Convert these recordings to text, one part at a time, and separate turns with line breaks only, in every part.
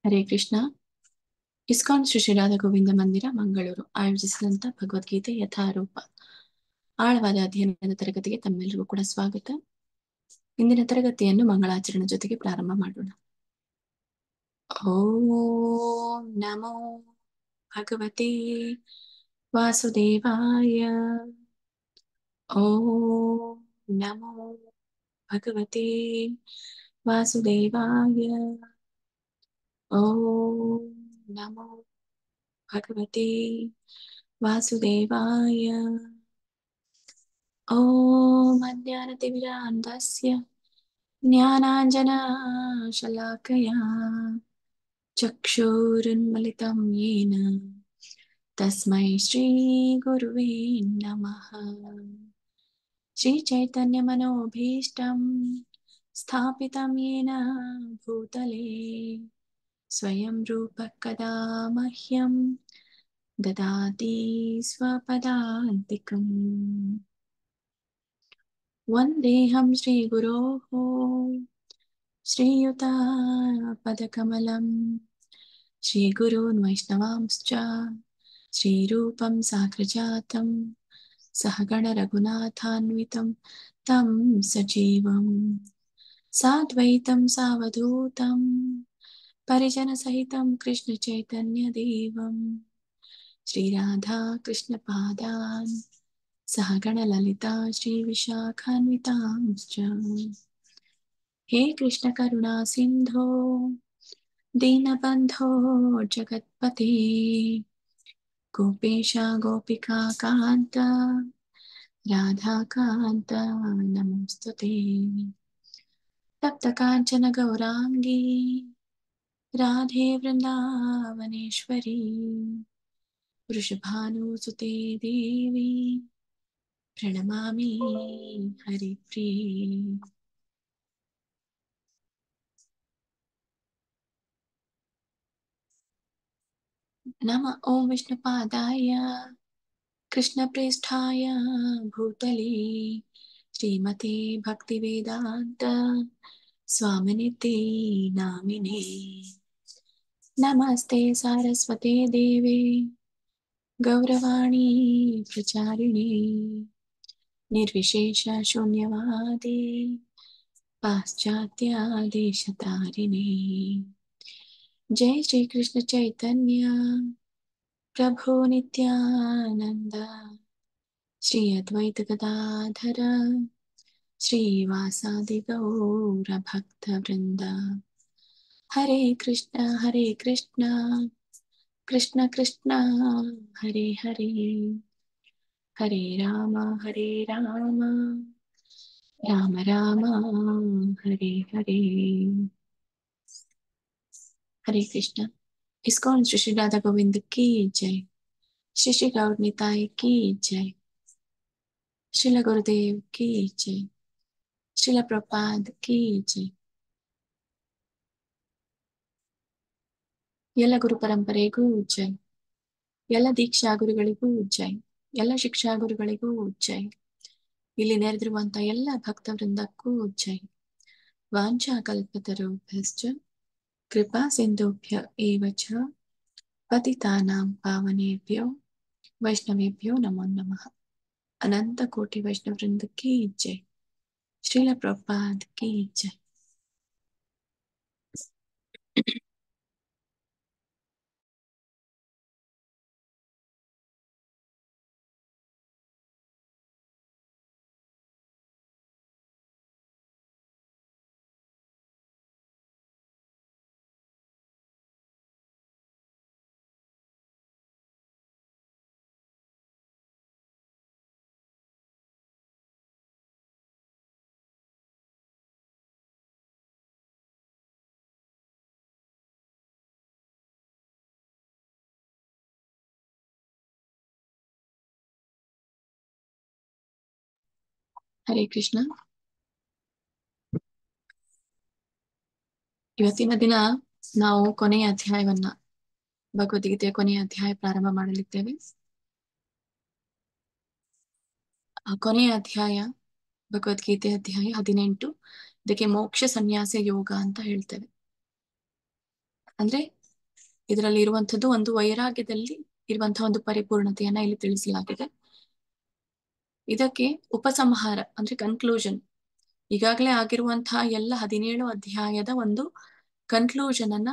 Hare Krishna. ISKCON Shri Shri Radha Govinda ಮಂದಿರ ಮಂಗಳೂರು ಆಯೋಜಿಸಿದಂತ ಭಗವದ್ಗೀತೆ ಯಥಾರೂಪ ಆಳವಾದ ಅಧ್ಯಯನದ ತರಗತಿಗೆ ತಮ್ಮೆಲ್ಲರಿಗೂ ಕೂಡ ಸ್ವಾಗತ. ಇಂದಿನ ತರಗತಿಯನ್ನು ಮಂಗಳಾಚರಣೆ ಜೊತೆಗೆ ಪ್ರಾರಂಭ ಮಾಡೋಣ. ಓಂ ನಮೋ ಭಗವತೆ ವಾಸುದೇವಾಯ. ಓಂ ನಮೋ ಭಗವತೆ ವಾಸುದೇವಾಯ. ಓಂ ನಮೋ ಭಗವತೆ ವಾಸುದೇವಾಯ. ಓಂ ಅಜ್ಞಾನತಿಮಿರಾಂಧಸ್ಯ ಜ್ಞಾನಾಂಜನಶಲಾಕಯಾ ಚಕ್ಷುರುನ್ಮಿಲಿತಂ ಯೇನ ತಸ್ಮೈ ಶ್ರೀಗುರುವೇ ನಮಃ. ಶ್ರೀಚೈತನ್ಯಮನೋಭೀಷ್ಟಂ ಸ್ಥಾಪಿತಂ ಯೇನ ಭೂತಲೇ ಸ್ವಯಂ ರೂಪಃ ಕದಾ ಮಹ್ಯಂ ದದಾತಿ ಸ್ವಪದಾಂತಿಕಂ. ವಂದೇಹಂ ಶ್ರೀಗುರೋಃ ಶ್ರೀಯುತಾಪದಕಮಲಂ ಶ್ರೀಗುರೂನ್ ವೈಷ್ಣವಾಂಶ್ಚ ಶ್ರೀರೂಪಂ ಸಾಗ್ರಜಾತಂ ಸಹಗಣ ರಘುನಾಥಾನ್ವಿತಂ ತಂ ಸಜೀವಂ ಸಾದ್ವೈತಂ ಸಾವಧೂತಂ ಪರಿಜನ ಸಹಿತಂ ಕೃಷ್ಣ ಚೈತನ್ಯ ದೇವಂ ಶ್ರೀರಾಧಾ ಕೃಷ್ಣ ಪಾದಾನ್ ಸಹಗಣ ಲಲಿತಾ ಶ್ರೀ ವಿಶಾಖಾನ್ವಿತಾಂಶ್ಚ. ಹೇ ಕೃಷ್ಣ ಕರುಣಾ ಸಿಂಧೋ ದೀನಬಂಧೋ ಜಗತ್ಪತೆ ಗೋಪೇಶ ಗೋಪಿಕಾ ಕಾಂತ ರಾಧಾಕಾಂತ ನಮೋಸ್ತುತೆ. ತಪ್ತ ಕಾಂಚನ ಗೌರಾಂಗಿ ರಾಧೆ ವೃಂದಾವನೇಶ್ವರಿ ವೃಷಭಾನುಸುತೆ ದೇವಿ ಪ್ರಣಮಾಮಿ ಹರಿಪ್ರಿಯೆ. ನಮ ಓಂ ವಿಷ್ಣುಪಾದಾಯ ಕೃಷ್ಣಪ್ರೇಷ್ಠಾಯ ಭೂತಲೇ ಶ್ರೀಮತೆ ಭಕ್ತಿವೇದಾಂತ ಸ್ವಾಮಿನಿತೆ ನಾಮಿನೇ. ನಮಸ್ತೆ ಸಾರಸ್ವತೆ ದೇವೆ ಗೌರವಾಣಿ ಪ್ರಚಾರಿಣಿ ನಿರ್ವಿಶೇಷ ಶೂನ್ಯವಾದಿ ಪಾಶ್ಚಾತ್ಯ ದೇಶತಾರಿಣಿ. ಜೈ ಶ್ರೀ ಕೃಷ್ಣ ಚೈತನ್ಯ ಪ್ರಭು ನಿತ್ಯಾನಂದ ಶ್ರೀ ಅದ್ವೈತ ಗದಾಧರ ಶ್ರೀವಾಸಾದಿ ಗೌರ ಭಕ್ತ ವೃಂದ. ಹರೇ ಕೃಷ್ಣ ಕೃಷ್ಣ ಕೃಷ್ಣ ಹರೇ ಹರೇ ಹರೇ ರಾಮ ರಾಮ ರಾಮ ಹರೇ ಹರೇ. ಹರೇ ಕೃಷ್ಣ. ಇಸ್ಕಾನ್ ಶ್ರೀ ಶ್ರೀ ರಾಧಾ ಗೋವಿಂದ ಕಿ ಜೈ. ಶ್ರೀ ಶ್ರೀ ಗೌರ್ ನಿತಾಯಿ ಕಿ ಜೈ. ಶ್ರೀಲ ಗುರುದೇವ್ ಕಿ ಜೈ. ಶ್ರೀಲ ಪ್ರಭುಪಾದ್ ಕಿ ಜೈ. ಎಲ್ಲ ಗುರು ಪರಂಪರೆಗೂ ಜೈ. ಎಲ್ಲ ದೀಕ್ಷಾ ಗುರುಗಳಿಗೂ ಜೈ. ಎಲ್ಲ ಶಿಕ್ಷಾ ಗುರುಗಳಿಗೂ ಜೈ. ಇಲ್ಲಿ ನೆರೆದಿರುವಂತ ಎಲ್ಲ ಭಕ್ತ ವೃಂದಕ್ಕೂ ಜೈ. ವಾಂಛಾ ಕಲ್ಪತರುಭ್ಯಶ್ಚ ಕೃಪಾ ಸಿಂಧುಭ್ಯ ಏವ ಚ ಪತಿತಾನಾಂ ಪಾವನೇಭ್ಯೋ ವೈಷ್ಣವೇಭ್ಯೋ ನಮೋ ನಮಃ. ಅನಂತ ಕೋಟಿ ವೈಷ್ಣವ ವೃಂದ ಕಿ ಜೈ. ಶ್ರೀಲ ಪ್ರಭುಪಾದ್ ಕಿ ಜೈ. ಹರೇ ಕೃಷ್ಣ. ಇವತ್ತಿನ ದಿನ ನಾವು ಕೊನೆಯ ಅಧ್ಯಾಯವನ್ನ ಭಗವದ್ಗೀತೆಯ ಕೊನೆಯ ಅಧ್ಯಾಯ ಪ್ರಾರಂಭ ಮಾಡಲಿದ್ದೇವೆ. ಆ ಕೊನೆಯ ಅಧ್ಯಾಯ ಭಗವದ್ಗೀತೆ ಅಧ್ಯಾಯ 18. ಇದಕ್ಕೆ ಮೋಕ್ಷ ಸನ್ಯಾಸ ಯೋಗ ಅಂತ ಹೇಳ್ತೇವೆ. ಅಂದ್ರೆ ಇದರಲ್ಲಿ ಇರುವಂತದ್ದು ಒಂದು ವೈರಾಗ್ಯದಲ್ಲಿ ಇರುವಂತಹ ಒಂದು ಪರಿಪೂರ್ಣತೆಯನ್ನ ಇಲ್ಲಿ ತಿಳಿಸಲಾಗಿದೆ. ಇದಕ್ಕೆ ಉಪಸಂಹಾರ ಅಂದ್ರೆ ಕನ್ಕ್ಲೂಷನ್, ಈಗಾಗಲೇ ಆಗಿರುವಂತಹ ಎಲ್ಲ 17 ಅಧ್ಯಾಯದ ಒಂದು ಕನ್ಕ್ಲೂಷನ್ ಅನ್ನ,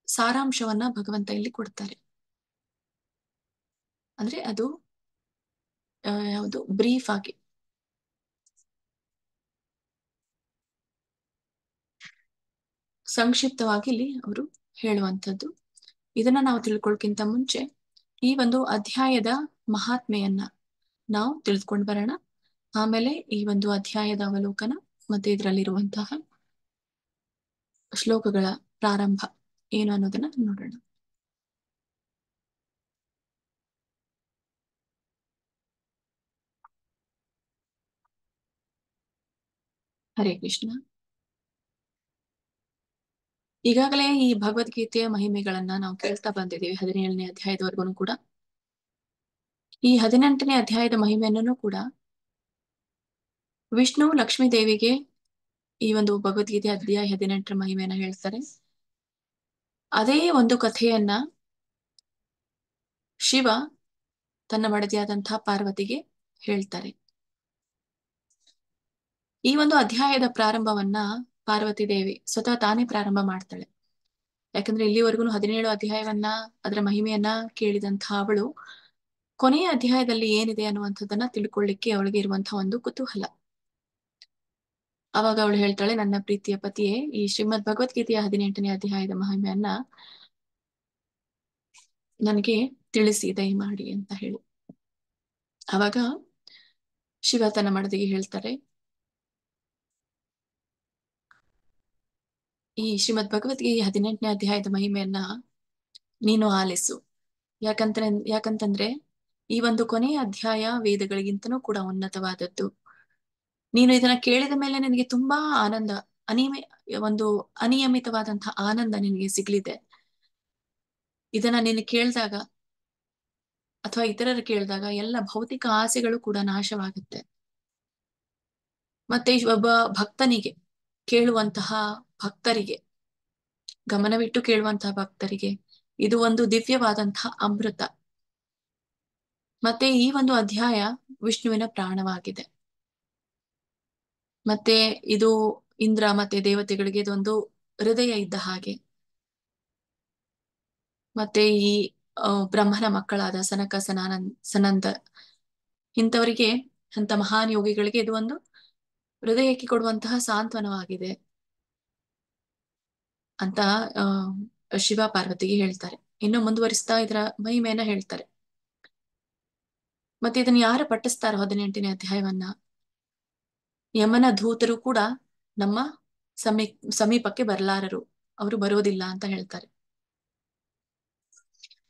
ಸಾರಾಂಶವನ್ನ ಭಗವಂತ ಇಲ್ಲಿ ಕೊಡ್ತಾರೆ. ಅಂದ್ರೆ ಅದು ಯಾವುದು ಬ್ರೀಫ್ ಆಗಿ, ಸಂಕ್ಷಿಪ್ತವಾಗಿ ಇಲ್ಲಿ ಅವರು ಹೇಳುವಂಥದ್ದು. ಇದನ್ನ ನಾವು ತಿಳ್ಕೊಳ್ಕಿಂತ ಮುಂಚೆ ಈ ಒಂದು ಅಧ್ಯಾಯದ ಮಹಾತ್ಮೆಯನ್ನ ನಾವು ತಿಳಿದುಕೊಂಡು ಬರೋಣ. ಆಮೇಲೆ ಈ ಒಂದು ಅಧ್ಯಾಯದ ಅವಲೋಕನ ಮತ್ತೆ ಇದರಲ್ಲಿರುವಂತಹ ಶ್ಲೋಕಗಳ ಪ್ರಾರಂಭ ಏನು ಅನ್ನೋದನ್ನ ನೋಡೋಣ. ಹರೇ ಕೃಷ್ಣ. ಈಗಾಗಲೇ ಈ ಭಗವದ್ಗೀತೆಯ ಮಹಿಮೆಗಳನ್ನ ನಾವು ಕೇಳ್ತಾ ಬಂದಿದ್ದೀವಿ 17ನೇ ಅಧ್ಯಾಯದವರೆಗೂ ಕೂಡ. ಈ 18ನೇ ಅಧ್ಯಾಯದ ಮಹಿಮೆಯನ್ನು ಕೂಡ ವಿಷ್ಣು ಲಕ್ಷ್ಮೀ ದೇವಿಗೆ ಈ ಒಂದು ಭಗವದ್ಗೀತೆ ಅಧ್ಯಾಯ 18ರ ಮಹಿಮೆಯನ್ನ ಹೇಳ್ತಾರೆ. ಅದೇ ಒಂದು ಕಥೆಯನ್ನ ಶಿವ ತನ್ನ ಮಡದಿಯಾದಂತಹ ಪಾರ್ವತಿಗೆ ಹೇಳ್ತಾರೆ. ಈ ಒಂದು ಅಧ್ಯಾಯದ ಪ್ರಾರಂಭವನ್ನ ಪಾರ್ವತಿ ದೇವಿ ಸ್ವತಃ ತಾನೇ ಪ್ರಾರಂಭ ಮಾಡ್ತಾಳೆ. ಯಾಕಂದ್ರೆ ಇಲ್ಲಿವರೆಗೂ 17 ಅಧ್ಯಾಯವನ್ನ ಅದರ ಮಹಿಮೆಯನ್ನ ಕೇಳಿದಂತಹ ಅವಳು ಕೊನೆಯ ಅಧ್ಯಾಯದಲ್ಲಿ ಏನಿದೆ ಅನ್ನುವಂಥದ್ದನ್ನ ತಿಳ್ಕೊಳ್ಳಿಕ್ಕೆ ಅವಳಿಗೆ ಇರುವಂತಹ ಒಂದು ಕುತೂಹಲ. ಅವಾಗ ಅವಳು ಹೇಳ್ತಾಳೆ, ನನ್ನ ಪ್ರೀತಿಯ ಪತಿಯೇ, ಈ ಶ್ರೀಮದ್ ಭಗವದ್ಗೀತೆಯ 18ನೇ ಅಧ್ಯಾಯದ ಮಹಿಮೆಯನ್ನ ನನಗೆ ತಿಳಿಸಿ ದಯಮಾಡಿ ಅಂತ ಹೇಳಿ. ಅವಾಗ ಶಿವ ತನ್ನ ಮಡದಿಗೆ ಹೇಳ್ತಾರೆ, ಈ ಶ್ರೀಮದ್ ಭಗವದ್ಗೀತೆಯ 18ನೇ ಅಧ್ಯಾಯದ ಮಹಿಮೆಯನ್ನ ನೀನು ಆಲಿಸು. ಯಾಕಂತಂದ್ರೆ ಈ ಒಂದು ಕೊನೆಯ ಅಧ್ಯಾಯ ವೇದಗಳಿಗಿಂತನೂ ಕೂಡ ಉನ್ನತವಾದದ್ದು. ನೀನು ಇದನ್ನ ಕೇಳಿದ ಮೇಲೆ ನಿನಗೆ ತುಂಬಾ ಆನಂದ, ಒಂದು ಅನಿಯಮಿತವಾದಂತಹ ಆನಂದ ನಿನಗೆ ಸಿಗ್ಲಿದೆ. ಇದನ್ನ ನೀನು ಕೇಳಿದಾಗ ಅಥವಾ ಇತರರು ಕೇಳಿದಾಗ ಎಲ್ಲ ಭೌತಿಕ ಆಸೆಗಳು ಕೂಡ ನಾಶವಾಗುತ್ತೆ. ಮತ್ತೆ ಒಬ್ಬ ಭಕ್ತನಿಗೆ, ಕೇಳುವಂತಹ ಭಕ್ತರಿಗೆ, ಗಮನವಿಟ್ಟು ಕೇಳುವಂತಹ ಭಕ್ತರಿಗೆ ಇದು ಒಂದು ದಿವ್ಯವಾದಂತಹ ಅಮೃತ. ಮತ್ತೆ ಈ ಒಂದು ಅಧ್ಯಾಯ ವಿಷ್ಣುವಿನ ಪ್ರಾಣವಾಗಿದೆ. ಮತ್ತೆ ಇದು ಇಂದ್ರ ಮತ್ತೆ ದೇವತೆಗಳಿಗೆ ಇದೊಂದು ಹೃದಯ ಇದ್ದ ಹಾಗೆ. ಮತ್ತೆ ಈ ಬ್ರಹ್ಮನ ಮಕ್ಕಳಾದ ಸನಕ ಸನಂದ ಇಂಥವರಿಗೆ, ಅಂತ ಮಹಾನ್ ಯೋಗಿಗಳಿಗೆ ಇದು ಒಂದು ಹೃದಯಕ್ಕೆ ಕೊಡುವಂತಹ ಸಾಂತ್ವನವಾಗಿದೆ ಅಂತ ಶಿವ ಪಾರ್ವತಿಗೆ ಹೇಳ್ತಾರೆ. ಇನ್ನು ಮುಂದುವರಿಸ್ತಾ ಇದರ ಮಹಿಮೆಯನ್ನ ಹೇಳ್ತಾರೆ. ಮತ್ತೆ ಇದನ್ನ ಯಾರು ಪಠಿಸ್ತಾರೋ 18ನೇ ಅಧ್ಯಾಯವನ್ನ, ಯಮನ ದೂತರು ಕೂಡ ನಮ್ಮ ಸಮೀಪಕ್ಕೆ ಬರಲಾರರು, ಅವರು ಬರೋದಿಲ್ಲ ಅಂತ ಹೇಳ್ತಾರೆ.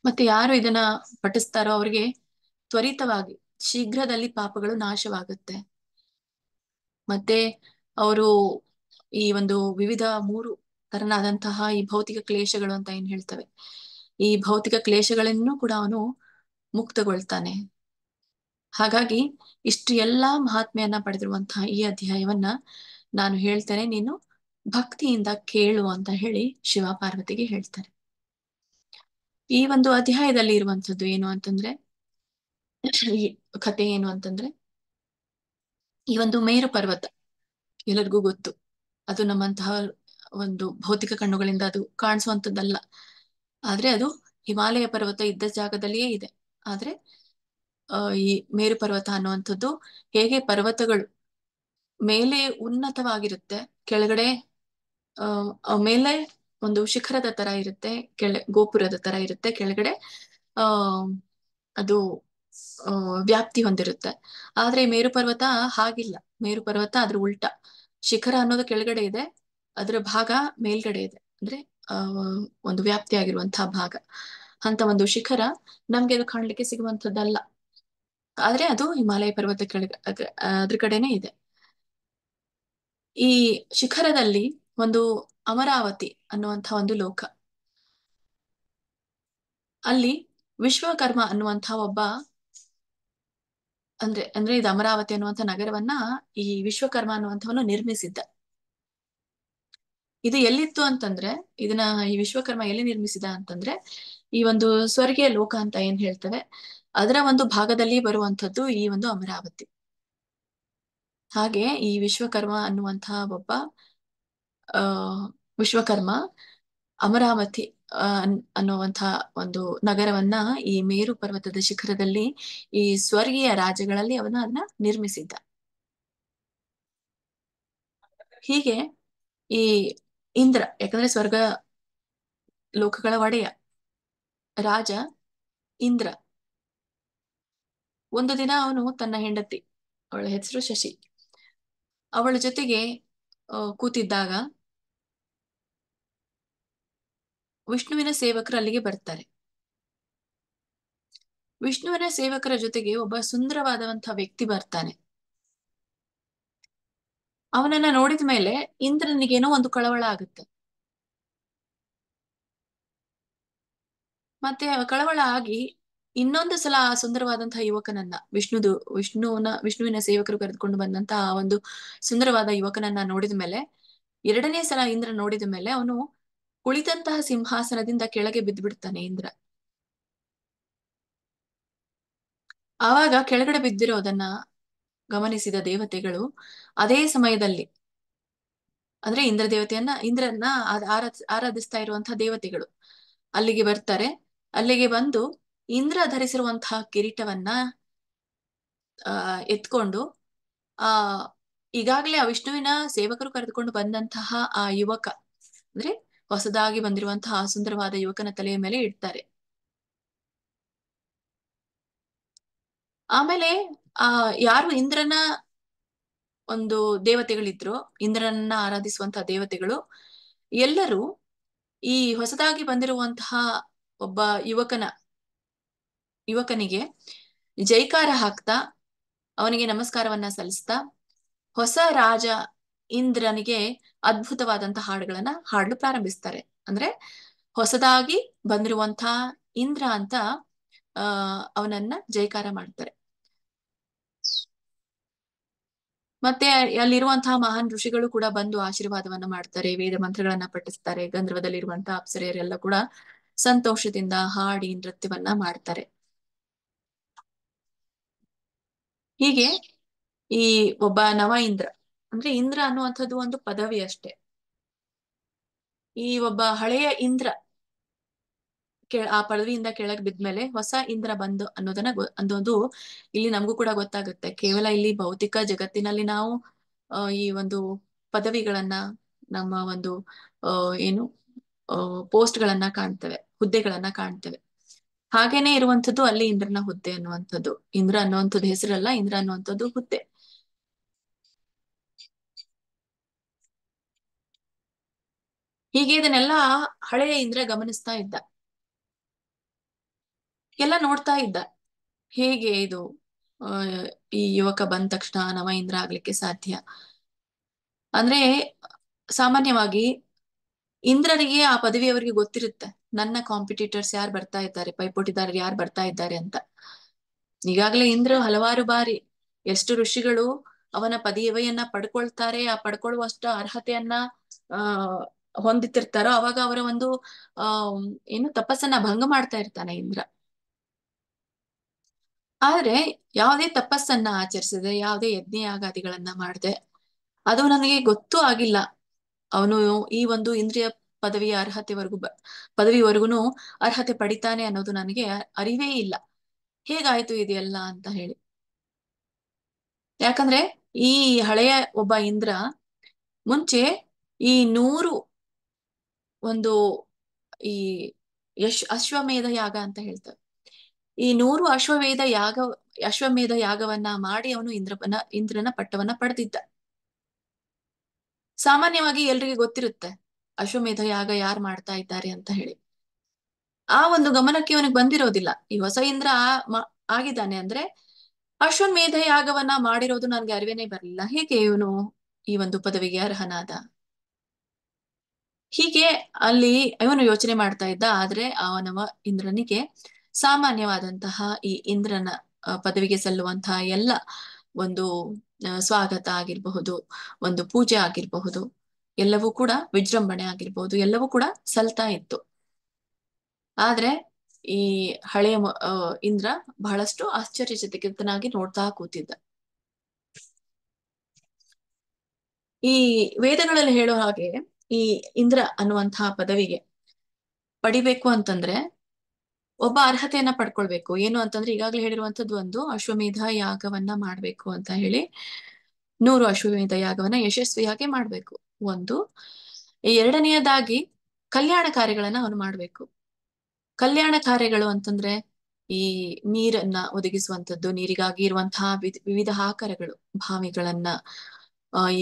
ಮತ್ತೆ ಯಾರು ಇದನ್ನ ಪಠಿಸ್ತಾರೋ ಅವರಿಗೆ ತ್ವರಿತವಾಗಿ, ಶೀಘ್ರದಲ್ಲಿ ಪಾಪಗಳು ನಾಶವಾಗುತ್ತೆ. ಮತ್ತೆ ಅವರು ಈ ಒಂದು ವಿವಿಧ 3 ತರನಾದಂತಹ ಈ ಭೌತಿಕ ಕ್ಲೇಶಗಳು ಅಂತ ಏನ್ ಹೇಳ್ತವೆ, ಈ ಭೌತಿಕ ಕ್ಲೇಶಗಳನ್ನು ಕೂಡ ಅವನು ಮುಕ್ತಗೊಳ್ತಾನೆ. ಹಾಗಾಗಿ ಇಷ್ಟು ಎಲ್ಲಾ ಮಹಾತ್ಮೆಯನ್ನ ಪಡೆದಿರುವಂತಹ ಈ ಅಧ್ಯಾಯವನ್ನ ನಾನು ಹೇಳ್ತೇನೆ, ನೀನು ಭಕ್ತಿಯಿಂದ ಕೇಳು ಅಂತ ಹೇಳಿ ಶಿವ ಪಾರ್ವತಿಗೆ ಹೇಳ್ತಾರೆ. ಈ ಒಂದು ಅಧ್ಯಾಯದಲ್ಲಿ ಇರುವಂತದ್ದು ಏನು ಅಂತಂದ್ರೆ, ಈ ಕಥೆ ಏನು ಅಂತಂದ್ರೆ, ಈ ಒಂದು ಮೇರು ಪರ್ವತ ಎಲ್ಲರಿಗೂ ಗೊತ್ತು, ಅದು ನಮ್ಮಂತಹ ಒಂದು ಭೌತಿಕ ಕಣ್ಣುಗಳಿಂದ ಅದು ಕಾಣಿಸುವಂತದ್ದಲ್ಲ. ಆದ್ರೆ ಅದು ಹಿಮಾಲಯ ಪರ್ವತ ಇದ್ದ ಜಾಗದಲ್ಲಿಯೇ ಇದೆ. ಆದ್ರೆ ಈ ಮೇರು ಪರ್ವತ ಅನ್ನುವಂಥದ್ದು ಹೇಗೆ ಪರ್ವತಗಳು ಮೇಲೆ ಉನ್ನತವಾಗಿರುತ್ತೆ, ಕೆಳಗಡೆ ಮೇಲೆ ಒಂದು ಶಿಖರದ ತರ ಇರುತ್ತೆ, ಗೋಪುರದ ತರ ಇರುತ್ತೆ, ಕೆಳಗಡೆ ಆ ಅದು ವ್ಯಾಪ್ತಿ ಹೊಂದಿರುತ್ತೆ. ಆದ್ರೆ ಮೇರು ಪರ್ವತ ಹಾಗಿಲ್ಲ. ಮೇರು ಪರ್ವತ ಅದ್ರ ಉಲ್ಟಾ, ಶಿಖರ ಅನ್ನೋದು ಕೆಳಗಡೆ ಇದೆ, ಅದರ ಭಾಗ ಮೇಲ್ಗಡೆ ಇದೆ. ಅಂದ್ರೆ ಒಂದು ವ್ಯಾಪ್ತಿ ಆಗಿರುವಂತಹ ಭಾಗ ಅಂತ ಒಂದು ಶಿಖರ ನಮ್ಗೆ ಅದು ಕಾಣ್ಲಿಕ್ಕೆ ಸಿಗುವಂತದ್ದಲ್ಲ. ಆದ್ರೆ ಅದು ಹಿಮಾಲಯ ಪರ್ವತ ಕೆಳಗೆ ಅದ್ರ ಕಡೆನೆ ಇದೆ. ಈ ಶಿಖರದಲ್ಲಿ ಒಂದು ಅಮರಾವತಿ ಅನ್ನುವಂಥ ಒಂದು ಲೋಕ, ಅಲ್ಲಿ ವಿಶ್ವಕರ್ಮ ಅನ್ನುವಂಥ ಒಬ್ಬ, ಅಂದ್ರೆ ಇದು ಅಮರಾವತಿ ಅನ್ನುವಂಥ ನಗರವನ್ನ ಈ ವಿಶ್ವಕರ್ಮ ಅನ್ನುವಂಥವನು ನಿರ್ಮಿಸಿದ್ದ. ಇದು ಎಲ್ಲಿತ್ತು ಅಂತಂದ್ರೆ, ಇದನ್ನ ಈ ವಿಶ್ವಕರ್ಮ ಎಲ್ಲಿ ನಿರ್ಮಿಸಿದ ಅಂತಂದ್ರೆ, ಈ ಒಂದು ಸ್ವರ್ಗೀಯ ಲೋಕ ಅಂತ ಏನ್ ಹೇಳ್ತೇವೆ ಅದರ ಒಂದು ಭಾಗದಲ್ಲಿ ಬರುವಂತದ್ದು ಈ ಒಂದು ಅಮರಾವತಿ. ಹಾಗೆ ಈ ವಿಶ್ವಕರ್ಮ ಅನ್ನುವಂತಹ ಒಬ್ಬ ಆ ವಿಶ್ವಕರ್ಮ ಅಮರಾವತಿ ಅನ್ನುವಂತಹ ಒಂದು ನಗರವನ್ನ ಈ ಮೇರು ಪರ್ವತದ ಶಿಖರದಲ್ಲಿ ಈ ಸ್ವರ್ಗೀಯ ರಾಜ್ಯಗಳಲ್ಲಿ ಅದನ್ನ ನಿರ್ಮಿಸಿದ್ದ. ಹೀಗೆ ಈ ಇಂದ್ರ, ಯಾಕಂದ್ರೆ ಸ್ವರ್ಗ ಲೋಕಗಳ ಒಡೆಯ ರಾಜ ಇಂದ್ರ, ಒಂದು ದಿನ ಅವನು ತನ್ನ ಹೆಂಡತಿ, ಅವಳ ಹೆಸರು ಶಶಿ, ಅವಳ ಜೊತೆಗೆ ಕೂತಿದ್ದಾಗ ವಿಷ್ಣುವಿನ ಸೇವಕರು ಅಲ್ಲಿಗೆ ಬರ್ತಾರೆ. ವಿಷ್ಣುವಿನ ಸೇವಕರ ಜೊತೆಗೆ ಒಬ್ಬ ಸುಂದರವಾದಂತಹ ವ್ಯಕ್ತಿ ಬರ್ತಾನೆ. ಅವನನ್ನ ನೋಡಿದ ಮೇಲೆ ಇಂದ್ರನಿಗೇನೋ ಒಂದು ಕಳವಳ ಆಗುತ್ತೆ. ಮತ್ತೆ ಕಳವಳ ಆಗಿ ಇನ್ನೊಂದು ಸಲ ಆ ಸುಂದರವಾದಂತಹ ಯುವಕನನ್ನ, ವಿಷ್ಣುವಿನ ಸೇವಕರು ಕರೆದುಕೊಂಡು ಬಂದಂತಹ ಆ ಒಂದು ಸುಂದರವಾದ ಯುವಕನನ್ನ ನೋಡಿದ ಮೇಲೆ, ಎರಡನೇ ಸಲ ಇಂದ್ರ ನೋಡಿದ ಮೇಲೆ ಅವನು ಕುಳಿತಂತಹ ಸಿಂಹಾಸನದಿಂದ ಕೆಳಗೆ ಬಿದ್ದು ಬಿಡ್ತಾನೆ ಇಂದ್ರ. ಆವಾಗ ಕೆಳಗಡೆ ಬಿದ್ದಿರೋದನ್ನ ಗಮನಿಸಿದ ದೇವತೆಗಳು ಅದೇ ಸಮಯದಲ್ಲಿ, ಅಂದ್ರೆ ಇಂದ್ರನ್ನ ಆರಾಧಿಸ್ತಾ ಇರುವಂತಹ ದೇವತೆಗಳು ಅಲ್ಲಿಗೆ ಬರ್ತಾರೆ. ಅಲ್ಲಿಗೆ ಬಂದು ಇಂದ್ರ ಧರಿಸಿರುವಂತಹ ಕಿರೀಟವನ್ನ ಎತ್ಕೊಂಡು ಆ ಈಗಾಗಲೇ ಆ ವಿಷ್ಣುವಿನ ಸೇವಕರು ಕರೆದುಕೊಂಡು ಬಂದಂತಹ ಆ ಯುವಕ, ಅಂದ್ರೆ ಹೊಸದಾಗಿ ಬಂದಿರುವಂತಹ ಸುಂದರವಾದ ಯುವಕನ ತಲೆಯ ಮೇಲೆ ಇಡ್ತಾರೆ. ಆಮೇಲೆ ಯಾರು ಇಂದ್ರನ ಒಂದು ದೇವತೆಗಳಿದ್ರು, ಇಂದ್ರನನ್ನ ಆರಾಧಿಸುವಂತಹ ದೇವತೆಗಳು ಎಲ್ಲರೂ ಈ ಹೊಸದಾಗಿ ಬಂದಿರುವಂತಹ ಒಬ್ಬ ಯುವಕನಿಗೆ ಜೈಕಾರ ಹಾಕ್ತಾ, ಅವನಿಗೆ ನಮಸ್ಕಾರವನ್ನ ಸಲ್ಲಿಸ್ತಾ, ಹೊಸ ರಾಜ ಇಂದ್ರನಿಗೆ ಅದ್ಭುತವಾದಂತಹ ಹಾಡುಗಳನ್ನ ಹಾಡಲು ಪ್ರಾರಂಭಿಸ್ತಾರೆ. ಅಂದ್ರೆ ಹೊಸದಾಗಿ ಬಂದಿರುವಂತಹ ಇಂದ್ರ ಅಂತ ಅವನನ್ನ ಜೈಕಾರ ಮಾಡ್ತಾರೆ. ಮತ್ತೆ ಅಲ್ಲಿರುವಂತಹ ಮಹಾನ್ ಋಷಿಗಳು ಕೂಡ ಬಂದು ಆಶೀರ್ವಾದವನ್ನ ಮಾಡ್ತಾರೆ, ವೇದ ಮಂತ್ರಗಳನ್ನ ಪಠಿಸ್ತಾರೆ. ಗಂಧರ್ವದಲ್ಲಿರುವಂತಹ ಅಪ್ಸರೆಯರೆಲ್ಲ ಕೂಡ ಸಂತೋಷದಿಂದ ಹಾಡಿ ನೃತ್ಯವನ್ನ ಮಾಡ್ತಾರೆ. ಹೀಗೆ ಈ ಒಬ್ಬ ನವ ಇಂದ್ರ, ಅಂದ್ರೆ ಇಂದ್ರ ಅನ್ನುವಂಥದ್ದು ಒಂದು ಪದವಿ ಅಷ್ಟೇ. ಈ ಒಬ್ಬ ಹಳೆಯ ಇಂದ್ರ ಆ ಪದವಿಯಿಂದ ಕೆಳಗೆ ಬಿದ್ಮೇಲೆ ಹೊಸ ಇಂದ್ರ ಬಂದು ಅನ್ನೋದು ಇಲ್ಲಿ ನಮಗೂ ಕೂಡ ಗೊತ್ತಾಗುತ್ತೆ. ಕೇವಲ ಇಲ್ಲಿ ಭೌತಿಕ ಜಗತ್ತಿನಲ್ಲಿ ನಾವು ಈ ಒಂದು ಪದವಿಗಳನ್ನ, ನಮ್ಮ ಒಂದು ಏನು ಪೋಸ್ಟ್ ಗಳನ್ನ ಕಾಣ್ತೇವೆ, ಹುದ್ದೆಗಳನ್ನ ಕಾಣ್ತೇವೆ. ಹಾಗೇನೆ ಇರುವಂತದ್ದು ಅಲ್ಲಿ ಇಂದ್ರನ ಹುದ್ದೆ ಅನ್ನುವಂಥದ್ದು. ಇಂದ್ರ ಅನ್ನುವಂಥದ್ದು ಹೆಸರಲ್ಲ, ಇಂದ್ರ ಅನ್ನುವಂಥದ್ದು ಹುದ್ದೆ. ಹೀಗೆ ಇದನ್ನೆಲ್ಲ ಹಳೆಯ ಇಂದ್ರ ಗಮನಿಸ್ತಾ ಇದ್ದ, ಎಲ್ಲ ನೋಡ್ತಾ ಇದ್ದ. ಹೇಗೆ ಇದು ಈ ಯುವಕ ಬಂದ ತಕ್ಷಣ ನವ ಇಂದ್ರ ಆಗ್ಲಿಕ್ಕೆ ಸಾಧ್ಯ? ಅಂದ್ರೆ ಸಾಮಾನ್ಯವಾಗಿ ಇಂದ್ರನಿಗೆ ಆ ಪದವಿಯವರಿಗೆ ಗೊತ್ತಿರುತ್ತೆ, ನನ್ನ ಕಾಂಪಿಟೇಟರ್ಸ್ ಯಾರು ಬರ್ತಾ ಇದ್ದಾರೆ, ಪೈಪೋಟಿದಾರರು ಯಾರು ಬರ್ತಾ ಇದ್ದಾರೆ ಅಂತ. ಈಗಾಗಲೇ ಇಂದ್ರ ಹಲವಾರು ಬಾರಿ ಎಷ್ಟು ಋಷಿಗಳು ಅವನ ಪದವಿಯನ್ನ ಪಡ್ಕೊಳ್ತಾರೆ, ಆ ಪಡ್ಕೊಳ್ಳುವಷ್ಟು ಅರ್ಹತೆಯನ್ನ ಆ ಹೊಂದಿತಿರ್ತಾರೋ ಅವಾಗ ಅವರ ಒಂದು ಏನು ತಪಸ್ಸನ್ನ ಭಂಗ ಮಾಡ್ತಾ ಇರ್ತಾನೆ ಇಂದ್ರ. ಆದ್ರೆ ಯಾವುದೇ ತಪಸ್ಸನ್ನ ಆಚರಿಸದೆ, ಯಾವುದೇ ಯಜ್ಞ ಯಾಗಾದಿಗಳನ್ನ ಮಾಡದೆ, ಅದು ನನಗೆ ಗೊತ್ತೂ ಆಗಿಲ್ಲ ಅವನು ಈ ಒಂದು ಇಂದ್ರಿಯ ಪದವಿಯ ಪದವಿವರೆಗೂ ಅರ್ಹತೆ ಪಡಿತಾನೆ ಅನ್ನೋದು ನನಗೆ ಅರಿವೇ ಇಲ್ಲ, ಹೇಗಾಯ್ತು ಇದೆಲ್ಲ ಅಂತ ಹೇಳಿ. ಯಾಕಂದ್ರೆ ಈ ಹಳೆಯ ಒಬ್ಬ ಇಂದ್ರ ಮುಂಚೆ ಈ 100 ಒಂದು ಈ ಅಶ್ವಮೇಧ ಯಾಗ ಅಂತ ಹೇಳ್ತಾರೆ, ಈ 100 ಅಶ್ವಮೇಧ ಯಾಗವನ್ನ ಮಾಡಿ ಅವನು ಇಂದ್ರನ ಪಟ್ಟವನ್ನ ಪಡೆದಿದ್ದ. ಸಾಮಾನ್ಯವಾಗಿ ಎಲ್ರಿಗೆ ಗೊತ್ತಿರುತ್ತೆ ಅಶ್ವಮೇಧ ಯಾಗ ಯಾರು ಮಾಡ್ತಾ ಇದ್ದಾರೆ ಅಂತ ಹೇಳಿ. ಆ ಒಂದು ಗಮನಕ್ಕೆ ಅವನಿಗೆ ಬಂದಿರೋದಿಲ್ಲ. ಈ ಹೊಸ ಇಂದ್ರ ಆಗಿದ್ದಾನೆ ಅಂದ್ರೆ ಅಶ್ವಮೇಧ ಯಾಗವನ್ನ ಮಾಡಿರೋದು ನನ್ಗೆ ಅರಿವೇನೆ ಬರಲಿಲ್ಲ, ಹೇಗೆ ಇವನು ಈ ಒಂದು ಪದವಿಗೆ ಅರ್ಹನಾದ? ಹೀಗೆ ಅಲ್ಲಿ ಇವನು ಯೋಚನೆ ಮಾಡ್ತಾ ಇದ್ದ. ಆದ್ರೆ ಅವನವ ಇಂದ್ರನಿಗೆ ಸಾಮಾನ್ಯವಾದಂತಹ ಈ ಇಂದ್ರನ ಪದವಿಗೆ ಸಲ್ಲುವಂತಹ ಎಲ್ಲ ಒಂದು ಸ್ವಾಗತ ಆಗಿರಬಹುದು, ಒಂದು ಪೂಜೆ ಆಗಿರಬಹುದು, ಎಲ್ಲವೂ ಕೂಡ ವಿಜೃಂಭಣೆ ಆಗಿರ್ಬೋದು, ಎಲ್ಲವೂ ಕೂಡ ಸಲ್ತಾ ಇತ್ತು. ಆದ್ರೆ ಈ ಹಳೆಯ ಇಂದ್ರ ಬಹಳಷ್ಟು ಆಶ್ಚರ್ಯಚಕಿತನಾಗಿ ನೋಡ್ತಾ ಕೂತಿದ್ದ. ಈ ವೇದಗಳಲ್ಲಿ ಹೇಳೋ ಹಾಗೆ ಈ ಇಂದ್ರ ಅನ್ನುವಂತಹ ಪದವಿಗೆ ಪಡಿಬೇಕು ಅಂತಂದ್ರೆ ಒಬ್ಬ ಅರ್ಹತೆಯನ್ನ ಪಡ್ಕೊಳ್ಬೇಕು. ಏನು ಅಂತಂದ್ರೆ ಈಗಾಗ್ಲೇ ಹೇಳಿರುವಂತದ್ದು ಒಂದು ಅಶ್ವಮೇಧ ಯಾಗವನ್ನ ಮಾಡ್ಬೇಕು ಅಂತ ಹೇಳಿ 100 ಅಶ್ವಮೇಧ ಯಾಗವನ್ನ ಯಶಸ್ವಿಯಾಗಿ ಮಾಡ್ಬೇಕು. ಒಂದು. ಎರಡನೆಯದಾಗಿ ಕಲ್ಯಾಣ ಕಾರ್ಯಗಳನ್ನ ಅವನು ಮಾಡ್ಬೇಕು. ಕಲ್ಯಾಣ ಕಾರ್ಯಗಳು ಅಂತಂದ್ರೆ ಈ ನೀರನ್ನ ಒದಗಿಸುವಂತದ್ದು, ನೀರಿಗಾಗಿ ಇರುವಂತಹ ವಿವಿಧ ಆಕಾರಗಳು, ಬಾವಿಗಳನ್ನ,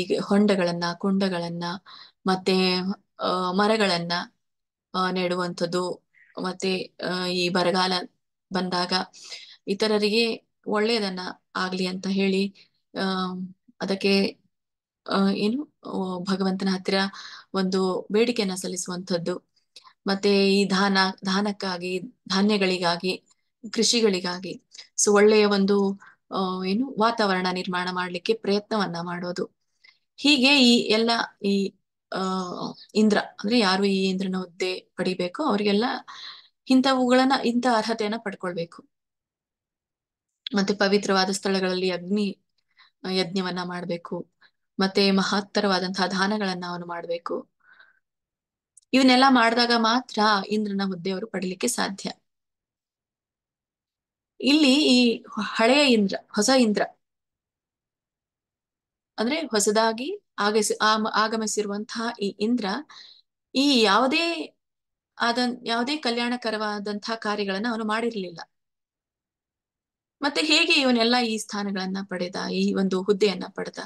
ಈಗ ಹೊಂಡಗಳನ್ನ, ಕುಂಡಗಳನ್ನ, ಮತ್ತೆ ಮರಗಳನ್ನ ನೆಡುವಂಥದ್ದು, ಮತ್ತೆ ಈ ಬರಗಾಲ ಬಂದಾಗ ಇತರರಿಗೆ ಒಳ್ಳೆಯದನ್ನ ಆಗ್ಲಿ ಅಂತ ಹೇಳಿ ಆ ಅದಕ್ಕೆ ಏನು ಭಗವಂತನ ಹತ್ತಿರ ಒಂದು ಬೇಡಿಕೆಯನ್ನ ಸಲ್ಲಿಸುವಂಥದ್ದು. ಮತ್ತೆ ಈ ದಾನಕ್ಕಾಗಿ, ಧಾನ್ಯಗಳಿಗಾಗಿ, ಕೃಷಿಗಳಿಗಾಗಿ ಒಳ್ಳೆಯ ಒಂದು ಏನು ವಾತಾವರಣ ನಿರ್ಮಾಣ ಮಾಡ್ಲಿಕ್ಕೆ ಪ್ರಯತ್ನವನ್ನ ಮಾಡೋದು. ಹೀಗೆ ಈ ಎಲ್ಲ ಈ ಆ ಇಂದ್ರ ಅಂದ್ರೆ ಯಾರು ಈ ಇಂದ್ರನ ಹುದ್ದೆ ಪಡಿಬೇಕು ಅವ್ರಿಗೆಲ್ಲ ಇಂಥ ಅರ್ಹತೆಯನ್ನ ಪಡ್ಕೊಳ್ಬೇಕು. ಮತ್ತೆ ಪವಿತ್ರವಾದ ಸ್ಥಳಗಳಲ್ಲಿ ಅಗ್ನಿ ಯಜ್ಞವನ್ನ ಮಾಡ್ಬೇಕು. ಮತ್ತೆ ಮಹತ್ತರವಾದಂತಹ ದಾನಗಳನ್ನ ಅವನು ಮಾಡ್ಬೇಕು. ಇವನ್ನೆಲ್ಲ ಮಾಡಿದಾಗ ಮಾತ್ರ ಇಂದ್ರನ ಹುದ್ದೆಯವರು ಪಡಿಲಿಕ್ಕೆ ಸಾಧ್ಯ. ಇಲ್ಲಿ ಈ ಹಳೆಯ ಇಂದ್ರ, ಹೊಸ ಇಂದ್ರ ಅಂದ್ರೆ ಹೊಸದಾಗಿ ಆಗಮಿಸಿರುವಂತಹ ಈ ಇಂದ್ರ ಈ ಯಾವುದೇ ಕಲ್ಯಾಣಕರವಾದಂತಹ ಕಾರ್ಯಗಳನ್ನ ಅವನು ಮಾಡಿರ್ಲಿಲ್ಲ. ಮತ್ತೆ ಹೇಗೆ ಇವನೆಲ್ಲ ಈ ಸ್ಥಾನಗಳನ್ನ ಪಡೆದ, ಈ ಒಂದು ಹುದ್ದೆಯನ್ನ ಪಡೆದ?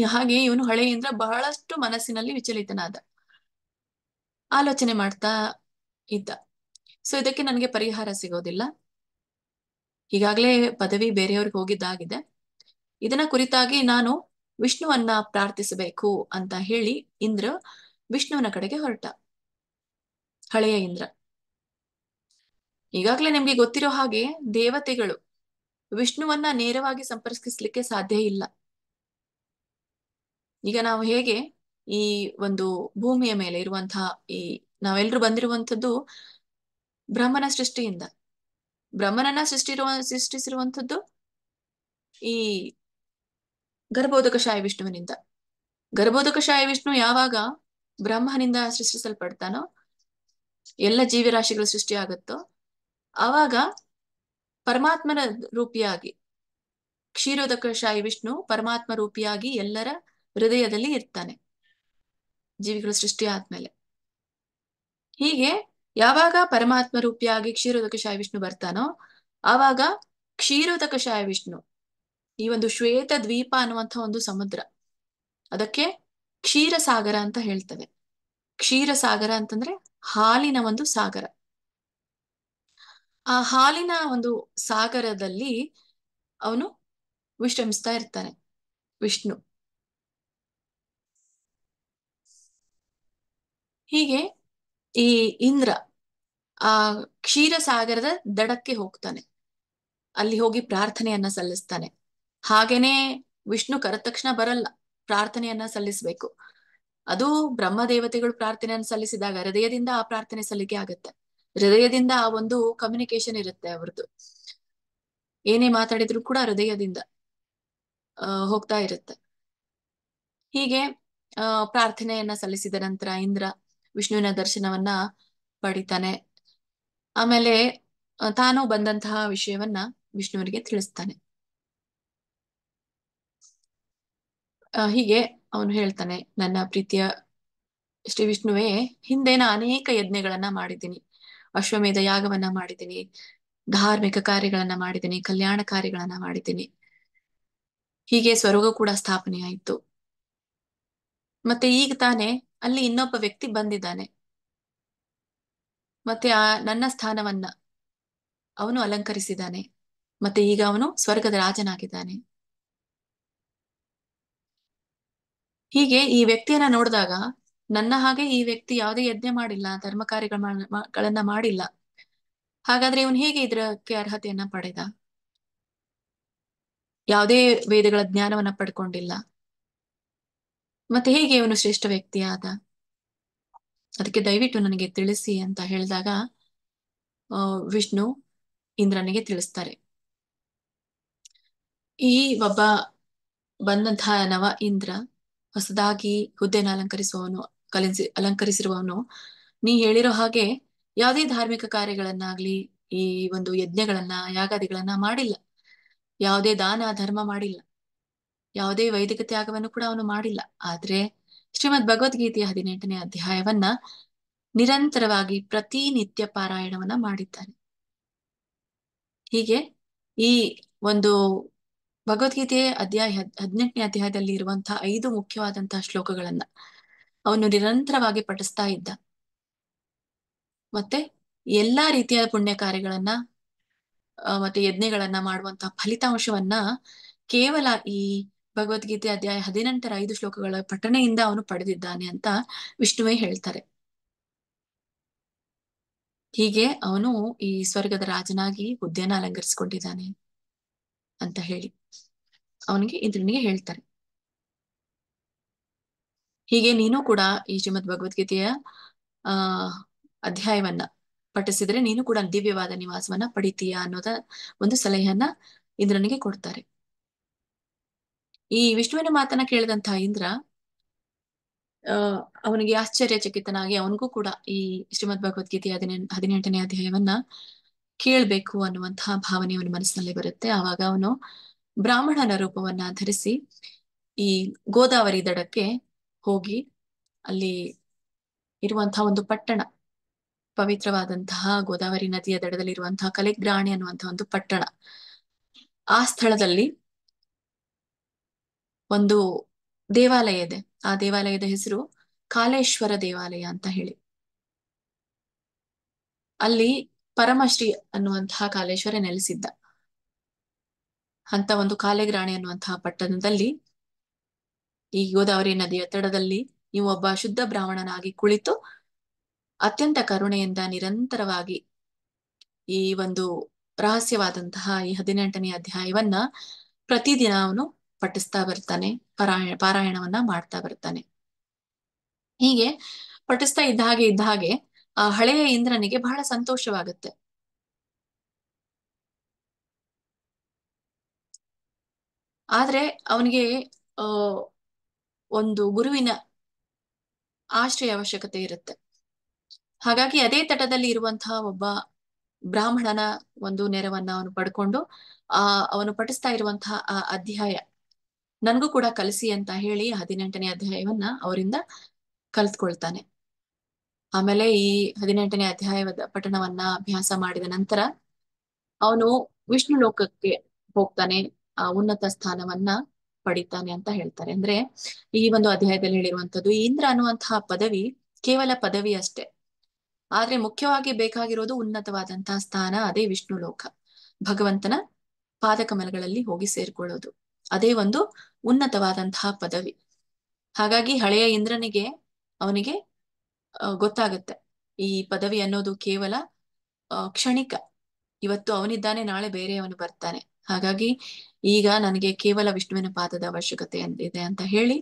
ಹಾಗೆ ಇವನು ಹಳೆಯ ಇಂದ್ರ ಬಹಳಷ್ಟು ಮನಸ್ಸಿನಲ್ಲಿ ವಿಚಲಿತನಾದ, ಆಲೋಚನೆ ಮಾಡ್ತಾ ಇದ್ದ. ಇದಕ್ಕೆ ನನಗೆ ಪರಿಹಾರ ಸಿಗೋದಿಲ್ಲ. ಈಗಾಗಲೇ ಪದವಿ ಬೇರೆಯವ್ರಿಗೆ ಹೋಗಿದ್ದಾಗಿದೆ. ಇದನ್ನ ಕುರಿತಾಗಿ ನಾನು ವಿಷ್ಣುವನ್ನ ಪ್ರಾರ್ಥಿಸಬೇಕು ಅಂತ ಹೇಳಿ ಇಂದ್ರ ವಿಷ್ಣುವನ ಕಡೆಗೆ ಹೊರಟ. ಹಳೆಯ ಇಂದ್ರ. ಈಗಾಗಲೇ ನಿಮ್ಗೆ ಗೊತ್ತಿರೋ ಹಾಗೆ ದೇವತೆಗಳು ವಿಷ್ಣುವನ್ನ ನೇರವಾಗಿ ಸಂಪರ್ಕಿಸ್ಲಿಕ್ಕೆ ಸಾಧ್ಯ ಇಲ್ಲ. ಈಗ ನಾವು ಹೇಗೆ ಈ ಒಂದು ಭೂಮಿಯ ಮೇಲೆ ಇರುವಂತಹ ನಾವೆಲ್ಲರೂ ಬಂದಿರುವಂತದ್ದು ಬ್ರಹ್ಮನ ಸೃಷ್ಟಿಯಿಂದ. ಬ್ರಹ್ಮನನ್ನ ಸೃಷ್ಟಿಸಿರುವಂತದ್ದು ಈ ಗರ್ಭೋದಕಶಾಹಿ ವಿಷ್ಣುವಿನಿಂದ. ಗರ್ಭೋದಕಶಾಹಿ ವಿಷ್ಣು ಯಾವಾಗ ಬ್ರಹ್ಮನಿಂದ ಸೃಷ್ಟಿಸಲ್ಪಡ್ತಾನೋ, ಎಲ್ಲ ಜೀವರಾಶಿಗಳು ಸೃಷ್ಟಿಯಾಗುತ್ತೋ ಆವಾಗ ಪರಮಾತ್ಮನ ರೂಪಿಯಾಗಿ ಕ್ಷೀರೋದಕಶಾಹಿ ವಿಷ್ಣು ಪರಮಾತ್ಮ ರೂಪಿಯಾಗಿ ಎಲ್ಲರ ಹೃದಯದಲ್ಲಿ ಇರ್ತಾನೆ ಜೀವಿಗಳು ಸೃಷ್ಟಿ ಆದ್ಮೇಲೆ. ಹೀಗೆ ಯಾವಾಗ ಪರಮಾತ್ಮ ರೂಪಿಯಾಗಿ ಕ್ಷೀರೋದಕಶಾಹಿ ವಿಷ್ಣು ಬರ್ತಾನೋ ಆವಾಗ ಕ್ಷೀರೋದಕಶಾಹಿ ವಿಷ್ಣು ಈ ಒಂದು ಶ್ವೇತ ದ್ವೀಪ ಅನ್ನುವಂಥ ಒಂದು ಸಮುದ್ರ, ಅದಕ್ಕೆ ಕ್ಷೀರಸಾಗರ ಅಂತ ಹೇಳ್ತವೆ. ಕ್ಷೀರಸಾಗರ ಅಂತಂದ್ರೆ ಹಾಲಿನ ಒಂದು ಸಾಗರ. ಆ ಹಾಲಿನ ಒಂದು ಸಾಗರದಲ್ಲಿ ಅವನು ವಿಶ್ರಮಿಸ್ತಾ ಇರ್ತಾನೆ ವಿಷ್ಣು. ಹೀಗೆ ಈ ಇಂದ್ರ ಆ ಕ್ಷೀರಸಾಗರದ ದಡಕ್ಕೆ ಹೋಗ್ತಾನೆ. ಅಲ್ಲಿ ಹೋಗಿ ಪ್ರಾರ್ಥನೆಯನ್ನ ಸಲ್ಲಿಸ್ತಾನೆ. ಹಾಗೇನೆ ವಿಷ್ಣು ಕರೆದ ತಕ್ಷಣ ಬರಲ್ಲ, ಪ್ರಾರ್ಥನೆಯನ್ನ ಸಲ್ಲಿಸ್ಬೇಕು. ಅದು ಬ್ರಹ್ಮ ದೇವತೆಗಳು ಪ್ರಾರ್ಥನೆಯನ್ನು ಸಲ್ಲಿಸಿದಾಗ ಹೃದಯದಿಂದ ಆ ಪ್ರಾರ್ಥನೆ ಸಲ್ಲಿಕೆ ಆಗತ್ತೆ. ಹೃದಯದಿಂದ ಆ ಒಂದು ಕಮ್ಯುನಿಕೇಶನ್ ಇರುತ್ತೆ ಅವ್ರದ್ದು. ಏನೇ ಮಾತಾಡಿದ್ರು ಕೂಡ ಹೃದಯದಿಂದ ಹೋಗ್ತಾ ಇರುತ್ತೆ. ಹೀಗೆ ಪ್ರಾರ್ಥನೆಯನ್ನ ಸಲ್ಲಿಸಿದ ನಂತರ ಇಂದ್ರ ವಿಷ್ಣುವಿನ ದರ್ಶನವನ್ನ ಪಡಿತಾನೆ. ಆಮೇಲೆ ತಾನು ಬಂದಂತಹ ವಿಷಯವನ್ನ ವಿಷ್ಣುವಿಗೆ ತಿಳಿಸ್ತಾನೆ. ಹೀಗೆ ಅವನು ಹೇಳ್ತಾನೆ, ನನ್ನ ಪ್ರೀತಿಯ ಶ್ರೀ ವಿಷ್ಣುವೇ, ಹಿಂದೆ ಅನೇಕ ಯಜ್ಞಗಳನ್ನ ಮಾಡಿದ್ದೀನಿ, ಅಶ್ವಮೇಧ ಯಾಗವನ್ನ ಮಾಡಿದ್ದೀನಿ, ಧಾರ್ಮಿಕ ಕಾರ್ಯಗಳನ್ನ ಮಾಡಿದ್ದೀನಿ, ಕಲ್ಯಾಣ ಕಾರ್ಯಗಳನ್ನ ಮಾಡಿದ್ದೀನಿ. ಹೀಗೆ ಸ್ವರ್ಗ ಕೂಡ ಸ್ಥಾಪನೆ ಆಯ್ತು. ಮತ್ತೆ ಈಗ ತಾನೇ ಅಲ್ಲಿ ಇನ್ನೊಬ್ಬ ವ್ಯಕ್ತಿ ಬಂದಿದ್ದಾನೆ. ಮತ್ತೆ ನನ್ನ ಸ್ಥಾನವನ್ನ ಅವನು ಅಲಂಕರಿಸಿದ್ದಾನೆ. ಮತ್ತೆ ಈಗ ಅವನು ಸ್ವರ್ಗದ ರಾಜನಾಗಿದ್ದಾನೆ. ಹೀಗೆ ಈ ವ್ಯಕ್ತಿಯನ್ನ ನೋಡಿದಾಗ ನನ್ನ ಹಾಗೆ ಈ ವ್ಯಕ್ತಿ ಯಾವುದೇ ಯಜ್ಞ ಮಾಡಿಲ್ಲ, ಧರ್ಮ ಕಾರ್ಯಗಳನ್ನ ಮಾಡಿಲ್ಲ. ಹಾಗಾದ್ರೆ ಇವನು ಹೇಗೆ ಇದಕ್ಕೆ ಅರ್ಹತೆಯನ್ನ ಪಡೆದ? ಯಾವುದೇ ವೇದಗಳ ಜ್ಞಾನವನ್ನ ಪಡ್ಕೊಂಡಿಲ್ಲ. ಮತ್ತೆ ಹೇಗೆ ಇವನು ಶ್ರೇಷ್ಠ ವ್ಯಕ್ತಿಯಾದ, ಅದಕ್ಕೆ ದಯವಿಟ್ಟು ನನಗೆ ತಿಳಿಸಿ ಅಂತ ಹೇಳಿದಾಗ ವಿಷ್ಣು ಇಂದ್ರನಿಗೆ ತಿಳಿಸ್ತಾರೆ. ಈ ಒಬ್ಬ ಬಂದಂತಹ ನವ ಇಂದ್ರ ಹೊಸದಾಗಿ ಹುದ್ದೆನ ಅಲಂಕರಿಸಿರುವವನು, ನೀ ಹೇಳಿರೋ ಹಾಗೆ ಯಾವುದೇ ಧಾರ್ಮಿಕ ಕಾರ್ಯಗಳನ್ನಾಗ್ಲಿ, ಈ ಒಂದು ಯಜ್ಞಗಳನ್ನ ಯಾಗಾದಿಗಳನ್ನ ಮಾಡಿಲ್ಲ, ಯಾವುದೇ ದಾನ ಧರ್ಮ ಮಾಡಿಲ್ಲ, ಯಾವುದೇ ವೈದಿಕ ತ್ಯಾಗವನ್ನು ಕೂಡ ಅವನು ಮಾಡಿಲ್ಲ. ಆದ್ರೆ ಶ್ರೀಮದ್ ಭಗವದ್ಗೀತೆಯ 18ನೇ ಅಧ್ಯಾಯವನ್ನ ನಿರಂತರವಾಗಿ ಪ್ರತಿನಿತ್ಯ ಪಾರಾಯಣವನ್ನ ಮಾಡಿದ್ದಾನೆ. ಹೀಗೆ ಈ ಒಂದು ಭಗವದ್ಗೀತೆಯ 18ನೇ ಅಧ್ಯಾಯದಲ್ಲಿ ಇರುವಂತಹ 5 ಮುಖ್ಯವಾದಂತಹ ಶ್ಲೋಕಗಳನ್ನ ಅವನು ನಿರಂತರವಾಗಿ ಪಠಿಸ್ತಾ ಇದ್ದ. ಮತ್ತೆ ಎಲ್ಲಾ ರೀತಿಯ ಪುಣ್ಯ ಕಾರ್ಯಗಳನ್ನ ಮತ್ತೆ ಯಜ್ಞಗಳನ್ನ ಮಾಡುವಂತಹ ಫಲಿತಾಂಶವನ್ನ ಕೇವಲ ಈ ಭಗವದ್ಗೀತೆ ಅಧ್ಯಾಯ 18ರ 5 ಶ್ಲೋಕಗಳ ಪಠಣೆಯಿಂದ ಅವನು ಪಡೆದಿದ್ದಾನೆ ಅಂತ ವಿಷ್ಣುವೇ ಹೇಳ್ತಾರೆ. ಹೀಗೆ ಅವನು ಈ ಸ್ವರ್ಗದ ರಾಜನಾಗಿ ಹುದ್ದೆಯನ್ನ ಅಲಂಕರಿಸಿಕೊಂಡಿದ್ದಾನೆ ಅಂತ ಹೇಳಿ ಇಂದ್ರನಿಗೆ ಹೇಳ್ತಾರೆ. ಹೀಗೆ ನೀನು ಕೂಡ ಈ ಶ್ರೀಮದ್ ಭಗವದ್ಗೀತೆಯ ಆ ಅಧ್ಯಾಯವನ್ನ ಪಠಿಸಿದ್ರೆ ನೀನು ಕೂಡ ದಿವ್ಯವಾದ ನಿವಾಸವನ್ನ ಪಡಿತೀಯ ಅನ್ನೋದ ಒಂದು ಸಲಹೆಯನ್ನ ಇಂದ್ರನಿಗೆ ಕೊಡ್ತಾರೆ. ಈ ವಿಷ್ಣುವಿನ ಮಾತನ್ನ ಕೇಳಿದಂತಹ ಇಂದ್ರ ಅವನಿಗೆ ಆಶ್ಚರ್ಯಚಕಿತನಾಗಿ ಅವನಿಗೂ ಕೂಡ ಈ ಶ್ರೀಮದ್ ಭಗವದ್ಗೀತೆಯ 18ನೇ ಅಧ್ಯಾಯವನ್ನ ಕೇಳ್ಬೇಕು ಅನ್ನುವಂತಹ ಭಾವನೆ ಅವನ ಮನಸ್ಸಿನಲ್ಲಿ ಬರುತ್ತೆ. ಆವಾಗ ಅವನು ಬ್ರಾಹ್ಮಣನ ರೂಪವನ್ನ ಧರಿಸಿ ಈ ಗೋದಾವರಿ ದಡಕ್ಕೆ ಹೋಗಿ ಅಲ್ಲಿ ಇರುವಂತಹ ಒಂದು ಪಟ್ಟಣ, ಪವಿತ್ರವಾದಂತಹ ಗೋದಾವರಿ ನದಿಯ ದಡದಲ್ಲಿ ಇರುವಂತಹ ಕಲೆಗ್ರಾಣಿ ಅನ್ನುವಂತಹ ಒಂದು ಪಟ್ಟಣ, ಆ ಸ್ಥಳದಲ್ಲಿ ಒಂದು ದೇವಾಲಯ ಇದೆ. ಆ ದೇವಾಲಯದ ಹೆಸರು ಕಾಲೇಶ್ವರ ದೇವಾಲಯ ಅಂತ ಹೇಳಿ. ಅಲ್ಲಿ ಪರಮಶ್ರೀ ಅನ್ನುವಂತಹ ಕಾಲೇಶ್ವರ ನೆಲೆಸಿದ್ದ. ಅಂತ ಒಂದು ಕಾಲೆಗ್ರಾಣಿ ಅನ್ನುವಂತಹ ಪಟ್ಟಣದಲ್ಲಿ ಈ ಗೋದಾವರಿ ನದಿಯ ತಡದಲ್ಲಿ ನೀವು ಒಬ್ಬ ಶುದ್ಧ ಬ್ರಾಹ್ಮಣನಾಗಿ ಕುಳಿತು ಅತ್ಯಂತ ಕರುಣೆಯಿಂದ ನಿರಂತರವಾಗಿ ಈ ಒಂದು ರಹಸ್ಯವಾದಂತಹ ಈ 18ನೇ ಅಧ್ಯಾಯವನ್ನ ಪ್ರತಿದಿನ ಅವನು ಪಠಿಸ್ತಾ ಬರ್ತಾನೆ, ಪಾರಾಯಣವನ್ನ ಮಾಡ್ತಾ ಬರ್ತಾನೆ. ಹೀಗೆ ಪಠಿಸ್ತಾ ಇದ್ದ ಹಾಗೆ ಆ ಹಳೆಯ ಇಂದ್ರನಿಗೆ ಬಹಳ ಸಂತೋಷವಾಗುತ್ತೆ. ಆದ್ರೆ ಅವನಿಗೆ ಒಂದು ಗುರುವಿನ ಆಶ್ರಯ ಅವಶ್ಯಕತೆ ಇರುತ್ತೆ. ಹಾಗಾಗಿ ಅದೇ ತಟದಲ್ಲಿ ಇರುವಂತಹ ಒಬ್ಬ ಬ್ರಾಹ್ಮಣನ ಒಂದು ನೆರವನ್ನ ಅವನು ಪಡ್ಕೊಂಡು ಅವನು ಪಠಿಸ್ತಾ ಇರುವಂತಹ ಆ ಅಧ್ಯಾಯ ನನ್ಗೂ ಕೂಡ ಕಲಿಸಿ ಅಂತ ಹೇಳಿ 18ನೇ ಅಧ್ಯಾಯವನ್ನ ಅವರಿಂದ ಕಲ್ತ್ಕೊಳ್ತಾನೆ. ಆಮೇಲೆ ಈ 18ನೇ ಅಧ್ಯಾಯದ ಪಠಣವನ್ನ ಅಭ್ಯಾಸ ಮಾಡಿದ ನಂತರ ಅವನು ವಿಷ್ಣು ಲೋಕಕ್ಕೆ ಹೋಗ್ತಾನೆ, ಆ ಉನ್ನತ ಸ್ಥಾನವನ್ನ ಪಡಿತಾನೆ ಅಂತ ಹೇಳ್ತಾರೆ. ಅಂದ್ರೆ ಈ ಒಂದು ಅಧ್ಯಾಯದಲ್ಲಿ ಹೇಳಿರುವಂತದ್ದು ಇಂದ್ರ ಅನ್ನುವಂತಹ ಪದವಿ ಕೇವಲ ಪದವಿ ಅಷ್ಟೇ. ಆದ್ರೆ ಮುಖ್ಯವಾಗಿ ಬೇಕಾಗಿರೋದು ಉನ್ನತವಾದಂತಹ ಸ್ಥಾನ, ಅದೇ ವಿಷ್ಣು ಲೋಕ, ಭಗವಂತನ ಪಾದಕಮಲಗಳಲ್ಲಿ ಹೋಗಿ ಸೇರ್ಕೊಳ್ಳೋದು, ಅದೇ ಒಂದು ಉನ್ನತವಾದಂತಹ ಪದವಿ. ಹಾಗಾಗಿ ಹಳೆಯ ಇಂದ್ರನಿಗೆ ಅವನಿಗೆ ಗೊತ್ತಾಗತ್ತೆ ಈ ಪದವಿ ಅನ್ನೋದು ಕೇವಲ ಕ್ಷಣಿಕ, ಇವತ್ತು ಅವನಿದ್ದಾನೆ ನಾಳೆ ಬೇರೆಯವನು ಬರ್ತಾನೆ, ಹಾಗಾಗಿ ಈಗ ನನಗೆ ಕೇವಲ ವಿಷ್ಣುವಿನ ಪಾದದ ಅವಶ್ಯಕತೆ ಇದೆ ಅಂತ ಹೇಳಿ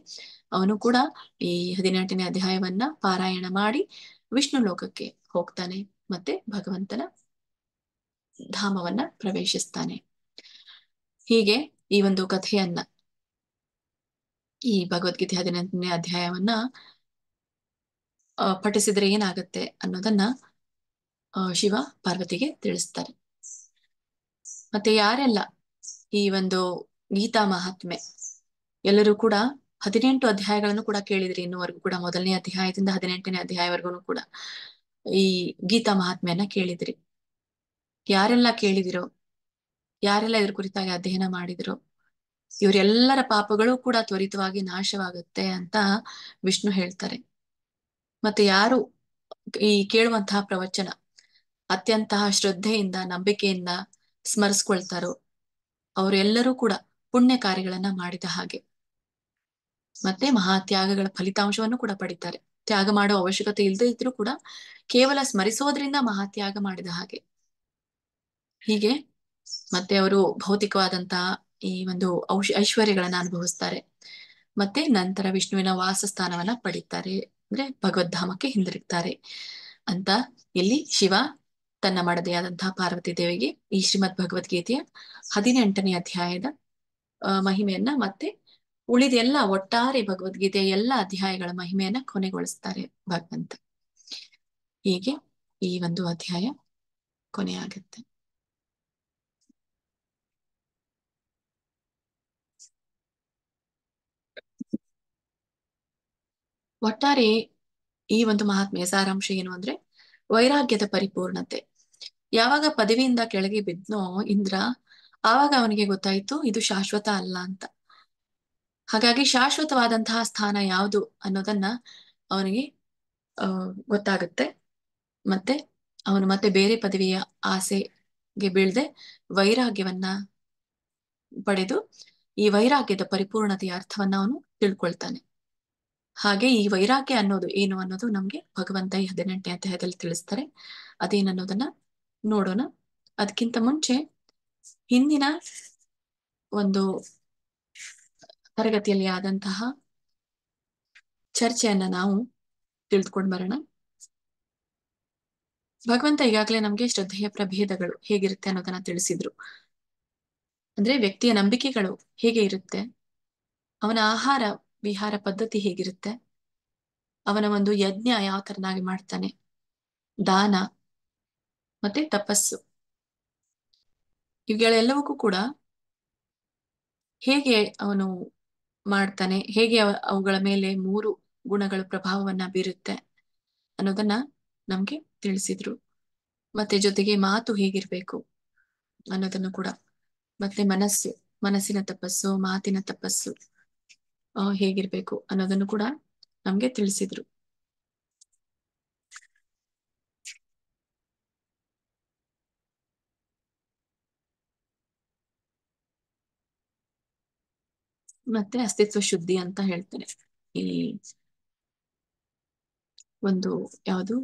ಅವನು ಕೂಡ ಈ 18ನೇ ಅಧ್ಯಾಯವನ್ನ ಪಾರಾಯಣ ಮಾಡಿ ವಿಷ್ಣು ಲೋಕಕ್ಕೆ ಹೋಗ್ತಾನೆ, ಮತ್ತೆ ಭಗವಂತನ ಧಾಮವನ್ನ ಪ್ರವೇಶಿಸ್ತಾನೆ. ಹೀಗೆ ಈ ಒಂದು ಕಥೆಯನ್ನ, ಈ ಭಗವದ್ಗೀತೆ 18ನೇ ಅಧ್ಯಾಯವನ್ನ ಪಠಿಸಿದ್ರೆ ಏನಾಗತ್ತೆ ಅನ್ನೋದನ್ನ ಶಿವ ಪಾರ್ವತಿಗೆ ತಿಳಿಸ್ತಾರೆ. ಮತ್ತೆ ಯಾರೆಲ್ಲ ಈ ಒಂದು ಗೀತಾ ಮಹಾತ್ಮೆ ಎಲ್ಲರೂ ಕೂಡ 18 ಅಧ್ಯಾಯಗಳನ್ನು ಕೂಡ ಕೇಳಿದ್ರಿ ಇನ್ನುವರೆಗೂ ಕೂಡ, ಮೊದಲನೇ ಅಧ್ಯಾಯದಿಂದ 18ನೇ ಅಧ್ಯಾಯವರೆಗೂ ಕೂಡ ಈ ಗೀತಾ ಮಹಾತ್ಮೆಯನ್ನ ಕೇಳಿದ್ರಿ. ಯಾರೆಲ್ಲ ಕೇಳಿದಿರೋ, ಯಾರೆಲ್ಲ ಇದ್ರ ಕುರಿತಾಗಿ ಅಧ್ಯಯನ ಮಾಡಿದಿರೋ ಇವರೆಲ್ಲರ ಪಾಪಗಳು ಕೂಡ ತ್ವರಿತವಾಗಿ ನಾಶವಾಗುತ್ತೆ ಅಂತ ವಿಷ್ಣು ಹೇಳ್ತಾರೆ. ಮತ್ತೆ ಯಾರು ಈ ಕೇಳುವಂತಹ ಪ್ರವಚನ ಅತ್ಯಂತ ಶ್ರದ್ಧೆಯಿಂದ ನಂಬಿಕೆಯಿಂದ ಸ್ಮರಿಸ್ಕೊಳ್ತಾರೋ ಅವರೆಲ್ಲರೂ ಕೂಡ ಪುಣ್ಯ ಕಾರ್ಯಗಳನ್ನ ಮಾಡಿದ ಹಾಗೆ, ಮತ್ತೆ ಮಹಾತ್ಯಾಗಗಳ ಫಲಿತಾಂಶವನ್ನು ಕೂಡ ಪಡಿತಾರೆ. ತ್ಯಾಗ ಮಾಡುವ ಅವಶ್ಯಕತೆ ಇಲ್ಲದೆ ಇದ್ರೂ ಕೂಡ ಕೇವಲ ಸ್ಮರಿಸೋದ್ರಿಂದ ಮಹಾತ್ಯಾಗ ಮಾಡಿದ ಹಾಗೆ. ಹೀಗೆ ಮತ್ತೆ ಅವರು ಭೌತಿಕವಾದಂತಹ ಈ ಒಂದು ಐಶ್ವರ್ಯಗಳನ್ನ ಅನುಭವಿಸ್ತಾರೆ. ಮತ್ತೆ ನಂತರ ವಿಷ್ಣುವಿನ ವಾಸಸ್ಥಾನವನ್ನ ಪಡೀತಾರೆ, ಅಂದ್ರೆ ಭಗವದ್ಧಾಮಕ್ಕೆ ಹಿಂದಿರುಗ್ತಾರೆ ಅಂತ ಇಲ್ಲಿ ಶಿವ ತನ್ನ ಮಡದಿಯಾದಂತಹ ಪಾರ್ವತಿ ದೇವಿಗೆ ಈ ಶ್ರೀಮದ್ ಭಗವದ್ಗೀತೆಯ 18ನೇ ಅಧ್ಯಾಯದ ಮಹಿಮೆಯನ್ನ ಮತ್ತೆ ಉಳಿದ ಎಲ್ಲ ಒಟ್ಟಾರೆ ಭಗವದ್ಗೀತೆಯ ಎಲ್ಲ ಅಧ್ಯಾಯಗಳ ಮಹಿಮೆಯನ್ನ ಕೊನೆಗೊಳಿಸ್ತಾರೆ ಭಗವಂತ. ಹೀಗೆ ಈ ಒಂದು ಅಧ್ಯಾಯ ಕೊನೆಯಾಗುತ್ತೆ. ಒಟ್ಟಾರೆ ಈ ಒಂದು ಮಹಾತ್ಮೆಯ ಸಾರಾಂಶ ಏನು ಅಂದ್ರೆ ವೈರಾಗ್ಯದ ಪರಿಪೂರ್ಣತೆ. ಯಾವಾಗ ಪದವಿಯಿಂದ ಕೆಳಗೆ ಬಿದ್ನೋ ಇಂದ್ರ, ಆವಾಗ ಅವನಿಗೆ ಗೊತ್ತಾಯ್ತು ಇದು ಶಾಶ್ವತ ಅಲ್ಲ ಅಂತ. ಹಾಗಾಗಿ ಶಾಶ್ವತವಾದಂತಹ ಸ್ಥಾನ ಯಾವುದು ಅನ್ನೋದನ್ನ ಅವನಿಗೆ ಗೊತ್ತಾಗುತ್ತೆ. ಮತ್ತೆ ಅವನು ಮತ್ತೆ ಬೇರೆ ಪದವಿಯ ಆಸೆಗೆ ಬೀಳದೆ ವೈರಾಗ್ಯವನ್ನ ಪಡೆದು ಈ ವೈರಾಗ್ಯದ ಪರಿಪೂರ್ಣತೆಯ ಅರ್ಥವನ್ನ ಅವನು ತಿಳ್ಕೊಳ್ತಾನೆ. ಹಾಗೆ ಈ ವೈರಾಗ್ಯ ಅನ್ನೋದು ಏನು ಅನ್ನೋದು ನಮ್ಗೆ ಭಗವಂತ ಈ 18ನೇ ಅಧ್ಯಾಯದಲ್ಲಿ ತಿಳಿಸ್ತಾರೆ. ಅದೇನನ್ನೋದನ್ನ ನೋಡೋಣ. ಅದಕ್ಕಿಂತ ಮುಂಚೆ ಹಿಂದಿನ ಒಂದು ತರಗತಿಯಲ್ಲಿ ಆದಂತಹ ಚರ್ಚೆಯನ್ನ ನಾವು ತಿಳಿದುಕೊಂಡು ಬರೋಣ. ಭಗವಂತ ಈಗಾಗಲೇ ನಮ್ಗೆ ಶ್ರದ್ಧೆಯ ಪ್ರಭೇದಗಳು ಹೇಗಿರುತ್ತೆ ಅನ್ನೋದನ್ನ ತಿಳಿಸಿದ್ರು. ಅಂದ್ರೆ ವ್ಯಕ್ತಿಯ ನಂಬಿಕೆಗಳು ಹೇಗೆ ಇರುತ್ತೆ, ಅವನ ಆಹಾರ ವಿಹಾರ ಪದ್ಧತಿ ಹೇಗಿರುತ್ತೆ, ಅವನ ಒಂದು ಯಜ್ಞ ಯಾವ ತರನಾಗಿ ಮಾಡ್ತಾನೆ, ದಾನ ಮತ್ತೆ ತಪಸ್ಸು, ಇವುಗಳೆಲ್ಲವಕ್ಕೂ ಕೂಡ ಹೇಗೆ ಅವನು ಮಾಡ್ತಾನೆ, ಹೇಗೆ ಅವುಗಳ ಮೇಲೆ 3 ಗುಣಗಳು ಪ್ರಭಾವವನ್ನ ಬೀರುತ್ತೆ ಅನ್ನೋದನ್ನ ನಮ್ಗೆ ತಿಳಿಸಿದ್ರು. ಮತ್ತೆ ಜೊತೆಗೆ ಮಾತು ಹೇಗಿರ್ಬೇಕು ಅನ್ನೋದನ್ನು ಕೂಡ, ಮತ್ತೆ ಮನಸ್ಸಿನ ತಪಸ್ಸು, ಮಾತಿನ ತಪಸ್ಸು ಹೇಗಿರ್ಬೇಕು ಅನ್ನೋದನ್ನು ಕೂಡ ನಮ್ಗೆ ತಿಳಿಸಿದ್ರು. ಮತ್ತೆ ಅಸ್ತಿತ್ವ ಶುದ್ಧಿ ಅಂತ ಹೇಳ್ತೇನೆ. ಈ ಒಂದು ಯಾವುದು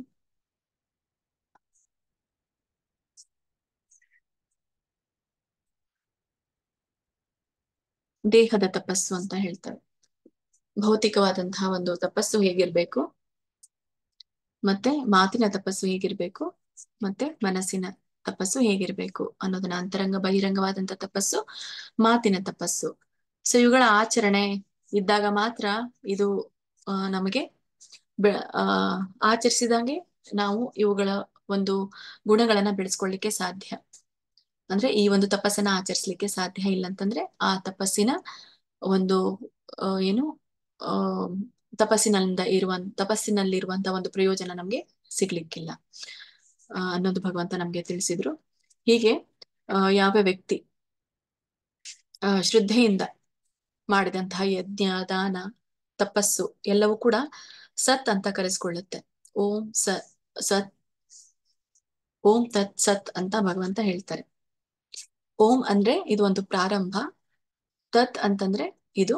ದೇಹದ ತಪಸ್ಸು ಅಂತ ಹೇಳ್ತಾರೆ. ಭೌತಿಕವಾದಂತಹ ಒಂದು ತಪಸ್ಸು ಹೇಗಿರ್ಬೇಕು, ಮತ್ತೆ ಮಾತಿನ ತಪಸ್ಸು ಹೇಗಿರ್ಬೇಕು, ಮತ್ತೆ ಮನಸ್ಸಿನ ತಪಸ್ಸು ಹೇಗಿರ್ಬೇಕು ಅನ್ನೋದನ್ನ, ಅಂತರಂಗ ಬಹಿರಂಗವಾದಂತ ತಪಸ್ಸು, ಮಾತಿನ ತಪಸ್ಸು. ಸೊ ಇವುಗಳ ಆಚರಣೆ ಇದ್ದಾಗ ಮಾತ್ರ ಇದು ನಮಗೆ ಆಚರಿಸಿದಂಗೆ ನಾವು ಇವುಗಳ ಒಂದು ಗುಣಗಳನ್ನ ಬೆಳೆಸ್ಕೊಳ್ಳಿಕ್ಕೆ ಸಾಧ್ಯ. ಅಂದ್ರೆ ಈ ಒಂದು ತಪಸ್ಸನ್ನ ಆಚರಿಸ್ಲಿಕ್ಕೆ ಸಾಧ್ಯ ಇಲ್ಲ ಅಂತಂದ್ರೆ ಆ ತಪಸ್ಸಿನ ಒಂದು ಏನು ಆ ತಪಸ್ಸಿನಲ್ಲಿರುವಂತ ಒಂದು ಪ್ರಯೋಜನ ನಮ್ಗೆ ಸಿಗ್ಲಿಕ್ಕಿಲ್ಲ ಅನ್ನೋದು ಭಗವಂತ ನಮ್ಗೆ ತಿಳಿಸಿದ್ರು. ಹೀಗೆ ಯಾವ ವ್ಯಕ್ತಿ ಶ್ರದ್ಧೆಯಿಂದ ಮಾಡಿದಂತಹ ಯಜ್ಞ, ದಾನ, ತಪಸ್ಸು ಎಲ್ಲವೂ ಕೂಡ ಸತ್ ಅಂತ ಕರೆಸ್ಕೊಳ್ಳುತ್ತೆ. ಓಂ ಸತ್, ಓಂ ತತ್ ಸತ್ ಅಂತ ಭಗವಂತ ಹೇಳ್ತಾರೆ. ಓಂ ಅಂದ್ರೆ ಇದು ಒಂದು ಪ್ರಾರಂಭ, ತತ್ ಅಂತಂದ್ರೆ ಇದು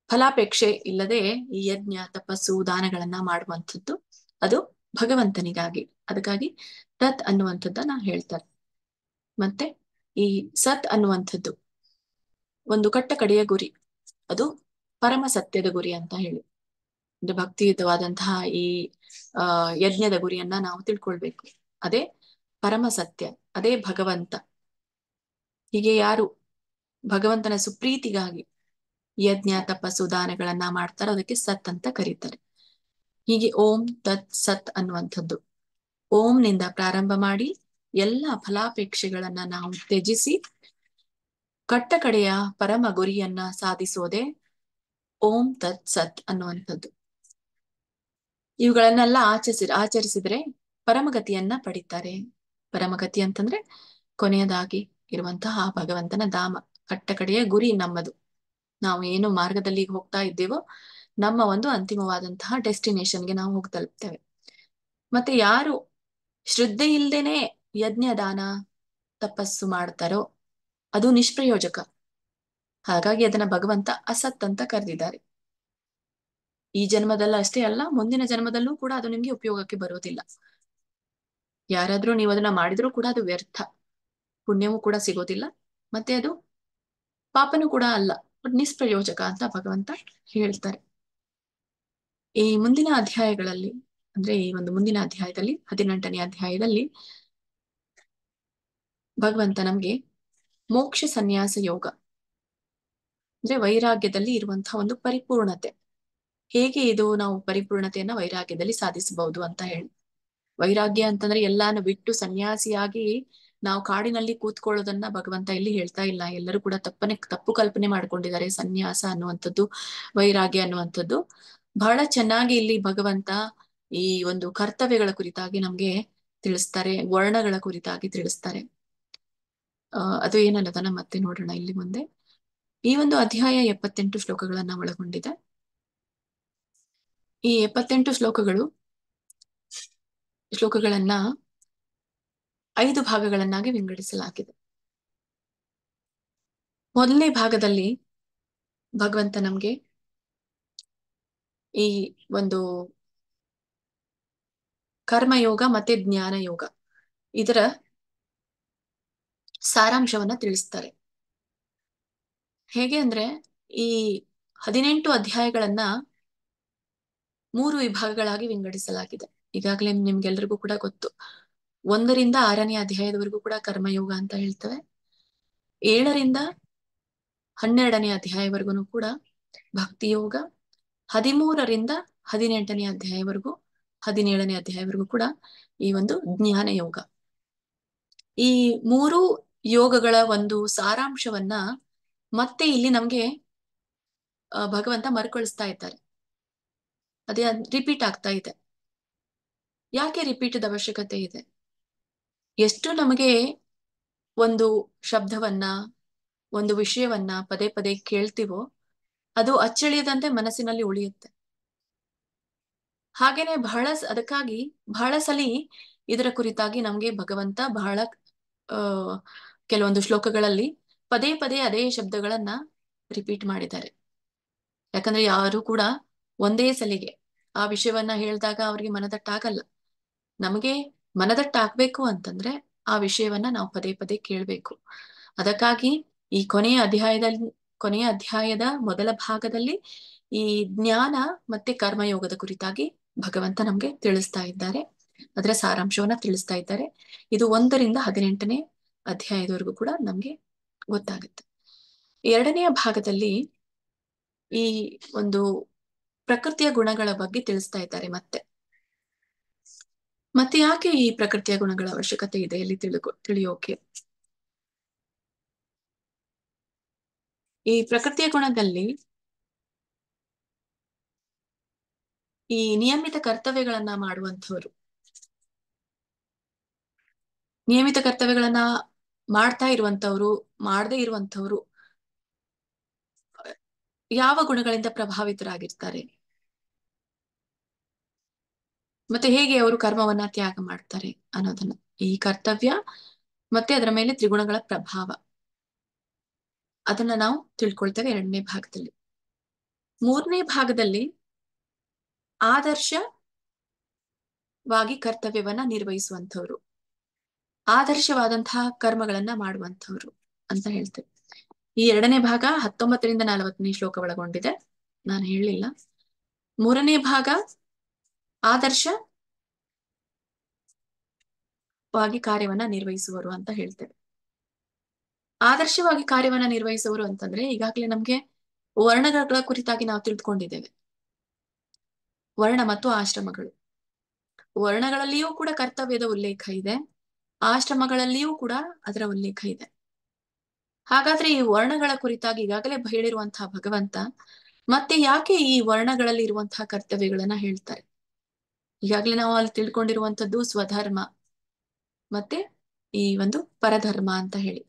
ಫಲಾಪೇಕ್ಷೆ ಇಲ್ಲದೆ ಈ ಯಜ್ಞ, ತಪಸ್ಸು, ದಾನಗಳನ್ನ ಮಾಡುವಂಥದ್ದು. ಅದು ಭಗವಂತನಿಗಾಗಿ, ಅದಕ್ಕಾಗಿ ತತ್ ಅನ್ನುವಂಥದ್ದನ್ನ ಹೇಳ್ತಾರೆ. ಮತ್ತೆ ಈ ಸತ್ ಅನ್ನುವಂಥದ್ದು ಒಂದು ಕಟ್ಟ ಕಡೆಯ ಗುರಿ, ಅದು ಪರಮ ಸತ್ಯದ ಗುರಿ ಅಂತ ಹೇಳಿ, ಅಂದ್ರೆ ಭಕ್ತಿಯುತವಾದಂತಹ ಈ ಯಜ್ಞದ ಗುರಿಯನ್ನ ನಾವು ತಿಳ್ಕೊಳ್ಬೇಕು. ಅದೇ ಪರಮ ಸತ್ಯ, ಅದೇ ಭಗವಂತ. ಹೀಗೆ ಯಾರು ಭಗವಂತನ ಸುಪ್ರೀತಿಗಾಗಿ ಯಜ್ಞ, ತಪಸ್ಸು, ದಾನಗಳನ್ನ ಮಾಡ್ತಾರೋ ಅದಕ್ಕೆ ಸತ್ ಅಂತ ಕರೀತಾರೆ. ಹೀಗೆ ಓಂ ತತ್ ಸತ್ ಅನ್ನುವಂಥದ್ದು, ಓಂ ನಿಂದ ಪ್ರಾರಂಭ ಮಾಡಿ ಎಲ್ಲ ಫಲಾಪೇಕ್ಷೆಗಳನ್ನ ನಾವು ತ್ಯಜಿಸಿ ಕಟ್ಟ ಕಡೆಯ ಪರಮ ಗುರಿಯನ್ನ ಸಾಧಿಸೋದೆ ಓಂ ತತ್ ಸತ್ ಅನ್ನುವಂಥದ್ದು. ಇವುಗಳನ್ನೆಲ್ಲ ಆಚರಿಸಿದ್ರೆ ಪರಮಗತಿಯನ್ನ ಪಡಿತಾರೆ. ಪರಮಗತಿ ಅಂತಂದ್ರೆ ಕೊನೆಯದಾಗಿ ಇರುವಂತಹ ಭಗವಂತನ ಧಾಮ, ಕಟ್ಟ ಕಡೆಯ ಗುರಿ ನಮ್ಮದು. ನಾವು ಏನು ಮಾರ್ಗದಲ್ಲಿ ಹೋಗ್ತಾ ಇದ್ದೇವೋ ನಮ್ಮ ಒಂದು ಅಂತಿಮವಾದಂತಹ ಡೆಸ್ಟಿನೇಷನ್ಗೆ ನಾವು ಹೋಗಿ ತಲುಪ್ತೇವೆ. ಮತ್ತೆ ಯಾರು ಶ್ರದ್ಧೆ ಇಲ್ದೇನೆ ಯಜ್ಞ, ದಾನ, ತಪಸ್ಸು ಮಾಡ್ತಾರೋ ಅದು ನಿಷ್ಪ್ರಯೋಜಕ. ಹಾಗಾಗಿ ಅದನ್ನ ಭಗವಂತ ಅಸತ್ ಅಂತ ಕರೆದಿದ್ದಾರೆ. ಈ ಜನ್ಮದಲ್ಲ ಅಷ್ಟೇ ಅಲ್ಲ, ಮುಂದಿನ ಜನ್ಮದಲ್ಲೂ ಕೂಡ ಅದು ನಿಮ್ಗೆ ಉಪಯೋಗಕ್ಕೆ ಬರೋದಿಲ್ಲ. ಯಾರಾದ್ರೂ ನೀವು ಅದನ್ನ ಮಾಡಿದ್ರೂ ಕೂಡ ಅದು ವ್ಯರ್ಥ, ಪುಣ್ಯವೂ ಕೂಡ ಸಿಗೋದಿಲ್ಲ, ಮತ್ತೆ ಅದು ಪಾಪನೂ ಕೂಡ ಅಲ್ಲ. ನಿಷ್ಪ್ರಯೋಜಕ ಅಂತ ಭಗವಂತ ಹೇಳ್ತಾರೆ. ಈ ಮುಂದಿನ ಅಧ್ಯಾಯಗಳಲ್ಲಿ, ಅಂದ್ರೆ ಈ ಒಂದು ಮುಂದಿನ ಅಧ್ಯಾಯದಲ್ಲಿ 18ನೇ ಅಧ್ಯಾಯದಲ್ಲಿ ಭಗವಂತ ನಮ್ಗೆ ಮೋಕ್ಷ ಸನ್ಯಾಸ ಯೋಗ, ಅಂದ್ರೆ ವೈರಾಗ್ಯದಲ್ಲಿ ಇರುವಂತಹ ಒಂದು ಪರಿಪೂರ್ಣತೆ, ಹೇಗೆ ಇದು ನಾವು ಪರಿಪೂರ್ಣತೆಯನ್ನ ವೈರಾಗ್ಯದಲ್ಲಿ ಸಾಧಿಸಬಹುದು ಅಂತ ಹೇಳಿ. ವೈರಾಗ್ಯ ಅಂತಂದ್ರೆ ಎಲ್ಲಾನು ಬಿಟ್ಟು ಸನ್ಯಾಸಿಯಾಗಿ ನಾವು ಕಾಡಿನಲ್ಲಿ ಕೂತ್ಕೊಳ್ಳೋದನ್ನ ಭಗವಂತ ಇಲ್ಲಿ ಹೇಳ್ತಾ ಇಲ್ಲ. ಎಲ್ಲರೂ ಕೂಡ ತಪ್ಪು ಕಲ್ಪನೆ ಮಾಡ್ಕೊಂಡಿದ್ದಾರೆ ಸನ್ಯಾಸ ಅನ್ನುವಂಥದ್ದು, ವೈರಾಗ್ಯ ಅನ್ನುವಂಥದ್ದು. ಬಹಳ ಚೆನ್ನಾಗಿ ಇಲ್ಲಿ ಭಗವಂತ ಈ ಒಂದು ಕರ್ತವ್ಯಗಳ ಕುರಿತಾಗಿ ನಮ್ಗೆ ತಿಳಿಸ್ತಾರೆ, ವರ್ಣಗಳ ಕುರಿತಾಗಿ ತಿಳಿಸ್ತಾರೆ. ಅದು ಏನನ್ನೋದನ್ನ ಮತ್ತೆ ನೋಡೋಣ ಇಲ್ಲಿ ಮುಂದೆ. ಈ ಒಂದು ಅಧ್ಯಾಯ 78 ಶ್ಲೋಕಗಳನ್ನ ಒಳಗೊಂಡಿದೆ. ಈ 78 ಶ್ಲೋಕಗಳನ್ನ 5 ಭಾಗಗಳನ್ನಾಗಿ ವಿಂಗಡಿಸಲಾಗಿದೆ. ಮೊದಲನೇ ಭಾಗದಲ್ಲಿ ಭಗವಂತ ನಮ್ಗೆ ಈ ಒಂದು ಕರ್ಮಯೋಗ ಮತ್ತೆ ಜ್ಞಾನ ಯೋಗ ಇದರ ಸಾರಾಂಶವನ್ನ ತಿಳಿಸ್ತಾರೆ. ಹೇಗೆ ಅಂದ್ರೆ ಈ 18 ಅಧ್ಯಾಯಗಳನ್ನ 3 ವಿಭಾಗಗಳಾಗಿ ವಿಂಗಡಿಸಲಾಗಿದೆ. ಈಗಾಗಲೇ ನಿಮ್ಗೆಲ್ರಿಗೂ ಕೂಡ ಗೊತ್ತು. 1ರಿಂದ 6ನೇ ಅಧ್ಯಾಯದವರೆಗೂ ಕೂಡ ಕರ್ಮಯೋಗ ಅಂತ ಹೇಳ್ತೇವೆ. 7ರಿಂದ 12ನೇ ಅಧ್ಯಾಯವರೆಗೂ ಕೂಡ ಭಕ್ತಿಯೋಗ, 13ರಿಂದ 18ನೇ ಅಧ್ಯಾಯವರೆಗೂ 17ನೇ ಅಧ್ಯಾಯವರೆಗೂ ಕೂಡ ಈ ಒಂದು ಜ್ಞಾನ ಯೋಗ. ಈ 3 ಯೋಗಗಳ ಒಂದು ಸಾರಾಂಶವನ್ನ ಮತ್ತೆ ಇಲ್ಲಿ ನಮ್ಗೆ ಭಗವಂತ ಮರುಕಳಿಸ್ತಾ ಇದ್ದಾರೆ. ಅದೇ ರಿಪೀಟ್ ಆಗ್ತಾ ಇದೆ. ಯಾಕೆ ರಿಪೀಟದ ಅವಶ್ಯಕತೆ ಇದೆ? ಎಷ್ಟು ನಮಗೆ ಒಂದು ಶಬ್ದವನ್ನ, ಒಂದು ವಿಷಯವನ್ನ ಪದೇ ಪದೇ ಕೇಳ್ತೀವೋ ಅದು ಅಚ್ಚಳಿಯದಂತೆ ಮನಸ್ಸಿನಲ್ಲಿ ಉಳಿಯುತ್ತೆ. ಹಾಗೇನೆ ಅದಕ್ಕಾಗಿ ಬಹಳ ಸಲಿ ಇದರ ಕುರಿತಾಗಿ ನಮ್ಗೆ ಭಗವಂತ ಬಹಳ ಕೆಲವೊಂದು ಶ್ಲೋಕಗಳಲ್ಲಿ ಪದೇ ಪದೇ ಅದೇ ಶಬ್ದಗಳನ್ನ ರಿಪೀಟ್ ಮಾಡಿದ್ದಾರೆ. ಯಾಕಂದ್ರೆ ಯಾರು ಕೂಡ ಒಂದೇ ಸಲಿಗೆ ಆ ವಿಷಯವನ್ನ ಹೇಳಿದಾಗ ಅವ್ರಿಗೆ ಮನದಟ್ಟಾಗಲ್ಲ. ನಮಗೆ ಮನದಟ್ಟಾಗ್ಬೇಕು ಅಂತಂದ್ರೆ ಆ ವಿಷಯವನ್ನ ನಾವು ಪದೇ ಪದೇ ಕೇಳ್ಬೇಕು. ಅದಕ್ಕಾಗಿ ಈ ಕೊನೆಯ ಅಧ್ಯಾಯದ ಮೊದಲ ಭಾಗದಲ್ಲಿ ಈ ಜ್ಞಾನ ಮತ್ತೆ ಕರ್ಮಯೋಗದ ಕುರಿತಾಗಿ ಭಗವಂತ ನಮ್ಗೆ ತಿಳಿಸ್ತಾ ಇದ್ದಾರೆ. ಅದರ ಸಾರಾಂಶವನ್ನ ತಿಳಿಸ್ತಾ ಇದ್ದಾರೆ. ಇದು 1ರಿಂದ 18ನೇ ಅಧ್ಯಾಯದವರೆಗೂ ಕೂಡ ನಮ್ಗೆ ಗೊತ್ತಾಗುತ್ತೆ. 2ನೇ ಭಾಗದಲ್ಲಿ ಈ ಒಂದು ಪ್ರಕೃತಿಯ ಗುಣಗಳ ಬಗ್ಗೆ ತಿಳಿಸ್ತಾ ಇದ್ದಾರೆ. ಮತ್ತೆ ಯಾಕೆ ಈ ಪ್ರಕೃತಿಯ ಗುಣಗಳ ಅವಶ್ಯಕತೆ ಇದೆ ಇಲ್ಲಿ ತಿಳಿಯೋಕೆ? ಈ ಪ್ರಕೃತಿಯ ಗುಣದಲ್ಲಿ ಈ ನಿಯಮಿತ ಕರ್ತವ್ಯಗಳನ್ನ ಮಾಡುವಂಥವ್ರು, ನಿಯಮಿತ ಕರ್ತವ್ಯಗಳನ್ನ ಮಾಡ್ತಾ ಇರುವಂತವ್ರು, ಮಾಡದೇ ಇರುವಂತವ್ರು ಯಾವ ಗುಣಗಳಿಂದ ಪ್ರಭಾವಿತರಾಗಿರ್ತಾರೆ, ಮತ್ತೆ ಹೇಗೆ ಅವರು ಕರ್ಮವನ್ನ ತ್ಯಾಗ ಮಾಡ್ತಾರೆ ಅನ್ನೋದನ್ನ, ಈ ಕರ್ತವ್ಯ ಮತ್ತೆ ಅದರ ಮೇಲೆ ತ್ರಿಗುಣಗಳ ಪ್ರಭಾವ, ಅದನ್ನ ನಾವು ತಿಳ್ಕೊಳ್ತೇವೆ 2ನೇ ಭಾಗದಲ್ಲಿ. 3ನೇ ಭಾಗದಲ್ಲಿ ಆದರ್ಶವಾಗಿ ಕರ್ತವ್ಯವನ್ನ ನಿರ್ವಹಿಸುವಂಥವ್ರು, ಆದರ್ಶವಾದಂತಹ ಕರ್ಮಗಳನ್ನ ಮಾಡುವಂಥವ್ರು ಅಂತ ಹೇಳ್ತೇವೆ. ಈ 2ನೇ ಭಾಗ 19ರಿಂದ 40ನೇ ಶ್ಲೋಕ ಒಳಗೊಂಡಿದೆ, ನಾನು ಹೇಳಲಿಲ್ಲ. 3ನೇ ಭಾಗ ಆದರ್ಶವಾಗಿ ಕಾರ್ಯವನ್ನ ನಿರ್ವಹಿಸುವರು ಅಂತ ಹೇಳ್ತೇವೆ. ಆದರ್ಶವಾಗಿ ಕಾರ್ಯವನ್ನ ನಿರ್ವಹಿಸುವರು ಅಂತಂದ್ರೆ ಈಗಾಗಲೇ ನಮ್ಗೆ ವರ್ಣಗಳ ಕುರಿತಾಗಿ ನಾವು ತಿಳ್ಕೊಂಡಿದ್ದೇವೆ. ವರ್ಣ ಮತ್ತು ಆಶ್ರಮಗಳು, ವರ್ಣಗಳಲ್ಲಿಯೂ ಕೂಡ ಕರ್ತವ್ಯದ ಉಲ್ಲೇಖ ಇದೆ, ಆಶ್ರಮಗಳಲ್ಲಿಯೂ ಕೂಡ ಅದರ ಉಲ್ಲೇಖ ಇದೆ. ಹಾಗಾದ್ರೆ ಈ ವರ್ಣಗಳ ಕುರಿತಾಗಿ ಈಗಾಗಲೇ ಹೇಳಿರುವಂತಹ ಭಗವಂತ ಮತ್ತೆ ಯಾಕೆ ಈ ವರ್ಣಗಳಲ್ಲಿ ಇರುವಂತಹ ಕರ್ತವ್ಯಗಳನ್ನ ಹೇಳ್ತಾರೆ? ಈಗಾಗಲೇ ನಾವು ಅಲ್ಲಿ ತಿಳ್ಕೊಂಡಿರುವಂತದ್ದು ಸ್ವಧರ್ಮ ಮತ್ತೆ ಈ ಒಂದು ಪರಧರ್ಮ ಅಂತ ಹೇಳಿ,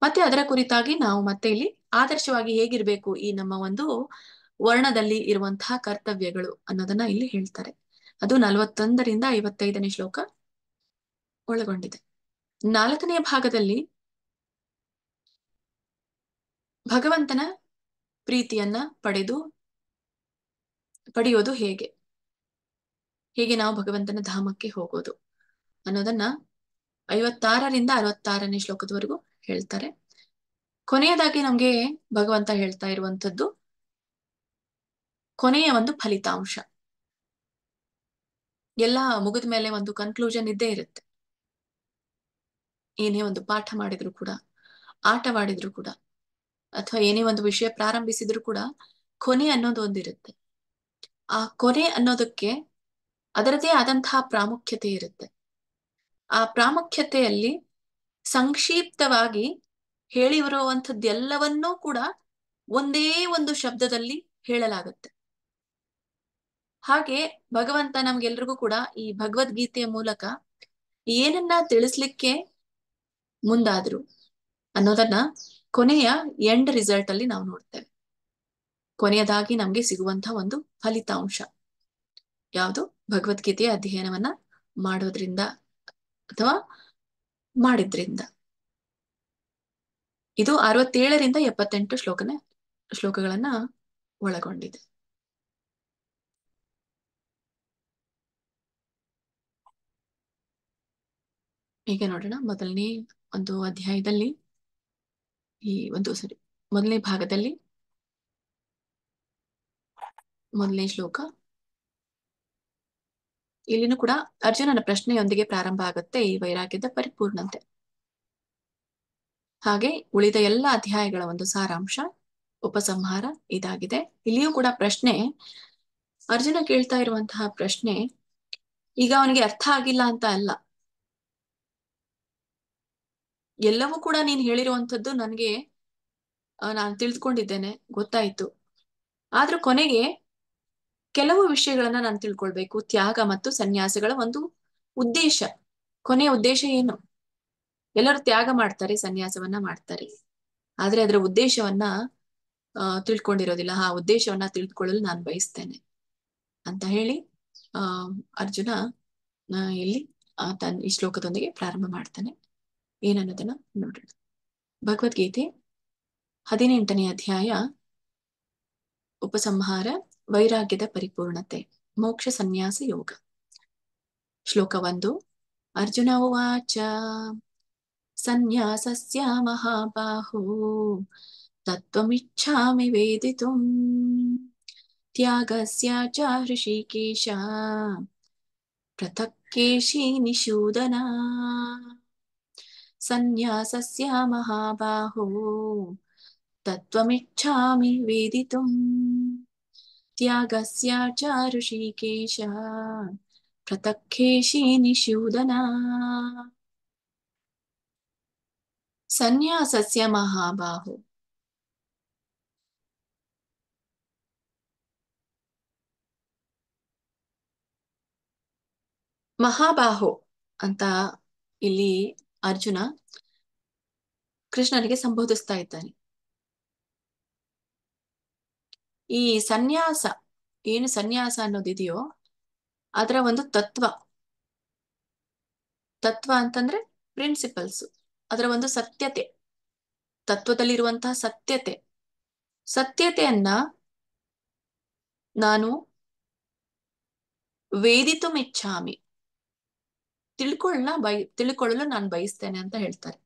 ಮತ್ತೆ ಅದರ ಕುರಿತಾಗಿ ನಾವು ಮತ್ತೆ ಇಲ್ಲಿ ಆದರ್ಶವಾಗಿ ಹೇಗಿರ್ಬೇಕು ಈ ನಮ್ಮ ಒಂದು ವರ್ಣದಲ್ಲಿ ಇರುವಂತಹ ಕರ್ತವ್ಯಗಳು ಅನ್ನೋದನ್ನ ಇಲ್ಲಿ ಹೇಳ್ತಾರೆ. ಅದು 41ರಿಂದ 55ನೇ ಶ್ಲೋಕ ಒಳಗೊಂಡಿದೆ. 4ನೇ ಭಾಗದಲ್ಲಿ ಭಗವಂತನ ಪ್ರೀತಿಯನ್ನ ಪಡೆಯೋದು ಹೇಗೆ ನಾವು ಭಗವಂತನ ಧಾಮಕ್ಕೆ ಹೋಗೋದು ಅನ್ನೋದನ್ನ 56ರಿಂದ 66ನೇ ಶ್ಲೋಕದವರೆಗೂ ಹೇಳ್ತಾರೆ. ಕೊನೆಯದಾಗಿ ನಮ್ಗೆ ಭಗವಂತ ಹೇಳ್ತಾ ಇರುವಂತದ್ದು ಕೊನೆಯ ಒಂದು ಫಲಿತಾಂಶ. ಎಲ್ಲ ಮುಗಿದ ಮೇಲೆ ಒಂದು ಕನ್ಕ್ಲೂಷನ್ ಇದ್ದೇ ಇರುತ್ತೆ. ಏನೇ ಒಂದು ಪಾಠ ಮಾಡಿದ್ರು ಕೂಡ, ಆಟವಾಡಿದ್ರು ಕೂಡ, ಅಥವಾ ಏನೇ ಒಂದು ವಿಷಯ ಪ್ರಾರಂಭಿಸಿದ್ರು ಕೂಡ ಕೊನೆ ಅನ್ನೋದು ಒಂದಿರುತ್ತೆ. ಆ ಕೊನೆ ಅನ್ನೋದಕ್ಕೆ ಅದರದೇ ಆದಂತಹ ಪ್ರಾಮುಖ್ಯತೆ ಇರುತ್ತೆ. ಆ ಪ್ರಾಮುಖ್ಯತೆಯಲ್ಲಿ ಸಂಕ್ಷಿಪ್ತವಾಗಿ ಹೇಳಿರುವಂಥದ್ದೆಲ್ಲವನ್ನೂ ಕೂಡ ಒಂದೇ ಒಂದು ಶಬ್ದದಲ್ಲಿ ಹೇಳಲಾಗುತ್ತೆ. ಹಾಗೆ ಭಗವಂತ ನಮ್ಗೆಲ್ರಿಗೂ ಕೂಡ ಈ ಭಗವದ್ಗೀತೆಯ ಮೂಲಕ ಏನನ್ನ ತಿಳಿಸ್ಲಿಕ್ಕೆ ಮುಂದಾದ್ರು ಅನ್ನೋದನ್ನ ಕೊನೆಯ ಎಂಡ್ ರಿಸಲ್ಟ್ ಅಲ್ಲಿ ನಾವು ನೋಡ್ತೇವೆ. ಕೊನೆಯದಾಗಿ ನಮ್ಗೆ ಸಿಗುವಂತಹ ಒಂದು ಫಲಿತಾಂಶ ಯಾವುದು? ಭಗವದ್ಗೀತೆಯ ಅಧ್ಯಯನವನ್ನ ಮಾಡೋದ್ರಿಂದ ಅಥವಾ ಮಾಡಿದ್ರಿಂದ. ಇದು 67ರಿಂದ 78 ಶ್ಲೋಕಗಳನ್ನ ಒಳಗೊಂಡಿದೆ. ಈಗ ನೋಡೋಣ. ಮೊದಲನೇ ಒಂದು ಅಧ್ಯಾಯದಲ್ಲಿ ಮೊದಲನೇ ಭಾಗದಲ್ಲಿ ಮೊದಲನೇ ಶ್ಲೋಕ. ಇಲ್ಲಿನೂ ಕೂಡ ಅರ್ಜುನನ ಪ್ರಶ್ನೆಯೊಂದಿಗೆ ಪ್ರಾರಂಭ ಆಗುತ್ತೆ ಈ ವೈರಾಗ್ಯದ ಪರಿಪೂರ್ಣತೆ. ಹಾಗೆ ಉಳಿದ ಎಲ್ಲ ಅಧ್ಯಾಯಗಳ ಒಂದು ಸಾರಾಂಶ, ಉಪಸಂಹಾರ ಇದಾಗಿದೆ. ಇಲ್ಲಿಯೂ ಕೂಡ ಪ್ರಶ್ನೆ, ಅರ್ಜುನ ಕೇಳ್ತಾ ಇರುವಂತಹ ಪ್ರಶ್ನೆ ಈಗ ಅವನಿಗೆ ಅರ್ಥ ಆಗಿಲ್ಲ ಅಂತ ಅಲ್ಲ. ಎಲ್ಲವೂ ಕೂಡ ನೀನ್ ಹೇಳಿರುವಂಥದ್ದು ನನಗೆ ನಾನು ತಿಳಿದುಕೊಂಡಿದ್ದೇನೆ, ಗೊತ್ತಾಯ್ತು. ಆದ್ರೂ ಕೊನೆಗೆ ಕೆಲವು ವಿಷಯಗಳನ್ನ ನಾನು ತಿಳ್ಕೊಳ್ಬೇಕು. ತ್ಯಾಗ ಮತ್ತು ಸನ್ಯಾಸಗಳ ಒಂದು ಉದ್ದೇಶ, ಕೊನೆಯ ಉದ್ದೇಶ ಏನು? ಎಲ್ಲರೂ ತ್ಯಾಗ ಮಾಡ್ತಾರೆ, ಸನ್ಯಾಸವನ್ನ ಮಾಡ್ತಾರೆ, ಆದ್ರೆ ಅದರ ಉದ್ದೇಶವನ್ನ ತಿಳ್ಕೊಂಡಿರೋದಿಲ್ಲ. ಆ ಉದ್ದೇಶವನ್ನ ತಿಳಿದುಕೊಳ್ಳಲು ನಾನು ಬಯಸ್ತೇನೆ ಅಂತ ಹೇಳಿ ಅರ್ಜುನ ಇಲ್ಲಿ ತನ್ನ ಈ ಶ್ಲೋಕದೊಂದಿಗೆ ಪ್ರಾರಂಭ ಮಾಡ್ತಾನೆ. ಏನನ್ನೋದನ್ನ ನೋಡೋಣ. ಭಗವದ್ಗೀತೆ 18ನೇ ಅಧ್ಯಾಯ, ಉಪಸಂಹಾರ, ವೈರಾಗ್ಯದ ಪರಿಪೂರ್ಣತೆ, ಮೋಕ್ಷ ಸನ್ಯಾಸ ಯೋಗ. ಶ್ಲೋಕ 1. ಅರ್ಜುನ ಉವಾಚ ಸನ್ಯಾಸಸ್ಯ ಮಹಾಬಾಹೋ ತತ್ವಮಿಚ್ಛಾಮಿ ವೇದಿತುಂ ತ್ಯಾಗಸ್ಯ ಚ ಹೃಷಿಕೇಶ ಪೃಥಕ್ ಕೇಶಿ ನಿಷೂದನ. ಸನ್ಯಾಸಸ್ಯ ಮಹಾಬಾಹೋ ತತ್ವಮಿಚ್ಛಾಮಿ ವೇದಿತುಂ ತ್ಯಾಗಸ್ಯ ಚ ಹೃಷಿಕೇಶ ಪೃಥಕ್ ಕೇಶಿ ನಿಷೂದನ. ಸನ್ಯಾಸಸ್ಯ ಮಹಾಬಾಹೋ. ಮಹಾಬಾಹೋ ಅಂತ ಇಲ್ಲಿ ಅರ್ಜುನ ಕೃಷ್ಣನಿಗೆ ಸಂಬೋಧಿಸ್ತಾ ಇದ್ದಾನೆ. ಈ ಸನ್ಯಾಸ ಏನು ಸನ್ಯಾಸ ಅನ್ನೋದಿದೆಯೋ ಅದರ ಒಂದು ತತ್ವ ಅಂತಂದ್ರೆ ಪ್ರಿನ್ಸಿಪಲ್ಸ್, ಅದರ ಒಂದು ಸತ್ಯತೆ, ತತ್ವದಲ್ಲಿರುವಂತಹ ಸತ್ಯತೆಯನ್ನ ನಾನು ವೇದಿತುಮಿಚ್ಛಾಮಿ, ತಿಳ್ಕೊಳ್ಳಲು ನಾನು ಬಯಸ್ತೇನೆ ಅಂತ ಹೇಳ್ತಾರೆ.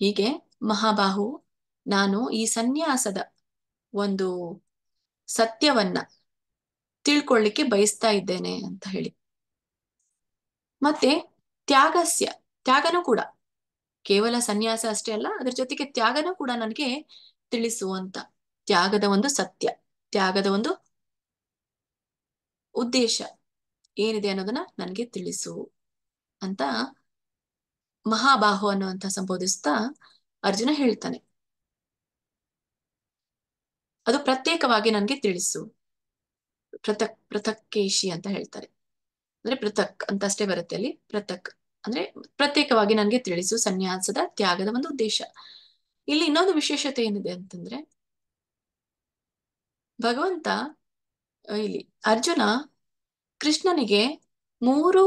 ಹೀಗೆ ಮಹಾಬಾಹು, ನಾನು ಈ ಸನ್ಯಾಸದ ಒಂದು ಸತ್ಯವನ್ನ ತಿಳ್ಕೊಳ್ಳಿಕ್ಕೆ ಬಯಸ್ತಾ ಇದ್ದೇನೆ ಅಂತ ಹೇಳಿ. ಮತ್ತೆ ತ್ಯಾಗನೂ ಕೂಡ, ಕೇವಲ ಸನ್ಯಾಸ ಅಷ್ಟೇ ಅಲ್ಲ, ಅದ್ರ ಜೊತೆಗೆ ತ್ಯಾಗನೂ ಕೂಡ ನನಗೆ ತಿಳಿಸುವಂತ, ತ್ಯಾಗದ ಒಂದು ಸತ್ಯ, ತ್ಯಾಗದ ಒಂದು ಉದ್ದೇಶ ಏನಿದೆ ಅನ್ನೋದನ್ನ ನನಗೆ ತಿಳಿಸು ಅಂತ ಮಹಾಬಾಹು ಅನ್ನುವಂತ ಸಂಬೋಧಿಸ್ತಾ ಅರ್ಜುನ ಹೇಳ್ತಾನೆ. ಅದು ಪ್ರತ್ಯೇಕವಾಗಿ ನನಗೆ ತಿಳಿಸು. ಪೃಥಕ್ಕೇಶಿ ಅಂತ ಹೇಳ್ತಾರೆ. ಅಂದ್ರೆ ಪೃಥಕ್ ಅಂತ ಅಷ್ಟೇ ಬರುತ್ತೆ ಅಲ್ಲಿ. ಅಂದ್ರೆ ಪ್ರತ್ಯೇಕವಾಗಿ ನನಗೆ ತಿಳಿಸು ಸನ್ಯಾಸದ ತ್ಯಾಗದ ಒಂದು ಉದ್ದೇಶ. ಇಲ್ಲಿ ಇನ್ನೊಂದು ವಿಶೇಷತೆ ಏನಿದೆ ಅಂತಂದ್ರೆ, ಭಗವಂತ ಇಲ್ಲಿ ಅರ್ಜುನ ಕೃಷ್ಣನಿಗೆ 3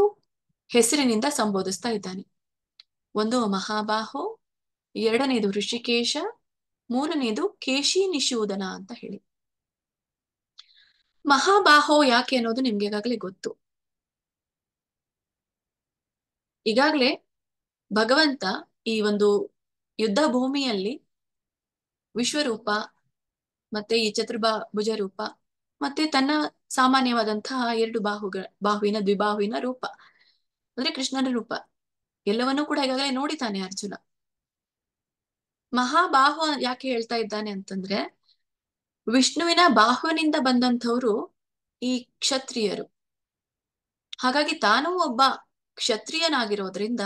ಹೆಸರಿನಿಂದ ಸಂಬೋಧಿಸ್ತಾ ಇದ್ದಾನೆ. ಒಂದು ಮಹಾಬಾಹು, 2ನೇದು ಋಷಿಕೇಶ, 3ನೇದು ಕೇಶಿ ನಿಷೂದನ ಅಂತ ಹೇಳಿ. ಮಹಾಬಾಹೋ ಯಾಕೆ ಅನ್ನೋದು ನಿಮ್ಗೆ ಈಗಾಗಲೇ ಗೊತ್ತು. ಈಗಾಗಲೇ ಭಗವಂತ ಈ ಒಂದು ಯುದ್ಧ ಭೂಮಿಯಲ್ಲಿ ವಿಶ್ವರೂಪ, ಮತ್ತೆ ಈ ಚತುರ್ಭುಜ ರೂಪ, ಮತ್ತೆ ತನ್ನ ಸಾಮಾನ್ಯವಾದಂತಹ ಎರಡು ಬಾಹುವಿನ ದ್ವಿಬಾಹುವಿನ ರೂಪ ಅಂದ್ರೆ ಕೃಷ್ಣನ ರೂಪ ಎಲ್ಲವನ್ನೂ ಕೂಡ ಈಗಾಗಲೇ ನೋಡಿತಾನೆ ಅರ್ಜುನ. ಮಹಾಬಾಹು ಯಾಕೆ ಹೇಳ್ತಾ ಇದ್ದಾನೆ ಅಂತಂದ್ರೆ, ವಿಷ್ಣುವಿನ ಬಾಹುವಿನಿಂದ ಬಂದಂಥವ್ರು ಈ ಕ್ಷತ್ರಿಯರು. ಹಾಗಾಗಿ ತಾನೂ ಒಬ್ಬ ಕ್ಷತ್ರಿಯನಾಗಿರೋದ್ರಿಂದ,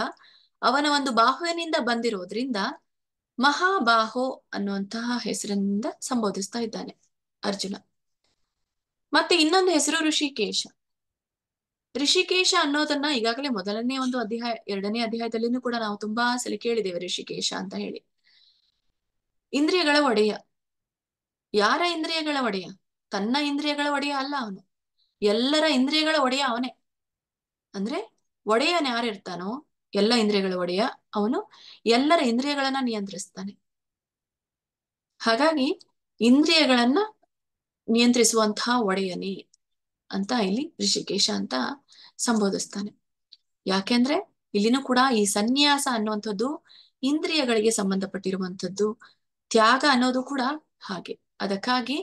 ಅವನ ಒಂದು ಬಾಹುವಿನಿಂದ ಬಂದಿರೋದ್ರಿಂದ ಮಹಾಬಾಹೋ ಅನ್ನುವಂತಹ ಹೆಸರಿನಿಂದ ಸಂಬೋಧಿಸ್ತಾ ಇದ್ದಾನೆ ಅರ್ಜುನ. ಮತ್ತೆ ಇನ್ನೊಂದು ಹೆಸರು ಋಷಿಕೇಶ. ಋಷಿಕೇಶ ಅನ್ನೋದನ್ನ ಈಗಾಗಲೇ ಮೊದಲನೇ ಒಂದು ಅಧ್ಯಾಯ, 2ನೇ ಅಧ್ಯಾಯದಲ್ಲಿನೂ ಕೂಡ ನಾವು ತುಂಬಾ ಸಲ ಕೇಳಿದ್ದೇವೆ ಋಷಿಕೇಶ ಅಂತ ಹೇಳಿ. ಇಂದ್ರಿಯಗಳ ಒಡೆಯ. ಯಾರ ಇಂದ್ರಿಯಗಳ ಒಡೆಯ? ತನ್ನ ಇಂದ್ರಿಯಗಳ ಒಡೆಯ ಅಲ್ಲ ಅವನು, ಎಲ್ಲರ ಇಂದ್ರಿಯಗಳ ಒಡೆಯ ಅವನೇ. ಅಂದ್ರೆ ಒಡೆಯನ್ ಯಾರಿರ್ತಾನೋ, ಎಲ್ಲ ಇಂದ್ರಿಯಗಳ ಒಡೆಯ ಅವನು ಎಲ್ಲರ ಇಂದ್ರಿಯಗಳನ್ನ ನಿಯಂತ್ರಿಸ್ತಾನೆ. ಹಾಗಾಗಿ ಇಂದ್ರಿಯಗಳನ್ನ ನಿಯಂತ್ರಿಸುವಂತಹ ಒಡೆಯನೇ ಅಂತ ಇಲ್ಲಿ ಋಷಿಕೇಶ ಅಂತ ಸಂಬೋಧಿಸ್ತಾನೆ. ಯಾಕೆಂದ್ರೆ ಇಲ್ಲಿನೂ ಕೂಡ ಈ ಸನ್ಯಾಸ ಅನ್ನುವಂಥದ್ದು ಇಂದ್ರಿಯಗಳಿಗೆ ಸಂಬಂಧಪಟ್ಟಿರುವಂಥದ್ದು, ತ್ಯಾಗ ಅನ್ನೋದು ಕೂಡ ಹಾಗೆ. ಅದಕ್ಕಾಗಿ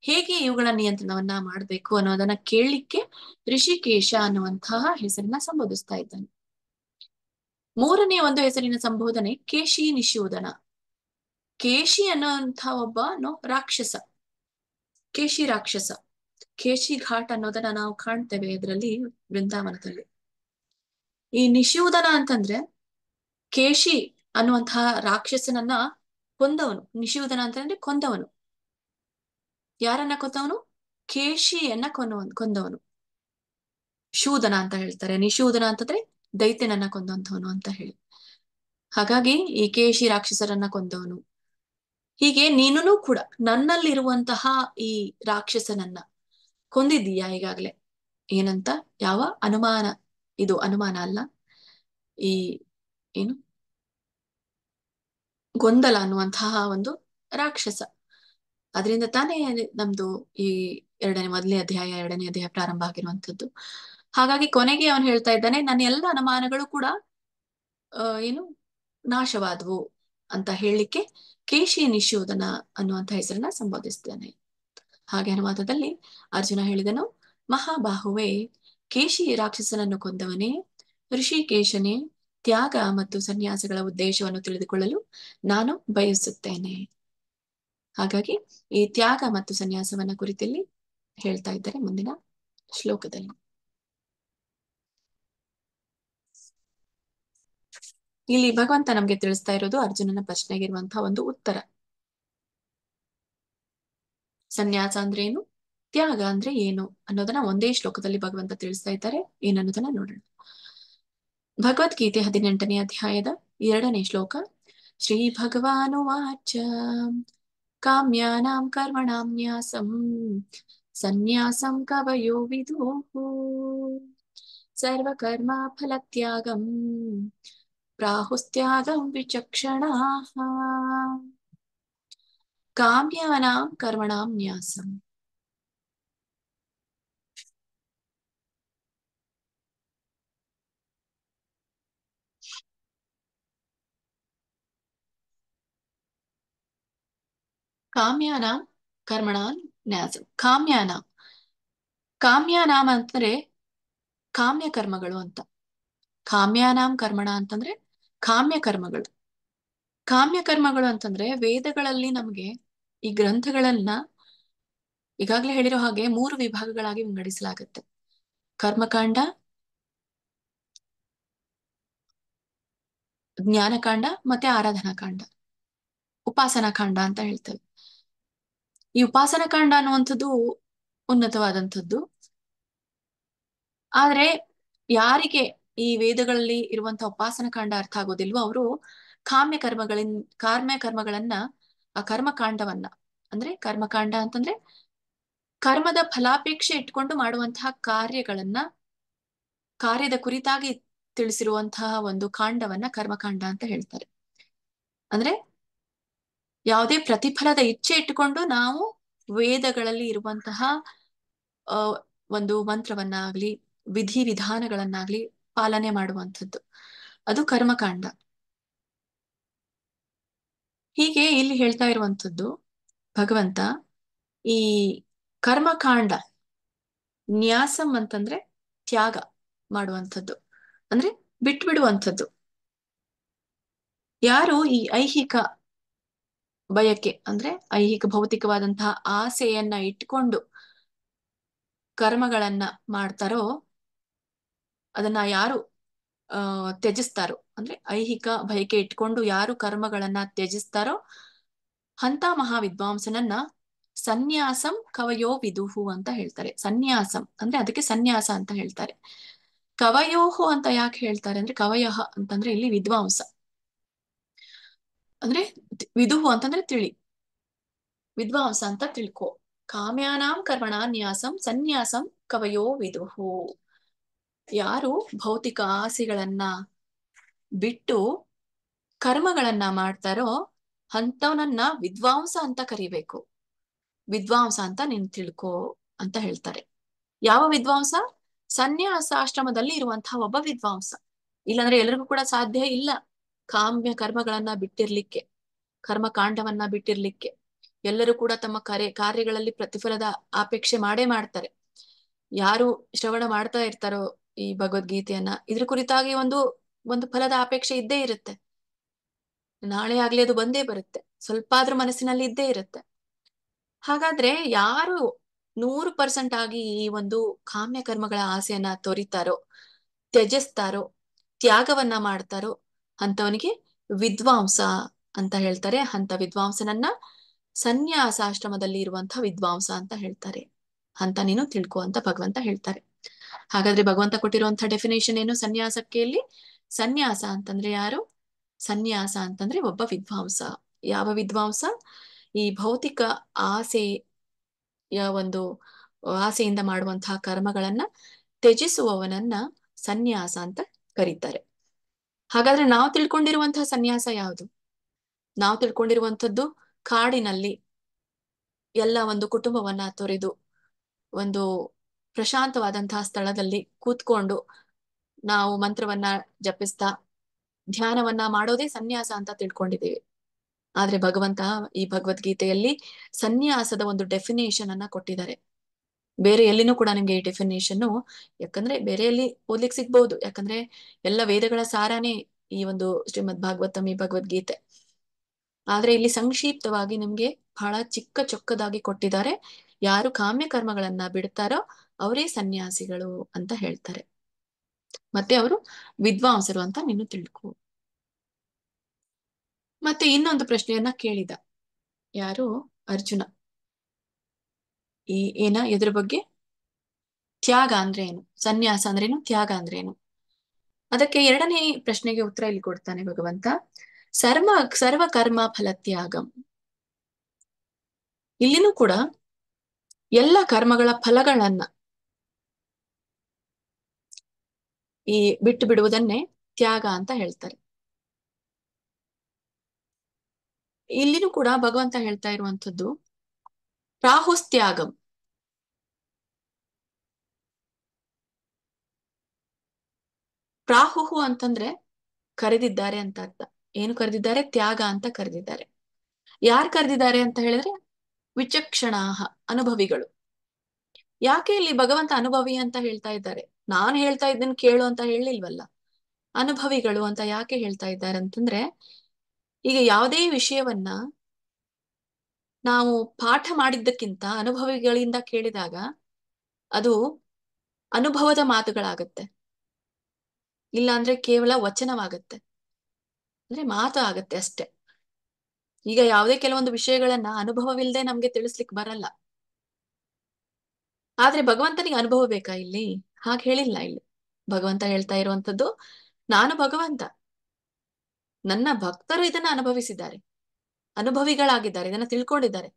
ಹೇಗೆ ಇವುಗಳ ನಿಯಂತ್ರಣವನ್ನ ಮಾಡಬೇಕು ಅನ್ನೋದನ್ನ ಕೇಳಲಿಕ್ಕೆ ಋಷಿಕೇಶ ಅನ್ನುವಂತಹ ಹೆಸರನ್ನ ಸಂಬೋಧಿಸ್ತಾ ಇದ್ದಾನೆ. ಮೂರನೇ ಒಂದು ಹೆಸರಿನ ಸಂಬೋಧನೆ ಕೇಶಿ ನಿಶೂದನ. ಕೇಶಿ ಅನ್ನುವಂತಹ ಒಬ್ಬನು ರಾಕ್ಷಸ, ಕೇಶಿ ರಾಕ್ಷಸ. ಕೇಶಿ ಘಾಟ್ ಅನ್ನೋದನ್ನ ನಾವು ಕಾಣ್ತೇವೆ ಇದರಲ್ಲಿ, ವೃಂದಾವನದಲ್ಲಿ. ಈ ನಿಶೂದನ ಅಂತಂದ್ರೆ ಕೇಶಿ ಅನ್ನುವಂತಹ ರಾಕ್ಷಸನನ್ನ ಕೊಂದವನು. ನಿಶೂದನ ಅಂತಂದ್ರೆ ಕೊಂದವನು. ಯಾರನ್ನ ಕೊಂದವನು? ಕೇಶಿಯನ್ನ ಕೊಂದವನು. ಶೂದನ ಅಂತ ಹೇಳ್ತಾರೆ. ನಿಶೂದನ ಅಂತಂದ್ರೆ ದೈತ್ಯನನ್ನ ಕೊಂದಂಥವನು ಅಂತ ಹೇಳಿ. ಹಾಗಾಗಿ ಈ ಕೇಶಿ ರಾಕ್ಷಸರನ್ನ ಕೊಂದವನು. ಹೀಗೆ ನೀನು ಕೂಡ ನನ್ನಲ್ಲಿರುವಂತಹ ಈ ರಾಕ್ಷಸನನ್ನ ಕೊಂದಿದ್ದೀಯಾ ಈಗಾಗ್ಲೆ? ಏನಂತ? ಯಾವ ಅನುಮಾನ? ಇದು ಅನುಮಾನ ಅಲ್ಲ, ಈ ಏನು ಗೊಂದಲ ಅನ್ನುವಂತಹ ಒಂದು ರಾಕ್ಷಸ. ಅದರಿಂದ ತಾನೇ ನಮ್ದು ಈ ಮೊದಲನೇ ಅಧ್ಯಾಯ 2ನೇ ಅಧ್ಯಾಯ ಪ್ರಾರಂಭ ಆಗಿರುವಂತದ್ದು. ಹಾಗಾಗಿ ಕೊನೆಗೆ ಅವನು ಹೇಳ್ತಾ ಇದ್ದಾನೆ, ನನ್ನ ಎಲ್ಲ ಅನುಮಾನಗಳು ಕೂಡ ಏನು ನಾಶವಾದವು ಅಂತ ಹೇಳಲಿಕ್ಕೆ ಕೇಶಿ ನಿಶೋಧನ ಅನ್ನುವಂಥ ಹೆಸರನ್ನ ಸಂಬೋಧಿಸ್ತಾನೆ. ಹಾಗೆ ಅನುವಾದದಲ್ಲಿ ಅರ್ಜುನ ಹೇಳಿದನು, ಮಹಾಬಾಹುವೆ, ಕೇಶಿ ರಾಕ್ಷಸನನ್ನು ಕೊಂದವನೇ, ಋಷಿಕೇಶನೇ, ತ್ಯಾಗ ಮತ್ತು ಸನ್ಯಾಸಗಳ ಉದ್ದೇಶವನ್ನು ತಿಳಿದುಕೊಳ್ಳಲು ನಾನು ಬಯಸುತ್ತೇನೆ. ಹಾಗಾಗಿ ಈ ತ್ಯಾಗ ಮತ್ತು ಸನ್ಯಾಸವನ್ನ ಕುರಿತಲ್ಲಿ ಹೇಳ್ತಾ ಇದ್ದಾರೆ ಮುಂದಿನ ಶ್ಲೋಕದಲ್ಲಿ. ಇಲ್ಲಿ ಭಗವಂತ ನಮ್ಗೆ ತಿಳಿಸ್ತಾ ಇರೋದು ಅರ್ಜುನನ ಪ್ರಶ್ನೆಗಿರುವಂತಹ ಒಂದು ಉತ್ತರ. ಸನ್ಯಾಸ ಅಂದ್ರೆ ಏನು, ತ್ಯಾಗ ಅಂದ್ರೆ ಏನು ಅನ್ನೋದನ್ನ ಒಂದೇ ಶ್ಲೋಕದಲ್ಲಿ ಭಗವಂತ ತಿಳಿಸ್ತಾ ಇದ್ದಾರೆ. ಏನನ್ನೋದನ್ನ ನೋಡೋಣ. ಭಗವದ್ಗೀತೆ 18ನೇ ಅಧ್ಯಾಯದ 2ನೇ ಶ್ಲೋಕ. ಶ್ರೀ ಭಗವಾನುವಾಚ ಕಾಮ್ಯಾನಾಂ ಕರ್ಮಣಾಂ ನ್ಯಾಸಂ ಸನ್ಯಾಸಂ ಕವಯೋ ವಿದುಃ ಸರ್ವಕರ್ಮ ಫಲತ್ಯಾಗಂ ಪ್ರಾಹುಸ್ತ್ಯಾಗಂ ವಿಚಕ್ಷಣಾಃ. ಕಾಮ್ಯಾನಾಂ ಕರ್ಮಣಾಂ ನ್ಯಾಸಂ. ಕಾಮ್ಯಾನಾಂ ಕರ್ಮಣಾಂ ನ್ಯಾಸಂ. ಕಾಮ್ಯಾನಾಂ ಅಂತಂದ್ರೆ ಕಾಮ್ಯ ಕರ್ಮಗಳು ಅಂತ. ಕಾಮ್ಯಾನಾಂ ಕರ್ಮಣ ಅಂತಂದ್ರೆ ಕಾಮ್ಯ ಕರ್ಮಗಳು. ಕಾಮ್ಯ ಕರ್ಮಗಳು ಅಂತಂದ್ರೆ ವೇದಗಳಲ್ಲಿ ನಮ್ಗೆ ಈ ಗ್ರಂಥಗಳನ್ನ ಈಗಾಗಲೇ ಹೇಳಿರೋ ಹಾಗೆ 3 ವಿಭಾಗಗಳಾಗಿ ವಿಂಗಡಿಸಲಾಗುತ್ತೆ. ಕರ್ಮಕಾಂಡ, ಜ್ಞಾನಕಾಂಡ ಮತ್ತೆ ಆರಾಧನಾ ಕಾಂಡ, ಉಪಾಸನಾ ಕಾಂಡ ಅಂತ ಹೇಳ್ತೇವೆ. ಈ ಉಪಾಸನಾ ಕಾಂಡ ಅನ್ನುವಂಥದ್ದು ಉನ್ನತವಾದಂಥದ್ದು. ಆದ್ರೆ ಯಾರಿಗೆ ಈ ವೇದಗಳಲ್ಲಿ ಇರುವಂತಹ ಉಪಾಸನಾ ಕಾಂಡ ಅರ್ಥ ಆಗೋದಿಲ್ವೋ ಅವರು ಕಾಮ್ಯ ಕರ್ಮಗಳನ್ನ, ಆ ಕರ್ಮಕಾಂಡವನ್ನ, ಅಂದ್ರೆ ಕರ್ಮಕಾಂಡ ಅಂತಂದ್ರೆ ಕರ್ಮದ ಫಲಾಪೇಕ್ಷೆ ಇಟ್ಕೊಂಡು ಮಾಡುವಂತಹ ಕಾರ್ಯದ ಕುರಿತಾಗಿ ತಿಳಿಸಿರುವಂತಹ ಒಂದು ಕಾಂಡವನ್ನ ಕರ್ಮಕಾಂಡ ಅಂತ ಹೇಳ್ತಾರೆ. ಅಂದ್ರೆ ಯಾವುದೇ ಪ್ರತಿಫಲದ ಇಚ್ಛೆ ಇಟ್ಟುಕೊಂಡು ನಾವು ವೇದಗಳಲ್ಲಿ ಇರುವಂತಹ ಒಂದು ಮಂತ್ರವನ್ನಾಗ್ಲಿ ವಿಧಾನಗಳನ್ನಾಗ್ಲಿ ಪಾಲನೆ ಮಾಡುವಂಥದ್ದು, ಅದು ಕರ್ಮಕಾಂಡ. ಹೀಗೆ ಇಲ್ಲಿ ಹೇಳ್ತಾ ಇರುವಂತದ್ದು ಭಗವಂತ ಈ ಕರ್ಮಕಾಂಡ ನ್ಯಾಸಂ ಅಂತಂದ್ರೆ ತ್ಯಾಗ ಮಾಡುವಂಥದ್ದು, ಅಂದ್ರೆ ಬಿಟ್ಬಿಡುವಂಥದ್ದು. ಯಾರು ಈ ಐಹಿಕ ಬಯಕೆ ಅಂದ್ರೆ ಐಹಿಕ ಭೌತಿಕವಾದಂತಹ ಆಸೆಯನ್ನ ಇಟ್ಕೊಂಡು ಕರ್ಮಗಳನ್ನ ಮಾಡ್ತಾರೋ, ಅದನ್ನ ಯಾರು ತ್ಯಜಿಸ್ತಾರೋ, ಅಂದ್ರೆ ಐಹಿಕ ಬಯಕೆ ಇಟ್ಕೊಂಡು ಯಾರು ಕರ್ಮಗಳನ್ನ ತ್ಯಜಿಸ್ತಾರೋ ಅಂತ ಮಹಾವಿದ್ವಾಂಸನನ್ನ ಸನ್ಯಾಸಂ ಕವಯೋ ವಿದುಹು ಅಂತ ಹೇಳ್ತಾರೆ. ಸನ್ಯಾಸಂ ಅಂದ್ರೆ ಅದಕ್ಕೆ ಸನ್ಯಾಸ ಅಂತ ಹೇಳ್ತಾರೆ. ಕವಯೋಹು ಅಂತ ಯಾಕೆ ಹೇಳ್ತಾರೆ ಅಂದ್ರೆ, ಕವಯಃ ಅಂತಂದ್ರೆ ಇಲ್ಲಿ ವಿದ್ವಾಂಸ, ಅಂದ್ರೆ ವಿದುಹು ಅಂತಂದ್ರೆ ತಿಳಿ, ವಿದ್ವಾಂಸ ಅಂತ ತಿಳ್ಕೊ. ಕಾಮ್ಯಾನಾಂ ಕರ್ಮಣ ನ್ಯಾಸಂ ಸನ್ಯಾಸಂ ಕವಯೋ ವಿದುಹು. ಯಾರು ಭೌತಿಕ ಆಸೆಗಳನ್ನ ಬಿಟ್ಟು ಕರ್ಮಗಳನ್ನ ಮಾಡ್ತಾರೋ ಅಂತವನನ್ನ ವಿದ್ವಾಂಸ ಅಂತ ಕರಿಬೇಕು. ವಿದ್ವಾಂಸ ಅಂತ ನೀನ್ ತಿಳ್ಕೊ ಅಂತ ಹೇಳ್ತಾರೆ. ಯಾವ ವಿದ್ವಾಂಸ? ಸನ್ಯಾಸಾಶ್ರಮದಲ್ಲಿ ಇರುವಂತಹ ಒಬ್ಬ ವಿದ್ವಾಂಸ. ಇಲ್ಲಾಂದ್ರೆ ಎಲ್ರಿಗೂ ಕೂಡ ಸಾಧ್ಯ ಇಲ್ಲ ಕಾಮ್ಯ ಕರ್ಮಗಳನ್ನ ಬಿಟ್ಟಿರ್ಲಿಕ್ಕೆ, ಕರ್ಮಕಾಂಡವನ್ನ ಬಿಟ್ಟಿರ್ಲಿಕ್ಕೆ. ಎಲ್ಲರೂ ಕೂಡ ತಮ್ಮ ಕಾರ್ಯಗಳಲ್ಲಿ ಪ್ರತಿಫಲದ ಅಪೇಕ್ಷೆ ಮಾಡೇ ಮಾಡ್ತಾರೆ. ಯಾರು ಶ್ರವಣ ಮಾಡ್ತಾ ಇರ್ತಾರೋ ಈ ಭಗವದ್ಗೀತೆಯನ್ನ, ಇದ್ರ ಕುರಿತಾಗಿ ಒಂದು ಒಂದು ಫಲದ ಅಪೇಕ್ಷೆ ಇದ್ದೇ ಇರುತ್ತೆ. ನಾಳೆ ಆಗ್ಲಿ ಅದು ಬಂದೇ ಬರುತ್ತೆ, ಸ್ವಲ್ಪ ಆದ್ರೂ ಮನಸ್ಸಿನಲ್ಲಿ ಇದ್ದೇ ಇರುತ್ತೆ. ಹಾಗಾದ್ರೆ ಯಾರು 100% ಆಗಿ ಈ ಒಂದು ಕಾಮ್ಯ ಕರ್ಮಗಳ ಆಸೆಯನ್ನ ತೊರಿತಾರೋ, ತ್ಯಜಿಸ್ತಾರೋ, ತ್ಯಾಗವನ್ನ ಮಾಡ್ತಾರೋ ಅಂತವನಿಗೆ ವಿದ್ವಾಂಸ ಅಂತ ಹೇಳ್ತಾರೆ. ಅಂತ ವಿದ್ವಾಂಸನನ್ನ ಸನ್ಯಾಸಾಶ್ರಮದಲ್ಲಿ ಇರುವಂತಹ ವಿದ್ವಾಂಸ ಅಂತ ಹೇಳ್ತಾರೆ. ಅಂತ ನೀನು ತಿಳ್ಕೊ ಅಂತ ಭಗವಂತ ಹೇಳ್ತಾರೆ. ಹಾಗಾದ್ರೆ ಭಗವಂತ ಕೊಟ್ಟಿರುವಂತಹ ಡೆಫಿನೇಷನ್ ಏನು ಸನ್ಯಾಸಕ್ಕೆ? ಇಲ್ಲಿ ಸನ್ಯಾಸ ಅಂತಂದ್ರೆ ಯಾರು? ಸನ್ಯಾಸ ಅಂತಂದ್ರೆ ಒಬ್ಬ ವಿದ್ವಾಂಸ. ಯಾವ ವಿದ್ವಾಂಸ? ಈ ಭೌತಿಕ ಆಸೆಯ ಒಂದು ಆಸೆಯಿಂದ ಮಾಡುವಂತಹ ಕರ್ಮಗಳನ್ನ ತ್ಯಜಿಸುವವನನ್ನ ಸನ್ಯಾಸ ಅಂತ ಕರೀತಾರೆ. ಹಾಗಾದ್ರೆ ನಾವು ತಿಳ್ಕೊಂಡಿರುವಂತಹ ಸನ್ಯಾಸ ಯಾವುದು? ನಾವು ತಿಳ್ಕೊಂಡಿರುವಂತದ್ದು ಕಾಡಿನಲ್ಲಿ ಎಲ್ಲ ಒಂದು ಕುಟುಂಬವನ್ನ ತೊರೆದು ಒಂದು ಪ್ರಶಾಂತವಾದಂತಹ ಸ್ಥಳದಲ್ಲಿ ಕೂತ್ಕೊಂಡು ನಾವು ಮಂತ್ರವನ್ನ ಜಪಿಸ್ತಾ ಧ್ಯಾನವನ್ನ ಮಾಡೋದೇ ಸನ್ಯಾಸ ಅಂತ ತಿಳ್ಕೊಂಡಿದ್ದೀವಿ. ಆದ್ರೆ ಭಗವಂತ ಈ ಭಗವದ್ಗೀತೆಯಲ್ಲಿ ಸನ್ಯಾಸದ ಒಂದು ಡೆಫಿನೇಷನ್ ಅನ್ನ ಕೊಟ್ಟಿದ್ದಾರೆ. ಬೇರೆ ಎಲ್ಲಿನೂ ಕೂಡ ನಿಮ್ಗೆ ಈ ಡೆಫಿನೇಷನ್, ಯಾಕಂದ್ರೆ ಬೇರೆ ಎಲ್ಲಿ ಓದ್ಲಿಕ್ಕೆ ಸಿಗ್ಬಹುದು, ಯಾಕಂದ್ರೆ ಎಲ್ಲ ವೇದಗಳ ಸಾರಾನೇ ಈ ಒಂದು ಶ್ರೀಮದ್ ಭಾಗವತಂ, ಈ ಭಗವದ್ಗೀತೆ. ಆದ್ರೆ ಇಲ್ಲಿ ಸಂಕ್ಷಿಪ್ತವಾಗಿ ನಿಮ್ಗೆ ಬಹಳ ಚಿಕ್ಕ ಚೊಕ್ಕದಾಗಿ ಕೊಟ್ಟಿದ್ದಾರೆ. ಯಾರು ಕಾಮ್ಯ ಕರ್ಮಗಳನ್ನ ಬಿಡ್ತಾರೋ ಅವರೇ ಸನ್ಯಾಸಿಗಳು ಅಂತ ಹೇಳ್ತಾರೆ. ಮತ್ತೆ ಅವರು ವಿದ್ವಾಂಸರು ಅಂತ ನೀನು ತಿಳ್ಕೊ. ಮತ್ತೆ ಇನ್ನೊಂದು ಪ್ರಶ್ನೆಯನ್ನ ಕೇಳಿದ ಯಾರು? ಅರ್ಜುನ. ಎದ್ರ ಬಗ್ಗೆ? ತ್ಯಾಗ ಅಂದ್ರೆ ಏನು, ಸನ್ಯಾಸ ಅಂದ್ರೇನು, ತ್ಯಾಗ ಅಂದ್ರೇನು? ಅದಕ್ಕೆ ಎರಡನೇ ಪ್ರಶ್ನೆಗೆ ಉತ್ತರ ಇಲ್ಲಿ ಕೊಡ್ತಾನೆ ಭಗವಂತ. ಸರ್ವ ಕರ್ಮ ಫಲ ತ್ಯಾಗಂ. ಇಲ್ಲಿನೂ ಕೂಡ ಎಲ್ಲ ಕರ್ಮಗಳ ಫಲಗಳನ್ನ ಈ ಬಿಟ್ಟು ಬಿಡುವುದನ್ನೇ ತ್ಯಾಗ ಅಂತ ಹೇಳ್ತಾರೆ. ಇಲ್ಲಿನೂ ಕೂಡ ಭಗವಂತ ಹೇಳ್ತಾ ಇರುವಂತದ್ದು ಪ್ರಾಹುಸ್ತ್ಯಾಗಂ. ಪ್ರಾಹುಹು ಅಂತಂದ್ರೆ ಕರೆದಿದ್ದಾರೆ ಅಂತ ಅರ್ಥ. ಏನು ಕರೆದಿದ್ದಾರೆ? ತ್ಯಾಗ ಅಂತ ಕರೆದಿದ್ದಾರೆ. ಯಾರು ಕರೆದಿದ್ದಾರೆ ಅಂತ ಹೇಳಿದ್ರೆ ವಿಚಕ್ಷಣಾಹ, ಅನುಭವಿಗಳು. ಯಾಕೆ ಇಲ್ಲಿ ಭಗವಂತ ಅನುಭವಿ ಅಂತ ಹೇಳ್ತಾ ಇದ್ದಾರೆ? ನಾನು ಹೇಳ್ತಾ ಇದ್ದೇನೆ ಕೇಳು ಅಂತ ಹೇಳಿಲ್ವಲ್ಲ. ಅನುಭವಿಗಳು ಅಂತ ಯಾಕೆ ಹೇಳ್ತಾ ಇದ್ದಾರೆ ಅಂತಂದ್ರೆ, ಈಗ ಯಾವುದೇ ವಿಷಯವನ್ನ ನಾವು ಪಾಠ ಮಾಡಿದ್ದಕ್ಕಿಂತ ಅನುಭವಿಗಳಿಂದ ಕೇಳಿದಾಗ ಅದು ಅನುಭವದ ಮಾತುಗಳಾಗತ್ತೆ. ಇಲ್ಲ ಅಂದ್ರೆ ಕೇವಲ ವಚನವಾಗತ್ತೆ, ಅಂದ್ರೆ ಮಾತು ಆಗತ್ತೆ ಅಷ್ಟೆ. ಈಗ ಯಾವುದೇ ಕೆಲವೊಂದು ವಿಷಯಗಳನ್ನ ಅನುಭವವಿಲ್ಲದೆ ನಮ್ಗೆ ತಿಳಿಸ್ಲಿಕ್ಕೆ ಬರಲ್ಲ. ಆದ್ರೆ ಭಗವಂತನಿಗೆ ಅನುಭವ ಬೇಕಾ ಇಲ್ಲಿ? ಹಾಗೆ ಹೇಳಿಲ್ಲ ಇಲ್ಲಿ. ಭಗವಂತ ಹೇಳ್ತಾ ಇರುವಂತದ್ದು, ನಾನು ಭಗವಂತ, ನನ್ನ ಭಕ್ತರು ಇದನ್ನ ಅನುಭವಿಸಿದ್ದಾರೆ, ಅನುಭವಿಗಳಾಗಿದ್ದಾರೆ, ಇದನ್ನ ತಿಳ್ಕೊಂಡಿದ್ದಾರೆ,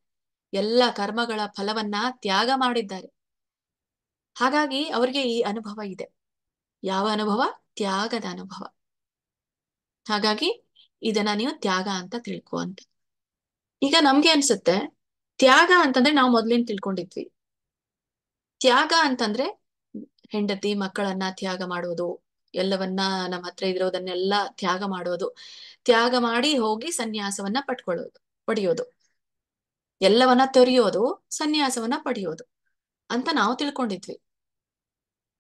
ಎಲ್ಲ ಕರ್ಮಗಳ ಫಲವನ್ನ ತ್ಯಾಗ ಮಾಡಿದ್ದಾರೆ. ಹಾಗಾಗಿ ಅವರಿಗೆ ಈ ಅನುಭವ ಇದೆ. ಯಾವ ಅನುಭವ? ತ್ಯಾಗದ ಅನುಭವ. ಹಾಗಾಗಿ ಇದನ್ನ ನೀವು ತ್ಯಾಗ ಅಂತ ತಿಳ್ಕೊ ಅಂತ. ಈಗ ನಮ್ಗೆ ಅನ್ಸುತ್ತೆ ತ್ಯಾಗ ಅಂತಂದ್ರೆ ನಾವು ಮೊದ್ಲೇನ್ ತಿಳ್ಕೊಂಡಿದ್ವಿ? ತ್ಯಾಗ ಅಂತಂದ್ರೆ ಹೆಂಡತಿ ಮಕ್ಕಳನ್ನ ತ್ಯಾಗ ಮಾಡುವುದು, ಎಲ್ಲವನ್ನ ನಮ್ಮ ಹತ್ರ ಇರೋದನ್ನೆಲ್ಲ ತ್ಯಾಗ ಮಾಡೋದು, ತ್ಯಾಗ ಮಾಡಿ ಹೋಗಿ ಸನ್ಯಾಸವನ್ನ ಪಡೆಯೋದು, ಎಲ್ಲವನ್ನ ತೊರೆಯೋದು, ಸನ್ಯಾಸವನ್ನ ಪಡೆಯೋದು ಅಂತ ನಾವು ತಿಳ್ಕೊಂಡಿದ್ವಿ.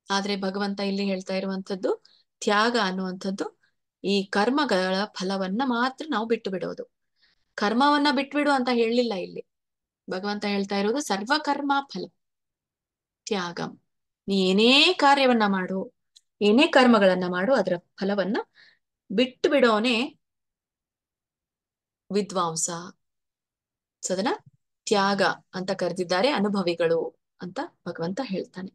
ಆದ್ರೆ ಭಗವಂತ ಇಲ್ಲಿ ಹೇಳ್ತಾ ಇರುವಂತದ್ದು ತ್ಯಾಗ ಅನ್ನುವಂಥದ್ದು ಈ ಕರ್ಮಗಳ ಫಲವನ್ನ ಮಾತ್ರ ನಾವು ಬಿಟ್ಟು ಬಿಡೋದು. ಕರ್ಮವನ್ನ ಬಿಟ್ಬಿಡು ಅಂತ ಹೇಳಲಿಲ್ಲ ಇಲ್ಲಿ. ಭಗವಂತ ಹೇಳ್ತಾ ಇರೋದು ಸರ್ವಕರ್ಮ ಫಲ ತ್ಯಾಗಂ. ನೀ ಏನೇ ಕಾರ್ಯವನ್ನ ಮಾಡು, ಏನೇ ಕರ್ಮಗಳನ್ನ ಮಾಡು, ಅದರ ಫಲವನ್ನ ಬಿಟ್ಟು ಬಿಡೋನೆ ವಿದ್ವಾಂಸ. ಸದನ ತ್ಯಾಗ ಅಂತ ಕರೆದಿದ್ದಾರೆ ಅನುಭವಿಗಳು ಅಂತ ಭಗವಂತ ಹೇಳ್ತಾನೆ.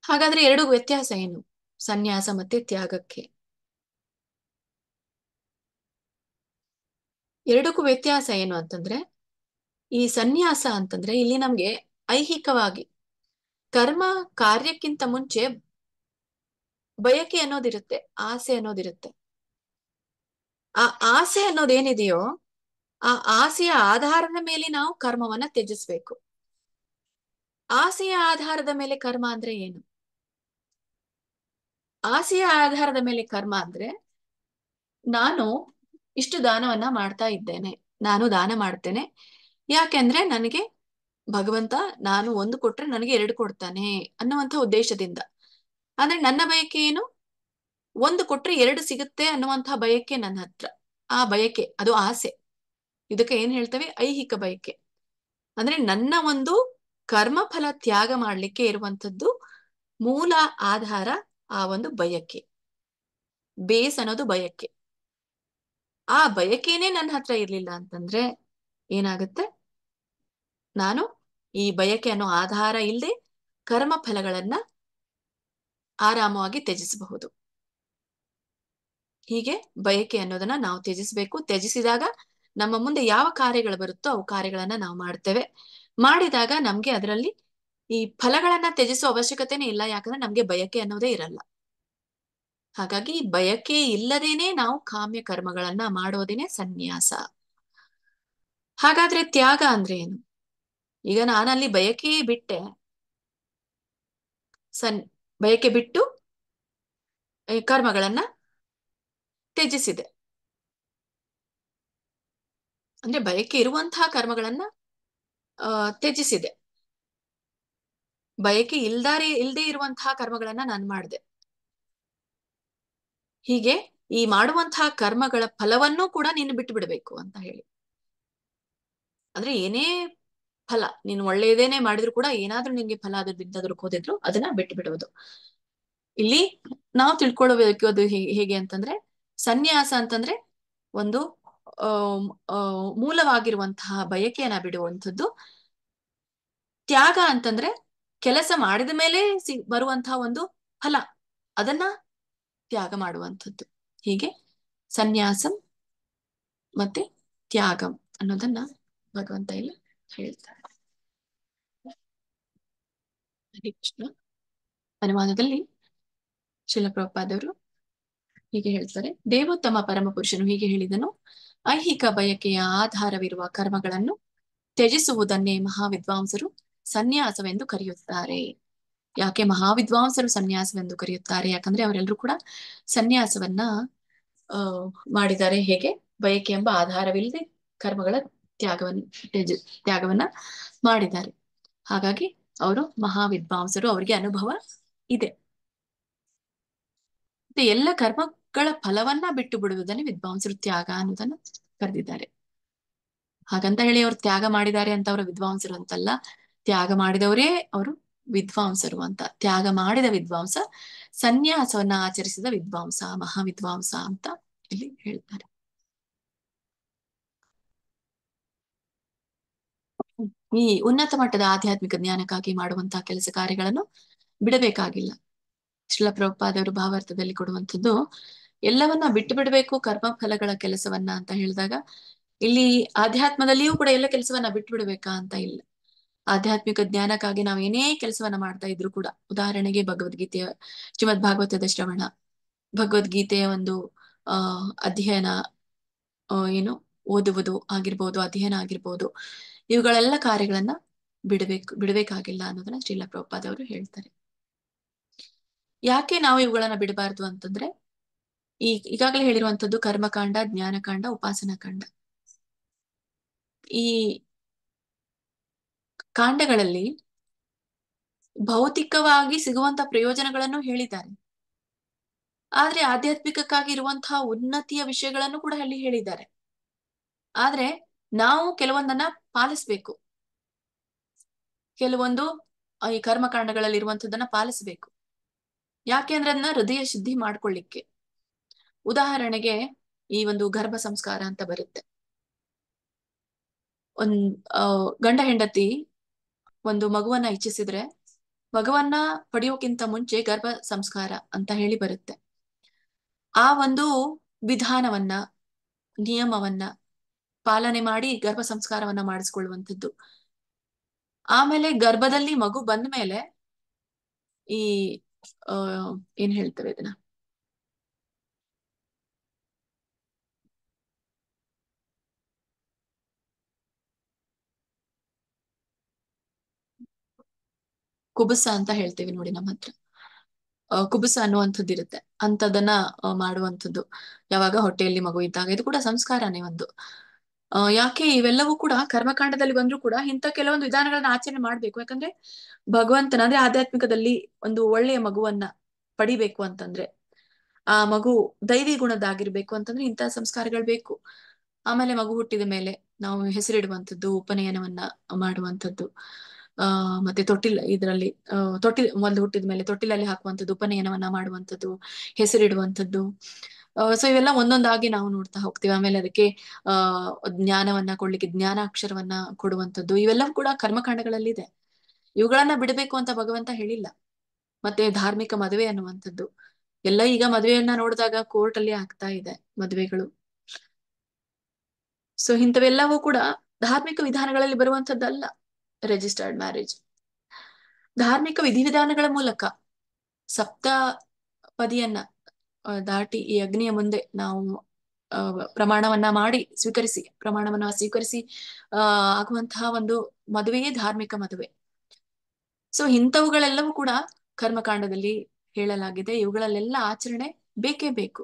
ಹಾಗಾದ್ರೆ ಎರಡು ವ್ಯತ್ಯಾಸ ಏನು ಸನ್ಯಾಸ ಮತ್ತೆ ತ್ಯಾಗಕ್ಕೆ? ಎರಡಕ್ಕೂ ವ್ಯತ್ಯಾಸ ಏನು ಅಂತಂದ್ರೆ, ಈ ಸನ್ಯಾಸ ಅಂತಂದ್ರೆ ಇಲ್ಲಿ ನಮ್ಗೆ ಐಹಿಕವಾಗಿ ಕರ್ಮ ಕಾರ್ಯಕ್ಕಿಂತ ಮುಂಚೆ ಬಯಕೆ ಅನ್ನೋದಿರುತ್ತೆ, ಆಸೆ ಅನ್ನೋದಿರುತ್ತೆ. ಆ ಆಸೆ ಅನ್ನೋದೇನಿದೆಯೋ ಆ ಆಸೆಯ ಆಧಾರದ ಮೇಲೆ ನಾವು ಕರ್ಮವನ್ನ ತ್ಯಜಿಸ್ಬೇಕು. ಆಸೆಯ ಆಧಾರದ ಮೇಲೆ ಕರ್ಮ ಅಂದ್ರೆ ಏನು? ಆಸೆಯ ಆಧಾರದ ಮೇಲೆ ಕರ್ಮ ಅಂದ್ರೆ, ನಾನು ಇಷ್ಟು ದಾನವನ್ನ ಮಾಡ್ತಾ ಇದ್ದೇನೆ, ನಾನು ದಾನ ಮಾಡ್ತೇನೆ ಯಾಕೆಂದ್ರೆ ನನಗೆ ಭಗವಂತ ನಾನು ಒಂದು ಕೊಟ್ರೆ ನನಗೆ ಎರಡು ಕೊಡ್ತಾನೆ ಅನ್ನುವಂಥ ಉದ್ದೇಶದಿಂದ. ಅಂದ್ರೆ ನನ್ನ ಬಯಕೆ ಏನು? ಒಂದು ಕೊಟ್ರೆ ಎರಡು ಸಿಗುತ್ತೆ ಅನ್ನುವಂತಹ ಬಯಕೆ ನನ್ನ ಹತ್ರ. ಆ ಬಯಕೆ ಅದು ಆಸೆ. ಇದಕ್ಕೆ ಏನ್ ಹೇಳ್ತೇವೆ? ಐಹಿಕ ಬಯಕೆ. ಅಂದ್ರೆ ನನ್ನ ಒಂದು ಕರ್ಮಫಲ ತ್ಯಾಗ ಮಾಡ್ಲಿಕ್ಕೆ ಇರುವಂತದ್ದು ಮೂಲ ಆಧಾರ ಆ ಒಂದು ಬಯಕೆ, ಬೇಸ್ ಅನ್ನೋದು ಬಯಕೆ. ಆ ಬಯಕೆನೇ ನನ್ನ ಹತ್ರ ಇರ್ಲಿಲ್ಲ ಅಂತಂದ್ರೆ ಏನಾಗುತ್ತೆ? ನಾನು ಈ ಬಯಕೆ ಅನ್ನೋ ಆಧಾರ ಇಲ್ಲದೆ ಕರ್ಮ ಫಲಗಳನ್ನ ಆರಾಮವಾಗಿ ತ್ಯಜಿಸಬಹುದು. ಹೀಗೆ ಬಯಕೆ ಅನ್ನೋದನ್ನ ನಾವು ತ್ಯಜಿಸಬೇಕು. ತ್ಯಜಿಸಿದಾಗ ನಮ್ಮ ಮುಂದೆ ಯಾವ ಕಾರ್ಯಗಳು ಬರುತ್ತೋ ಅವು ಕಾರ್ಯಗಳನ್ನ ನಾವು ಮಾಡ್ತೇವೆ. ಮಾಡಿದಾಗ ನಮ್ಗೆ ಅದರಲ್ಲಿ ಈ ಫಲಗಳನ್ನ ತ್ಯಜಿಸುವ ಅವಶ್ಯಕತೆನೇ ಇಲ್ಲ, ಯಾಕಂದ್ರೆ ನಮ್ಗೆ ಬಯಕೆ ಅನ್ನೋದೇ ಇರಲ್ಲ. ಹಾಗಾಗಿ ಬಯಕೆ ಇಲ್ಲದೇನೆ ನಾವು ಕಾಮ್ಯ ಕರ್ಮಗಳನ್ನ ಮಾಡೋದೇನೆ ಸನ್ಯಾಸ. ಹಾಗಾದ್ರೆ ತ್ಯಾಗ ಅಂದ್ರೆ ಏನು? ಈಗ ನಾನಲ್ಲಿ ಬಯಕೆ ಬಿಟ್ಟೆ, ಬಯಕೆ ಬಿಟ್ಟು ಈ ಕರ್ಮಗಳನ್ನ ತ್ಯಜಿಸಿದೆ. ಅಂದ್ರೆ ಬಯಕೆ ಇರುವಂತಹ ಕರ್ಮಗಳನ್ನ ತ್ಯಜಿಸಿದೆ. ಬಯಕೆ ಇಲ್ದೇ ಇರುವಂತಹ ಕರ್ಮಗಳನ್ನ ನಾನು ಮಾಡಿದೆ. ಹೀಗೆ ಈ ಮಾಡುವಂತಹ ಕರ್ಮಗಳ ಫಲವನ್ನೂ ಕೂಡ ನೀನು ಬಿಟ್ಟು ಬಿಡಬೇಕು ಅಂತ ಹೇಳಿ. ಅಂದ್ರೆ ಏನೇ ಫಲ ನೀನು ಒಳ್ಳೆಯದೇನೆ ಮಾಡಿದ್ರು ಕೂಡ ಏನಾದ್ರೂ ನಿನ್ಗೆ ಫಲ ಅದ್ರ ಬಿದ್ದದ್ರೂ ಹೋದಿದ್ರು ಅದನ್ನ ಬಿಟ್ಟು ಬಿಡುವುದು. ಇಲ್ಲಿ ನಾವು ತಿಳ್ಕೊಳ್ಳಬೇಕು ಅದು ಹೇಗೆ ಅಂತಂದ್ರೆ, ಸನ್ಯಾಸ ಅಂತಂದ್ರೆ ಒಂದು ಮೂಲವಾಗಿರುವಂತಹ ಬಯಕೆಯನ್ನ ಬಿಡುವಂಥದ್ದು. ತ್ಯಾಗ ಅಂತಂದ್ರೆ ಕೆಲಸ ಮಾಡಿದ ಮೇಲೆ ಬರುವಂತಹ ಒಂದು ಫಲ, ಅದನ್ನ ತ್ಯಾಗ ಮಾಡುವಂಥದ್ದು. ಹೀಗೆ ಸನ್ಯಾಸಂ ಮತ್ತೆ ತ್ಯಾಗಂ ಅನ್ನೋದನ್ನ ಭಗವಂತ ಇಲ್ಲಿ ಹೇಳ್ತಾರೆ. ಹರೇ ಕೃಷ್ಣ. ಅನುವಾದದಲ್ಲಿ ಶ್ರೀಲ ಪ್ರಭುಪಾದವರು ಹೀಗೆ ಹೇಳ್ತಾರೆ, ದೇವೋತ್ತಮ ಪರಮ ಪುರುಷನು ಹೀಗೆ ಹೇಳಿದನು, ಐಹಿಕ ಬಯಕೆಯ ಆಧಾರವಿರುವ ಕರ್ಮಗಳನ್ನು ತ್ಯಜಿಸುವುದನ್ನೇ ಮಹಾವಿದ್ವಾಂಸರು ಸನ್ಯಾಸವೆಂದು ಕರೆಯುತ್ತಾರೆ. ಯಾಕೆ ಮಹಾವಿದ್ವಾಂಸರು ಸನ್ಯಾಸವೆಂದು ಕರೆಯುತ್ತಾರೆ? ಯಾಕಂದ್ರೆ ಅವರೆಲ್ಲರೂ ಕೂಡ ಸನ್ಯಾಸವನ್ನ ಮಾಡಿದ್ದಾರೆ. ಹೇಗೆ? ಬಯಕೆ ಎಂಬ ಆಧಾರವಿಲ್ಲದೆ ಕರ್ಮಗಳ ತ್ಯಾಗವನ್ನ ಮಾಡಿದ್ದಾರೆ. ಹಾಗಾಗಿ ಅವರು ಮಹಾವಿದ್ವಾಂಸರು, ಅವರಿಗೆ ಅನುಭವ ಇದೆ. ಮತ್ತೆ ಎಲ್ಲ ಕರ್ಮಗಳ ಫಲವನ್ನ ಬಿಟ್ಟು ಬಿಡುವುದನ್ನೇ ವಿದ್ವಾಂಸರು ತ್ಯಾಗ ಅನ್ನೋದನ್ನ ಕರೆದಿದ್ದಾರೆ. ಹಾಗಂತ ಹೇಳಿ ಅವ್ರು ತ್ಯಾಗ ಮಾಡಿದ್ದಾರೆ ಅಂತ ಅವರ ವಿದ್ವಾಂಸರು ಅಂತಲ್ಲ. ತ್ಯಾಗ ಮಾಡಿದವರೇ ಅವರು ವಿದ್ವಾಂಸರು ಅಂತ. ತ್ಯಾಗ ಮಾಡಿದ ವಿದ್ವಾಂಸ, ಸನ್ಯಾಸವನ್ನ ಆಚರಿಸಿದ ವಿದ್ವಾಂಸ, ಮಹಾವಿದ್ವಾಂಸ ಅಂತ ಇಲ್ಲಿ ಹೇಳ್ತಾರೆ. ಈ ಉನ್ನತ ಮಟ್ಟದ ಆಧ್ಯಾತ್ಮಿಕ ಜ್ಞಾನಕ್ಕಾಗಿ ಮಾಡುವಂತಹ ಕೆಲಸ ಕಾರ್ಯಗಳನ್ನು ಬಿಡಬೇಕಾಗಿಲ್ಲ. ಶ್ರೀಲ ಪ್ರಭುಪಾದವರು ಭಾವಾರ್ಥದಲ್ಲಿ ಕೊಡುವಂಥದ್ದು, ಎಲ್ಲವನ್ನ ಬಿಟ್ಟು ಬಿಡಬೇಕು ಕರ್ಮ ಫಲಗಳ ಕೆಲಸವನ್ನ ಅಂತ ಹೇಳಿದಾಗ, ಇಲ್ಲಿ ಆಧ್ಯಾತ್ಮದಲ್ಲಿಯೂ ಕೂಡ ಎಲ್ಲ ಕೆಲಸವನ್ನ ಬಿಟ್ಟು ಬಿಡಬೇಕಾ ಅಂತ ಇಲ್ಲ. ಆಧ್ಯಾತ್ಮಿಕ ಜ್ಞಾನಕ್ಕಾಗಿ ನಾವು ಏನೇ ಕೆಲಸವನ್ನ ಮಾಡ್ತಾ ಇದ್ರು ಕೂಡ, ಉದಾಹರಣೆಗೆ ಭಗವದ್ಗೀತೆಯ ಶ್ರೀಮದ್ ಭಾಗವತದ ಶ್ರವಣ, ಭಗವದ್ಗೀತೆಯ ಒಂದು ಅಧ್ಯಯನ, ಏನು ಓದುವುದು ಆಗಿರ್ಬೋದು, ಅಧ್ಯಯನ ಆಗಿರ್ಬೋದು, ಇವುಗಳೆಲ್ಲ ಕಾರ್ಯಗಳನ್ನ ಬಿಡಬೇಕಾಗಿಲ್ಲ ಅನ್ನೋದನ್ನ ಶ್ರೀಲ ಪ್ರಭುಪಾದ ಅವರು ಹೇಳ್ತಾರೆ. ಯಾಕೆ ನಾವು ಇವುಗಳನ್ನ ಬಿಡಬಾರ್ದು ಅಂತಂದ್ರೆ ಈಗಾಗಲೇ ಹೇಳಿರುವಂತದ್ದು ಕರ್ಮಕಾಂಡ, ಜ್ಞಾನಕಾಂಡ, ಉಪಾಸನಾ ಕಾಂಡ. ಈ ಕಾಂಡಗಳಲ್ಲಿ ಭೌತಿಕವಾಗಿ ಸಿಗುವಂತ ಪ್ರಯೋಜನಗಳನ್ನು ಹೇಳಿದ್ದಾರೆ, ಆದ್ರೆ ಆಧ್ಯಾತ್ಮಿಕಕ್ಕಾಗಿ ಇರುವಂತಹ ಉನ್ನತಿಯ ವಿಷಯಗಳನ್ನು ಕೂಡ ಅಲ್ಲಿ ಹೇಳಿದ್ದಾರೆ. ಆದ್ರೆ ನಾವು ಕೆಲವೊಂದನ್ನ ಪಾಲಿಸ್ಬೇಕು, ಕೆಲವೊಂದು ಈ ಕರ್ಮಕಾಂಡಗಳಲ್ಲಿ ಇರುವಂತದ್ದನ್ನ ಪಾಲಿಸ್ಬೇಕು. ಯಾಕೆ ಅಂದ್ರೆ ಅದನ್ನ ಹೃದಯ ಶುದ್ಧಿ ಮಾಡ್ಕೊಳ್ಳಿಕ್ಕೆ. ಉದಾಹರಣೆಗೆ ಈ ಒಂದು ಗರ್ಭ ಸಂಸ್ಕಾರ ಅಂತ ಬರುತ್ತೆ. ಒಂದ್ ಗಂಡ ಹೆಂಡತಿ ಒಂದು ಮಗುವನ್ನ ಇಚ್ಛಿಸಿದ್ರೆ ಮಗುವನ್ನ ಪಡೆಯೋಕ್ಕಿಂತ ಮುಂಚೆ ಗರ್ಭ ಸಂಸ್ಕಾರ ಅಂತ ಹೇಳಿ ಬರುತ್ತೆ. ಆ ಒಂದು ವಿಧಾನವನ್ನ, ನಿಯಮವನ್ನ ಪಾಲನೆ ಮಾಡಿ ಗರ್ಭ ಸಂಸ್ಕಾರವನ್ನ ಮಾಡಿಸ್ಕೊಳ್ಳುವಂಥದ್ದು. ಆಮೇಲೆ ಗರ್ಭದಲ್ಲಿ ಮಗು ಬಂದ ಮೇಲೆ ಈ ಏನ್ ಹೇಳ್ತಾರೆ ಇದನ್ನ, ಕುಬುಸ ಅಂತ ಹೇಳ್ತೇವೆ ನೋಡಿ ನಮ್ಮ ಹತ್ರ. ಕುಬುಸ ಅನ್ನುವಂಥದ್ದು ಇರುತ್ತೆ, ಅಂತದನ್ನ ಮಾಡುವಂಥದ್ದು ಯಾವಾಗ ಹೊಟ್ಟೆಯಲ್ಲಿ ಮಗು ಇದ್ದಾಗ. ಇದು ಕೂಡ ಸಂಸ್ಕಾರನೇ ಒಂದು. ಯಾಕೆ ಇವೆಲ್ಲವೂ ಕೂಡ ಕರ್ಮಕಾಂಡದಲ್ಲಿ ಬಂದ್ರು ಕೂಡ ಇಂಥ ಕೆಲವೊಂದು ವಿಧಾನಗಳನ್ನ ಆಚರಣೆ ಮಾಡ್ಬೇಕು. ಯಾಕಂದ್ರೆ ಭಗವಂತನ ಅಂದ್ರೆ ಆಧ್ಯಾತ್ಮಿಕದಲ್ಲಿ ಒಂದು ಒಳ್ಳೆಯ ಮಗುವನ್ನ ಪಡಿಬೇಕು ಅಂತಂದ್ರೆ, ಆ ಮಗು ದೈವಿ ಗುಣದ್ದಾಗಿರ್ಬೇಕು ಅಂತಂದ್ರೆ ಇಂತಹ ಸಂಸ್ಕಾರಗಳು ಬೇಕು. ಆಮೇಲೆ ಮಗು ಹುಟ್ಟಿದ ಮೇಲೆ ನಾವು ಹೆಸರಿಡುವಂಥದ್ದು, ಉಪನಯನವನ್ನ ಮಾಡುವಂಥದ್ದು, ಮತ್ತೆ ಇದರಲ್ಲಿ ತೊಟ್ಟಿಲ್ ಮೊದಲು ಹುಟ್ಟಿದ ಮೇಲೆ ತೊಟ್ಟಿಲಲ್ಲಿ ಹಾಕುವಂಥದ್ದು, ಉಪನಯನವನ್ನ ಮಾಡುವಂಥದ್ದು, ಹೆಸರಿಡುವಂಥದ್ದು. ಸೊ ಇವೆಲ್ಲ ಒಂದೊಂದಾಗಿ ನಾವು ನೋಡ್ತಾ ಹೋಗ್ತೀವಿ. ಆಮೇಲೆ ಅದಕ್ಕೆ ಜ್ಞಾನವನ್ನ ಕೊಡ್ಲಿಕ್ಕೆ ಜ್ಞಾನಾಕ್ಷರವನ್ನ ಕೊಡುವಂಥದ್ದು, ಇವೆಲ್ಲವೂ ಕೂಡ ಕರ್ಮಕಾಂಡಗಳಲ್ಲಿದೆ. ಇವುಗಳನ್ನ ಬಿಡಬೇಕು ಅಂತ ಭಗವಂತ ಹೇಳಿಲ್ಲ. ಮತ್ತೆ ಧಾರ್ಮಿಕ ಮದುವೆ ಅನ್ನುವಂಥದ್ದು ಎಲ್ಲ ಈಗ ಮದುವೆಯನ್ನ ನೋಡಿದಾಗ ಕೋರ್ಟ್ ಅಲ್ಲಿ ಆಗ್ತಾ ಇದೆ ಮದುವೆಗಳು. ಸೊ ಇಂಥವೆಲ್ಲವೂ ಕೂಡ ಧಾರ್ಮಿಕ ವಿಧಾನಗಳಲ್ಲಿ ಬರುವಂತದ್ದಲ್ಲ. ರಿಜಿಸ್ಟರ್ಡ್ ಮ್ಯಾರೇಜ್ ಧಾರ್ಮಿಕ ವಿಧಿವಿಧಾನಗಳ ಮೂಲಕ ಸಪ್ತ ಪದಿಯನ್ನ ದಾಟಿ ಈ ಅಗ್ನಿಯ ಮುಂದೆ ನಾವು ಪ್ರಮಾಣವನ್ನ ಮಾಡಿ ಪ್ರಮಾಣವನ್ನ ಸ್ವೀಕರಿಸಿ ಆಗುವಂತಹ ಒಂದು ಮದುವೆಯೇ ಧಾರ್ಮಿಕ ಮದುವೆ. ಸೊ ಇಂಥವುಗಳೆಲ್ಲವೂ ಕೂಡ ಕರ್ಮಕಾಂಡದಲ್ಲಿ ಹೇಳಲಾಗಿದೆ. ಇವುಗಳಲ್ಲೆಲ್ಲ ಆಚರಣೆ ಬೇಕೇ ಬೇಕು.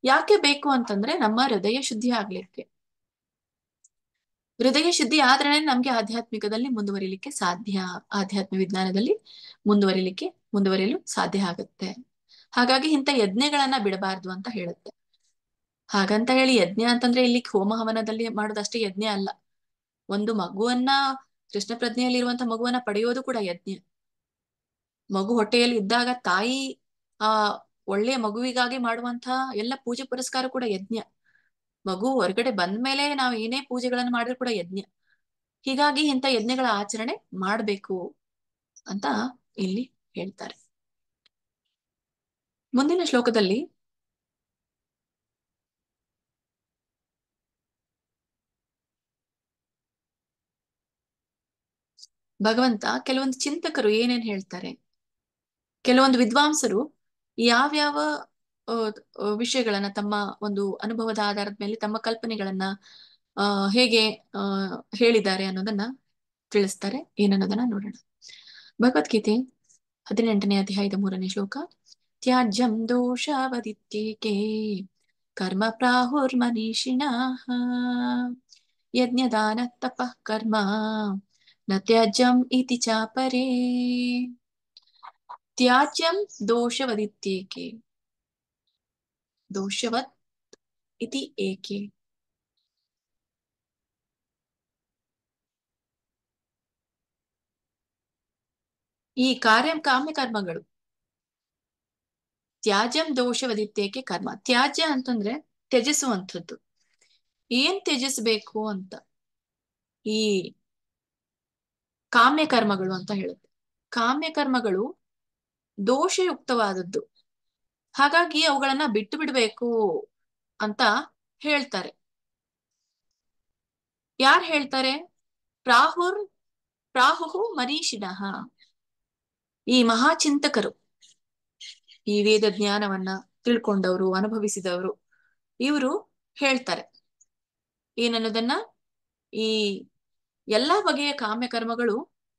ಯಾಕೆ ಬೇಕು ಅಂತಂದ್ರೆ ನಮ್ಮ ಹೃದಯ ಶುದ್ಧಿ ಆಗ್ಲಿಕ್ಕೆ. ಹೃದಯ ಶುದ್ಧಿ ಆದ್ರೇನೆ ನಮ್ಗೆ ಆಧ್ಯಾತ್ಮಿಕದಲ್ಲಿ ಮುಂದುವರಿಲಿಕ್ಕೆ ಸಾಧ್ಯ, ಆಧ್ಯಾತ್ಮ ವಿಜ್ಞಾನದಲ್ಲಿ ಮುಂದುವರಿಯಲು ಸಾಧ್ಯ ಆಗುತ್ತೆ. ಹಾಗಾಗಿ ಇಂಥ ಯಜ್ಞಗಳನ್ನ ಬಿಡಬಾರ್ದು ಅಂತ ಹೇಳುತ್ತೆ. ಹಾಗಂತ ಹೇಳಿ ಯಜ್ಞ ಅಂತಂದ್ರೆ ಇಲ್ಲಿ ಹೋಮ ಹವನದಲ್ಲಿ ಮಾಡೋದಷ್ಟೇ ಯಜ್ಞ ಅಲ್ಲ. ಒಂದು ಮಗುವನ್ನ, ಕೃಷ್ಣ ಪ್ರಜ್ಞೆಯಲ್ಲಿರುವಂತ ಮಗುವನ್ನ ಪಡೆಯೋದು ಕೂಡ ಯಜ್ಞ. ಮಗು ಹೊಟ್ಟೆಯಲ್ಲಿ ಇದ್ದಾಗ ತಾಯಿ ಆ ಒಳ್ಳೆಯ ಮಗುವಿಗಾಗಿ ಮಾಡುವಂತಹ ಎಲ್ಲ ಪೂಜೆ ಪುರಸ್ಕಾರ ಕೂಡ ಯಜ್ಞ. ಮಗು ಹೊರಗಡೆ ಬಂದ್ಮೇಲೆ ನಾವು ಏನೇ ಪೂಜೆಗಳನ್ನು ಮಾಡಿದ್ರು ಕೂಡ ಯಜ್ಞ. ಹೀಗಾಗಿ ಇಂಥ ಯಜ್ಞಗಳ ಆಚರಣೆ ಮಾಡ್ಬೇಕು ಅಂತ ಇಲ್ಲಿ ಹೇಳ್ತಾರೆ. ಮುಂದಿನ ಶ್ಲೋಕದಲ್ಲಿ ಭಗವಂತ ಕೆಲವೊಂದು ಚಿಂತಕರು ಏನೇನ್ ಹೇಳ್ತಾರೆ, ಕೆಲವೊಂದು ವಿದ್ವಾಂಸರು ಯಾವ್ಯಾವ ವಿಷಯಗಳನ್ನ ತಮ್ಮ ಒಂದು ಅನುಭವದ ಆಧಾರದ ಮೇಲೆ ತಮ್ಮ ಕಲ್ಪನೆಗಳನ್ನ ಹೇಗೆ ಹೇಳಿದ್ದಾರೆ ಅನ್ನೋದನ್ನ ತಿಳಿಸ್ತಾರೆ. ಏನನ್ನೋದನ್ನ ನೋಡೋಣ. ಭಗವದ್ಗೀತೆ 18ನೇ ಅಧ್ಯಾಯದ 3ನೇ ಶ್ಲೋಕ. ತ್ಯಾಜ್ಯಂ ದೋಷಾವದಿತ್ಯೇಕೆ ಕರ್ಮ ಪ್ರಾಹುರ್ಮನೀಷಿಣಃ ಯಜ್ಞದಾನ ತಪಃ ಕರ್ಮ ನ ತ್ಯಾಜ್ಯಂ ಇತಿ ಚಾಪರೇ. ತ್ಯಾಜ್ಯಂ ದೋಷವದಿತ್ಯೇಕೆ ದೋಷವತ್ ಇತಿ ಏಕೆ. ಈ ಕಾಮ್ಯ ಕರ್ಮಗಳು ತ್ಯಾಜ್ಯಂ ದೋಷವದಿತ್ಯೇಕೆ ಕರ್ಮ. ತ್ಯಾಜ್ಯ ಅಂತಂದ್ರೆ ತ್ಯಜಿಸುವಂಥದ್ದು. ಏನ್ ತ್ಯಜಿಸ್ಬೇಕು ಅಂತ ಈ ಕಾಮ್ಯ ಕರ್ಮಗಳು ಅಂತ ಹೇಳುತ್ತೆ. ಕಾಮ್ಯ ಕರ್ಮಗಳು ದೋಷಯುಕ್ತವಾದದ್ದು, ಹಾಗಾಗಿ ಅವುಗಳನ್ನ ಬಿಟ್ಟು ಬಿಡ್ಬೇಕು ಅಂತ ಹೇಳ್ತಾರೆ. ಯಾರು ಹೇಳ್ತಾರೆ? ಪ್ರಾಹುಹು ಮನೀಷಿಣಃ, ಈ ಮಹಾಚಿಂತಕರು, ಈ ವೇದ ಜ್ಞಾನವನ್ನ ತಿಳ್ಕೊಂಡವರು, ಅನುಭವಿಸಿದವರು, ಇವರು ಹೇಳ್ತಾರೆ ಏನನ್ನೋದನ್ನ, ಈ ಎಲ್ಲಾ ಬಗೆಯ ಕಾಮ್ಯ ಕರ್ಮಗಳು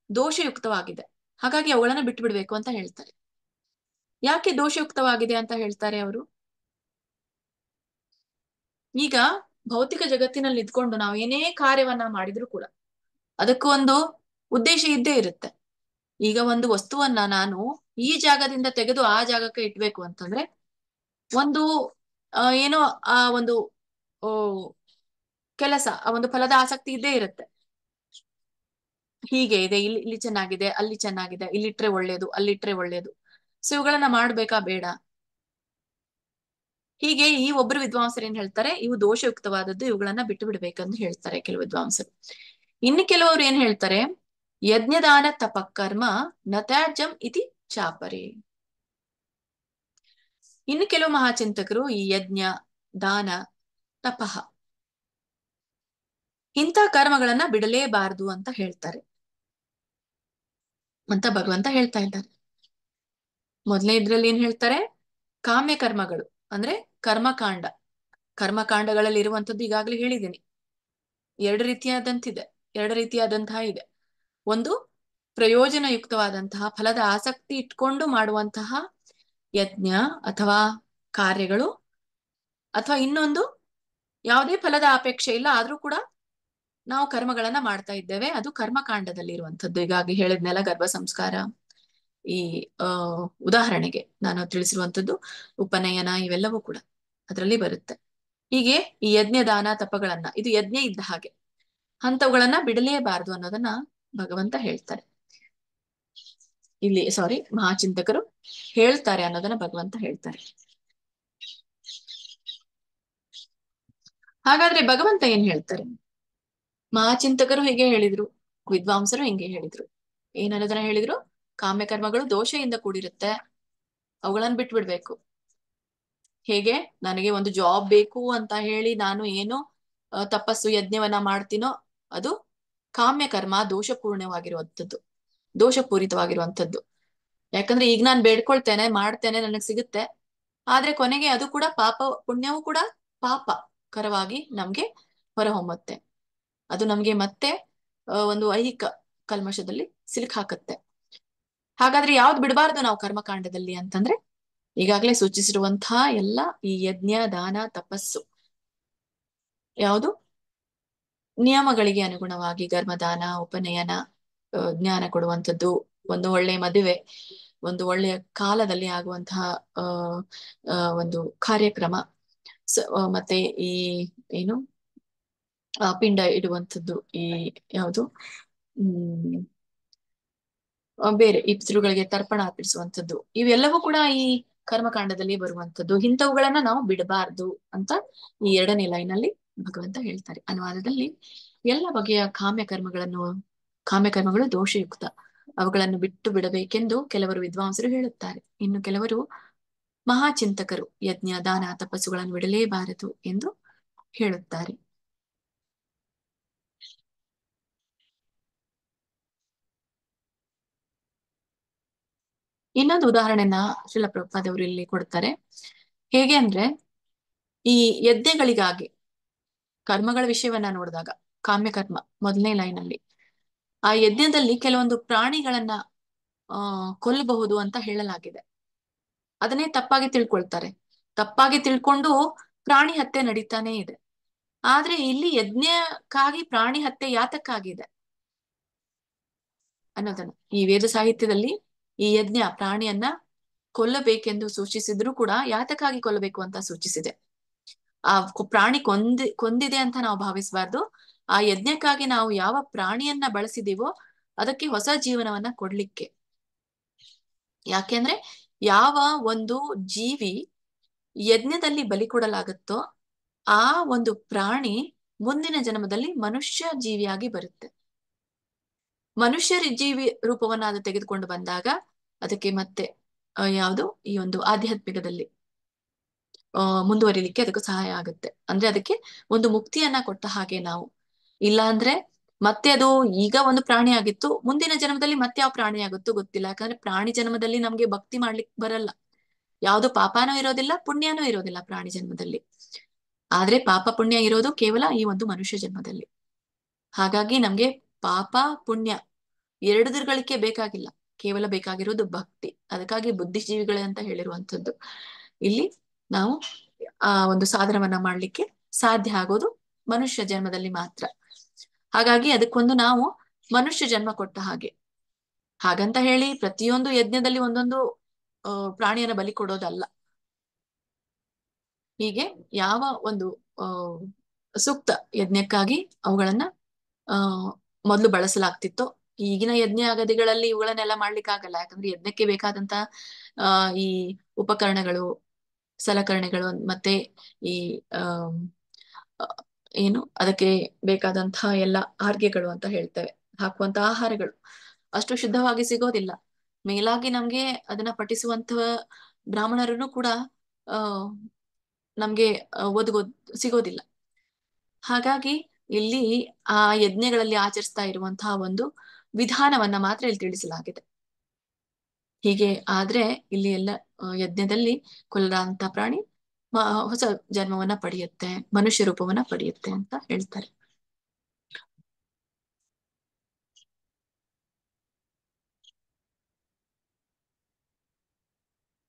ದೋಷಯುಕ್ತವಾಗಿದೆ, ಹಾಗಾಗಿ ಅವುಗಳನ್ನ ಬಿಟ್ಟು ಬಿಡ್ಬೇಕು ಅಂತ ಹೇಳ್ತಾರೆ. ಯಾಕೆ ದೋಷಯುಕ್ತವಾಗಿದೆ ಅಂತ ಹೇಳ್ತಾರೆ ಅವರು? ಈಗ ಭೌತಿಕ ಜಗತ್ತಿನಲ್ಲಿ ಇದ್ಕೊಂಡು ನಾವು ಏನೇ ಕಾರ್ಯವನ್ನ ಮಾಡಿದ್ರು ಕೂಡ ಅದಕ್ಕೂ ಒಂದು ಉದ್ದೇಶ ಇದ್ದೇ ಇರುತ್ತೆ. ಈಗ ಒಂದು ವಸ್ತುವನ್ನ ನಾನು ಈ ಜಾಗದಿಂದ ತೆಗೆದು ಆ ಜಾಗಕ್ಕೆ ಇಟ್ಬೇಕು ಅಂತಂದ್ರೆ ಒಂದು ಏನೋ ಆ ಒಂದು ಓ ಕೆಲಸ, ಆ ಒಂದು ಫಲದ ಆಸಕ್ತಿ ಇದ್ದೇ ಇರುತ್ತೆ. ಹೀಗೆ ಇದೆ, ಇಲ್ಲಿ ಚೆನ್ನಾಗಿದೆ, ಅಲ್ಲಿ ಚೆನ್ನಾಗಿದೆ, ಇಲ್ಲಿಟ್ರೆ ಒಳ್ಳೇದು, ಅಲ್ಲಿಟ್ರೆ ಒಳ್ಳೇದು. ಸೊ ಇವುಗಳನ್ನ ಮಾಡ್ಬೇಕಾ ಬೇಡ? ಹೀಗೆ ಈ ಒಬ್ರು ವಿದ್ವಾಂಸರು ಏನ್ ಹೇಳ್ತಾರೆ, ಇವು ದೋಷಯುಕ್ತವಾದದ್ದು, ಇವುಗಳನ್ನ ಬಿಟ್ಟು ಬಿಡ್ಬೇಕಂತ ಹೇಳ್ತಾರೆ ಕೆಲವು ವಿದ್ವಾಂಸರು. ಇನ್ನು ಕೆಲವರು ಏನ್ ಹೇಳ್ತಾರೆ, ಯಜ್ಞದಾನ ತಪಕರ್ಮ ನತ್ಯಾಜ್ಯಂ ಇತಿ ಚಾಪರೆ. ಇನ್ನು ಕೆಲವು ಮಹಾಚಿಂತಕರು ಈ ಯಜ್ಞ, ದಾನ, ತಪಃ ಇಂಥ ಕರ್ಮಗಳನ್ನ ಬಿಡಲೇಬಾರದು ಅಂತ ಹೇಳ್ತಾರೆ ಅಂತ ಭಗವಂತ ಹೇಳ್ತಾ ಇದ್ದಾರೆ. ಮೊದಲನೇ ಇದ್ರಲ್ಲಿ ಏನ್ ಹೇಳ್ತಾರೆ, ಕಾಮ್ಯ ಕರ್ಮಗಳು ಅಂದ್ರೆ ಕರ್ಮಕಾಂಡ. ಕರ್ಮಕಾಂಡಗಳಲ್ಲಿ ಇರುವಂತದ್ದು ಈಗಾಗ್ಲೇ ಹೇಳಿದ್ದೀನಿ, ಎರಡು ರೀತಿಯಾದಂತಹ ಇದೆ. ಒಂದು ಪ್ರಯೋಜನಯುಕ್ತವಾದಂತಹ ಫಲದ ಆಸಕ್ತಿ ಇಟ್ಕೊಂಡು ಮಾಡುವಂತಹ ಯಜ್ಞ ಅಥವಾ ಕಾರ್ಯಗಳು, ಅಥವಾ ಇನ್ನೊಂದು ಯಾವುದೇ ಫಲದ ಅಪೇಕ್ಷೆ ಇಲ್ಲ ಆದ್ರೂ ಕೂಡ ನಾವು ಕರ್ಮಗಳನ್ನ ಮಾಡ್ತಾ ಇದ್ದೇವೆ, ಅದು ಕರ್ಮಕಾಂಡದಲ್ಲಿ ಇರುವಂತದ್ದು. ಹೀಗಾಗಿ ಹೇಳಿದ್ನೆಲ್ಲ ಗರ್ಭ ಸಂಸ್ಕಾರ, ಈ ಉದಾಹರಣೆಗೆ ನಾನು ತಿಳಿಸಿರುವಂತದ್ದು ಉಪನಯನ, ಇವೆಲ್ಲವೂ ಕೂಡ ಅದರಲ್ಲಿ ಬರುತ್ತೆ. ಹೀಗೆ ಈ ಯಜ್ಞ ದಾನ ತಪಗಳನ್ನ, ಇದು ಯಜ್ಞ ಇದ್ದ ಹಾಗೆ, ಅಂತವುಗಳನ್ನ ಬಿಡಲೇಬಾರದು ಅನ್ನೋದನ್ನ ಭಗವಂತ ಹೇಳ್ತಾರೆ ಇಲ್ಲಿ. ಮಹಾಚಿಂತಕರು ಹೇಳ್ತಾರೆ ಅನ್ನೋದನ್ನ ಭಗವಂತ ಹೇಳ್ತಾರೆ. ಹಾಗಾದ್ರೆ ಭಗವಂತ ಏನ್ ಹೇಳ್ತಾರೆ? ಮಹಾಚಿಂತಕರು ಹೀಗೆ ಹೇಳಿದ್ರು, ವಿದ್ವಾಂಸರು ಹಿಂಗೆ ಹೇಳಿದ್ರು. ಏನನ್ನೋದನ್ನ ಹೇಳಿದ್ರು, ಕಾಮ್ಯ ಕರ್ಮಗಳು ದೋಷದಿಂದ ಕೂಡಿರುತ್ತೆ, ಅವುಗಳನ್ನ ಬಿಟ್ಬಿಡ್ಬೇಕು. ಹೇಗೆ ನನಗೆ ಒಂದು ಜಾಬ್ ಬೇಕು ಅಂತ ಹೇಳಿ ನಾನು ಏನು ತಪಸ್ಸು ಯಜ್ಞವನ್ನ ಮಾಡ್ತೀನೋ ಅದು ಕಾಮ್ಯ ಕರ್ಮ, ದೋಷಪೂರ್ಣವಾಗಿರುವಂಥದ್ದು, ದೋಷಪೂರಿತವಾಗಿರುವಂಥದ್ದು. ಯಾಕಂದ್ರೆ ಈಗ ನಾನು ಬೇಡ್ಕೊಳ್ತೇನೆ, ಮಾಡ್ತೇನೆ, ನನಗೆ ಸಿಗುತ್ತೆ, ಆದ್ರೆ ಕೊನೆಗೆ ಅದು ಕೂಡ ಪಾಪ, ಪುಣ್ಯವೂ ಕೂಡ ಪಾಪ ಕರವಾಗಿ ನಮ್ಗೆ ಹೊರಹೊಮ್ಮುತ್ತೆ. ಅದು ನಮ್ಗೆ ಮತ್ತೆ ಒಂದು ಐಹಿಕ ಕಲ್ಮಶದಲ್ಲಿ ಸಿಲುಕಾಕತ್ತೆ. ಹಾಗಾದ್ರೆ ಯಾವ್ದು ಬಿಡಬಾರ್ದು ನಾವು ಕರ್ಮಕಾಂಡದಲ್ಲಿ ಅಂತಂದ್ರೆ, ಈಗಾಗಲೇ ಸೂಚಿಸಿರುವಂತಹ ಎಲ್ಲ ಈ ಯಜ್ಞ ದಾನ ತಪಸ್ಸು ಯಾವುದು ನಿಯಮಗಳಿಗೆ ಅನುಗುಣವಾಗಿ ಗರ್ಭದಾನ, ಉಪನಯನ, ಜ್ಞಾನ ಕೊಡುವಂಥದ್ದು, ಒಂದು ಒಳ್ಳೆಯ ಮದುವೆ, ಒಂದು ಒಳ್ಳೆಯ ಕಾಲದಲ್ಲಿ ಆಗುವಂತಹ ಒಂದು ಕಾರ್ಯಕ್ರಮ, ಮತ್ತೆ ಈ ಏನು ಪಿಂಡ ಇಡುವಂಥದ್ದು, ಈ ಯಾವುದು ಬೇರೆ ಈ ಪಿತೃಗಳಿಗೆ ತರ್ಪಣ ಅರ್ಪಿಸುವಂಥದ್ದು, ಇವೆಲ್ಲವೂ ಕೂಡ ಈ ಕರ್ಮಕಾಂಡದಲ್ಲಿ ಬರುವಂಥದ್ದು. ಇಂಥವುಗಳನ್ನ ನಾವು ಬಿಡಬಾರ್ದು ಅಂತ ಈ 2ನೇ ಲೈನಲ್ಲಿ ಭಗವಂತ ಹೇಳ್ತಾರೆ. ಅನುವಾದದಲ್ಲಿ ಎಲ್ಲ ಬಗೆಯ ಕಾಮ್ಯಕರ್ಮಗಳು ದೋಷಯುಕ್ತ, ಅವುಗಳನ್ನು ಬಿಟ್ಟು ಬಿಡಬೇಕೆಂದು ಕೆಲವರು ವಿದ್ವಾಂಸರು ಹೇಳುತ್ತಾರೆ. ಇನ್ನು ಕೆಲವರು ಮಹಾಚಿಂತಕರು ಯಜ್ಞ ದಾನ ತಪಸ್ಸುಗಳನ್ನು ಬಿಡಲೇಬಾರದು ಎಂದು ಹೇಳುತ್ತಾರೆ. ಇನ್ನೊಂದು ಉದಾಹರಣೆನ ಶ್ರೀಲ ಪ್ರಭುಪಾದವರು ಇಲ್ಲಿ ಕೊಡ್ತಾರೆ. ಹೇಗೆ ಅಂದ್ರೆ, ಈ ಯಜ್ಞಗಳಿಗಾಗಿ ಕರ್ಮಗಳ ವಿಷಯವನ್ನ ನೋಡಿದಾಗ, ಕಾಮ್ಯಕರ್ಮ ಮೊದಲನೇ ಲೈನಲ್ಲಿ, ಆ ಯಜ್ಞದಲ್ಲಿ ಕೆಲವೊಂದು ಪ್ರಾಣಿಗಳನ್ನ ಕೊಲ್ಲಬಹುದು ಅಂತ ಹೇಳಲಾಗಿದೆ. ಅದನ್ನೇ ತಪ್ಪಾಗಿ ತಿಳ್ಕೊಳ್ತಾರೆ. ತಪ್ಪಾಗಿ ತಿಳ್ಕೊಂಡು ಪ್ರಾಣಿ ಹತ್ಯೆ ನಡೀತಾನೆ ಇದೆ. ಆದ್ರೆ ಇಲ್ಲಿ ಯಜ್ಞಕ್ಕಾಗಿ ಪ್ರಾಣಿ ಹತ್ಯೆ ಯಾತಕ್ಕಾಗಿದೆ ಅನ್ನೋದನ್ನ ಈ ವೇದ ಸಾಹಿತ್ಯದಲ್ಲಿ ಈ ಯಜ್ಞ ಪ್ರಾಣಿಯನ್ನ ಕೊಲ್ಲಬೇಕೆಂದು ಸೂಚಿಸಿದ್ರು ಕೂಡ ಯಾತಕ್ಕಾಗಿ ಕೊಲ್ಲಬೇಕು ಅಂತ ಸೂಚಿಸಿದೆ. ಆ ಪ್ರಾಣಿ ಕೊಂದಿದೆ ಅಂತ ನಾವು ಭಾವಿಸಬಾರ್ದು. ಆ ಯಜ್ಞಕ್ಕಾಗಿ ನಾವು ಯಾವ ಪ್ರಾಣಿಯನ್ನ ಬಳಸಿದೀವೋ ಅದಕ್ಕೆ ಹೊಸ ಜೀವನವನ್ನ ಕೊಡ್ಲಿಕ್ಕೆ. ಯಾಕೆಂದ್ರೆ ಯಾವ ಒಂದು ಜೀವಿ ಯಜ್ಞದಲ್ಲಿ ಬಲಿ ಕೊಡಲಾಗುತ್ತೋ ಆ ಒಂದು ಪ್ರಾಣಿ ಮುಂದಿನ ಜನ್ಮದಲ್ಲಿ ಮನುಷ್ಯ ಜೀವಿಯಾಗಿ ಬರುತ್ತೆ. ಮನುಷ್ಯ ಜೀವಿ ರೂಪವನ್ನ ಅದು ತೆಗೆದುಕೊಂಡು ಬಂದಾಗ ಅದಕ್ಕೆ ಮತ್ತೆ ಯಾವುದು ಈ ಒಂದು ಆಧ್ಯಾತ್ಮಿಕದಲ್ಲಿ ಮುಂದುವರಿಲಿಕ್ಕೆ ಅದಕ್ಕೆ ಸಹಾಯ ಆಗುತ್ತೆ. ಅಂದ್ರೆ ಅದಕ್ಕೆ ಒಂದು ಮುಕ್ತಿಯನ್ನ ಕೊಟ್ಟ ಹಾಗೆ ನಾವು. ಇಲ್ಲ ಅಂದ್ರೆ ಮತ್ತೆ ಅದು ಈಗ ಒಂದು ಪ್ರಾಣಿ ಆಗಿತ್ತು, ಮುಂದಿನ ಜನ್ಮದಲ್ಲಿ ಮತ್ತೆ ಯಾವ ಪ್ರಾಣಿ ಆಗುತ್ತೋ ಗೊತ್ತಿಲ್ಲ. ಯಾಕಂದ್ರೆ ಪ್ರಾಣಿ ಜನ್ಮದಲ್ಲಿ ನಮ್ಗೆ ಭಕ್ತಿ ಮಾಡ್ಲಿಕ್ಕೆ ಬರಲ್ಲ, ಯಾವುದು ಪಾಪನೂ ಇರೋದಿಲ್ಲ ಪುಣ್ಯನೂ ಇರೋದಿಲ್ಲ ಪ್ರಾಣಿ ಜನ್ಮದಲ್ಲಿ. ಆದ್ರೆ ಪಾಪ ಪುಣ್ಯ ಇರೋದು ಕೇವಲ ಈ ಒಂದು ಮನುಷ್ಯ ಜನ್ಮದಲ್ಲಿ. ಹಾಗಾಗಿ ನಮ್ಗೆ ಪಾಪ ಪುಣ್ಯ ಎರಡುಗಳಿಗೆ ಬೇಕಾಗಿಲ್ಲ, ಕೇವಲ ಬೇಕಾಗಿರೋದು ಭಕ್ತಿ. ಅದಕ್ಕಾಗಿ ಬುದ್ಧಿಜೀವಿಗಳೇ ಅಂತ ಹೇಳಿರುವಂಥದ್ದು. ಇಲ್ಲಿ ನಾವು ಆ ಒಂದು ಸಾಧನವನ್ನ ಮಾಡ್ಲಿಕ್ಕೆ ಸಾಧ್ಯ ಆಗೋದು ಮನುಷ್ಯ ಜನ್ಮದಲ್ಲಿ ಮಾತ್ರ. ಹಾಗಾಗಿ ಅದಕ್ಕೊಂದು ನಾವು ಮನುಷ್ಯ ಜನ್ಮ ಕೊಟ್ಟ ಹಾಗೆ. ಹಾಗಂತ ಹೇಳಿ ಪ್ರತಿಯೊಂದು ಯಜ್ಞದಲ್ಲಿ ಒಂದೊಂದು ಪ್ರಾಣಿಯನ್ನ ಬಲಿ ಕೊಡೋದಲ್ಲ. ಹೀಗೆ ಯಾವ ಒಂದು ಸೂಕ್ತ ಯಜ್ಞಕ್ಕಾಗಿ ಅವುಗಳನ್ನ ಮೊದಲು ಬಳಸಲಾಗ್ತಿತ್ತು. ಈಗಿನ ಯಜ್ಞ ಅಗದಿಗಳಲ್ಲಿ ಇವುಗಳನ್ನೆಲ್ಲ ಮಾಡ್ಲಿಕ್ಕೆ ಆಗಲ್ಲ. ಯಾಕಂದ್ರೆ ಯಜ್ಞಕ್ಕೆ ಬೇಕಾದಂತ ಈ ಉಪಕರಣಗಳು, ಸಲಕರಣೆಗಳು, ಮತ್ತೆ ಈ ಆ ಏನು ಅದಕ್ಕೆ ಬೇಕಾದಂತಹ ಎಲ್ಲ ಆರ್ಗೆಗಳು ಅಂತ ಹೇಳ್ತೇವೆ, ಹಾಕುವಂತ ಆಹಾರಗಳು ಅಷ್ಟು ಶುದ್ಧವಾಗಿ ಸಿಗೋದಿಲ್ಲ. ಮೇಲಾಗಿ ನಮ್ಗೆ ಅದನ್ನ ಪಠಿಸುವಂತಹ ಬ್ರಾಹ್ಮಣರನ್ನು ಕೂಡ ಆ ನಮ್ಗೆ ಒದಗೋ ಸಿಗೋದಿಲ್ಲ. ಹಾಗಾಗಿ ಇಲ್ಲಿ ಆ ಯಜ್ಞಗಳಲ್ಲಿ ಆಚರಿಸ್ತಾ ಇರುವಂತಹ ಒಂದು ವಿಧಾನವನ್ನ ಮಾತ್ರ ಇಲ್ಲಿ ತಿಳಿಸಲಾಗಿದೆ. ಹೀಗೆ ಆದ್ರೆ ಇಲ್ಲಿ ಎಲ್ಲ ಯಜ್ಞದಲ್ಲಿ ಕೊಲ್ಲಂತ ಪ್ರಾಣಿ ಹೊಸ ಜನ್ಮವನ್ನ ಪಡೆಯುತ್ತೆ, ಮನುಷ್ಯ ರೂಪವನ್ನ ಪಡೆಯುತ್ತೆ ಅಂತ ಹೇಳ್ತಾರೆ.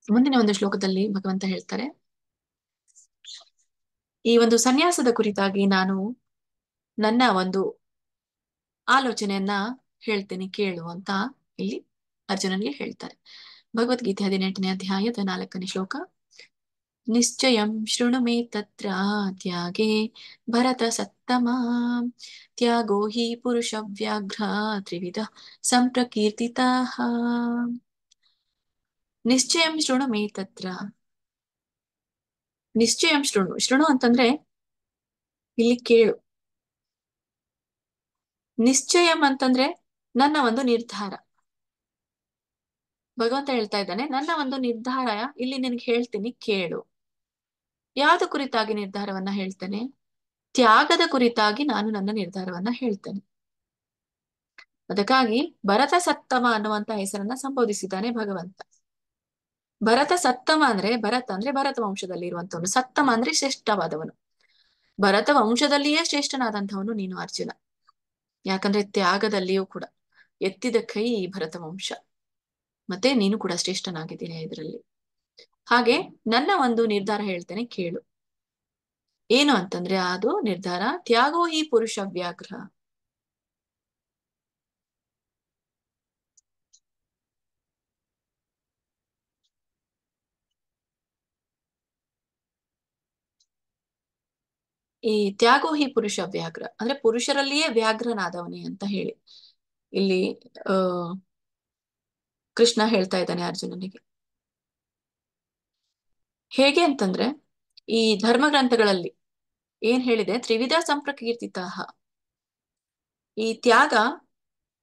ಮುಂದಿನ ಒಂದು ಶ್ಲೋಕದಲ್ಲಿ ಭಗವಂತ ಹೇಳ್ತಾರೆ, ಈ ಒಂದು ಸನ್ಯಾಸದ ಕುರಿತಾಗಿ ನಾನು ನನ್ನ ಒಂದು ಆಲೋಚನೆಯನ್ನ ಹೇಳ್ತೇನೆ ಕೇಳು ಅಂತ ಇಲ್ಲಿ ಅರ್ಜುನನಿಗೆ ಹೇಳ್ತಾರೆ. ಭಗವದ್ಗೀತೆ 18ನೇ ಅಧ್ಯಾಯದ 4ನೇ ಶ್ಲೋಕ. ನಿಶ್ಚಯಂ ಶೃಣು ಮೇ ತತ್ರ ತ್ಯಾಗೇ ಭರತ ಸತ್ತಮಾ ತ್ಯಾಗೋ ಹಿ ಪುರುಷ ವ್ಯಾಘ್ರ ತ್ರಿವಿಧ ಸಂಪ್ರಕೀರ್ತಿತಃ. ನಿಶ್ಚಯಂ ಶೃಣು ಮೇ ತತ್ರ. ನಿಶ್ಚಯಂ ಶೃಣು. ಶೃಣು ಅಂತಂದ್ರೆ ಇಲ್ಲಿ ಕೇಳು. ನಿಶ್ಚಯಂ ಅಂತಂದ್ರೆ ನನ್ನ ಒಂದು ನಿರ್ಧಾರ. ಭಗವಂತ ಹೇಳ್ತಾ ಇದ್ದಾನೆ, ನನ್ನ ಒಂದು ನಿರ್ಧಾರ ಇಲ್ಲಿ ನಿನಗೆ ಹೇಳ್ತೀನಿ ಕೇಳು. ಯಾವ್ದು ಕುರಿತಾಗಿ ನಿರ್ಧಾರವನ್ನ ಹೇಳ್ತೇನೆ? ತ್ಯಾಗದ ಕುರಿತಾಗಿ ನಾನು ನನ್ನ ನಿರ್ಧಾರವನ್ನ ಹೇಳ್ತೇನೆ. ಅದಕ್ಕಾಗಿ ಭರತ ಸತ್ತಮ ಅನ್ನುವಂತ ಹೆಸರನ್ನ ಸಂಬೋಧಿಸಿದ್ದಾನೆ ಭಗವಂತ. ಭರತ ಸತ್ತಮ ಅಂದ್ರೆ ಭರತ ವಂಶದಲ್ಲಿ ಇರುವಂತವನು, ಸತ್ತಮ ಅಂದ್ರೆ ಶ್ರೇಷ್ಠವಾದವನು. ಭರತ ವಂಶದಲ್ಲಿಯೇ ಶ್ರೇಷ್ಠನಾದಂಥವನು ನೀನು ಅರ್ಜುನ. ಯಾಕಂದ್ರೆ ತ್ಯಾಗದಲ್ಲಿಯೂ ಕೂಡ ಎತ್ತಿದ ಕೈ ಈ ಭರತ ವಂಶ. ಮತ್ತೆ ನೀನು ಕೂಡ ಶ್ರೇಷ್ಠನಾಗಿದ್ದೀನಿ ಇದರಲ್ಲಿ. ಹಾಗೆ ನನ್ನ ಒಂದು ನಿರ್ಧಾರ ಹೇಳ್ತೇನೆ ಕೇಳು. ಏನು ಅಂತಂದ್ರೆ ಅದು ನಿರ್ಧಾರ ತ್ಯಾಗೋ ಹಿ ಪುರುಷ ವ್ಯಾಘ್ರ. ಈ ತ್ಯಾಗೋ ಹಿ ಪುರುಷ ವ್ಯಾಘ್ರ ಅಂದ್ರೆ ಪುರುಷರಲ್ಲಿಯೇ ವ್ಯಾಘ್ರನಾದವನೇ ಅಂತ ಹೇಳಿ ಇಲ್ಲಿ ಆ ಕೃಷ್ಣ ಹೇಳ್ತಾ ಇದ್ದಾನೆ ಅರ್ಜುನನಿಗೆ. ಹೇಗೆ ಅಂತಂದ್ರೆ ಈ ಧರ್ಮ ಗ್ರಂಥಗಳಲ್ಲಿ ಏನ್ ಹೇಳಿದೆ, ತ್ರಿವಿಧ ಸಂಪ್ರಕೀರ್ತಿತಃ. ಈ ತ್ಯಾಗ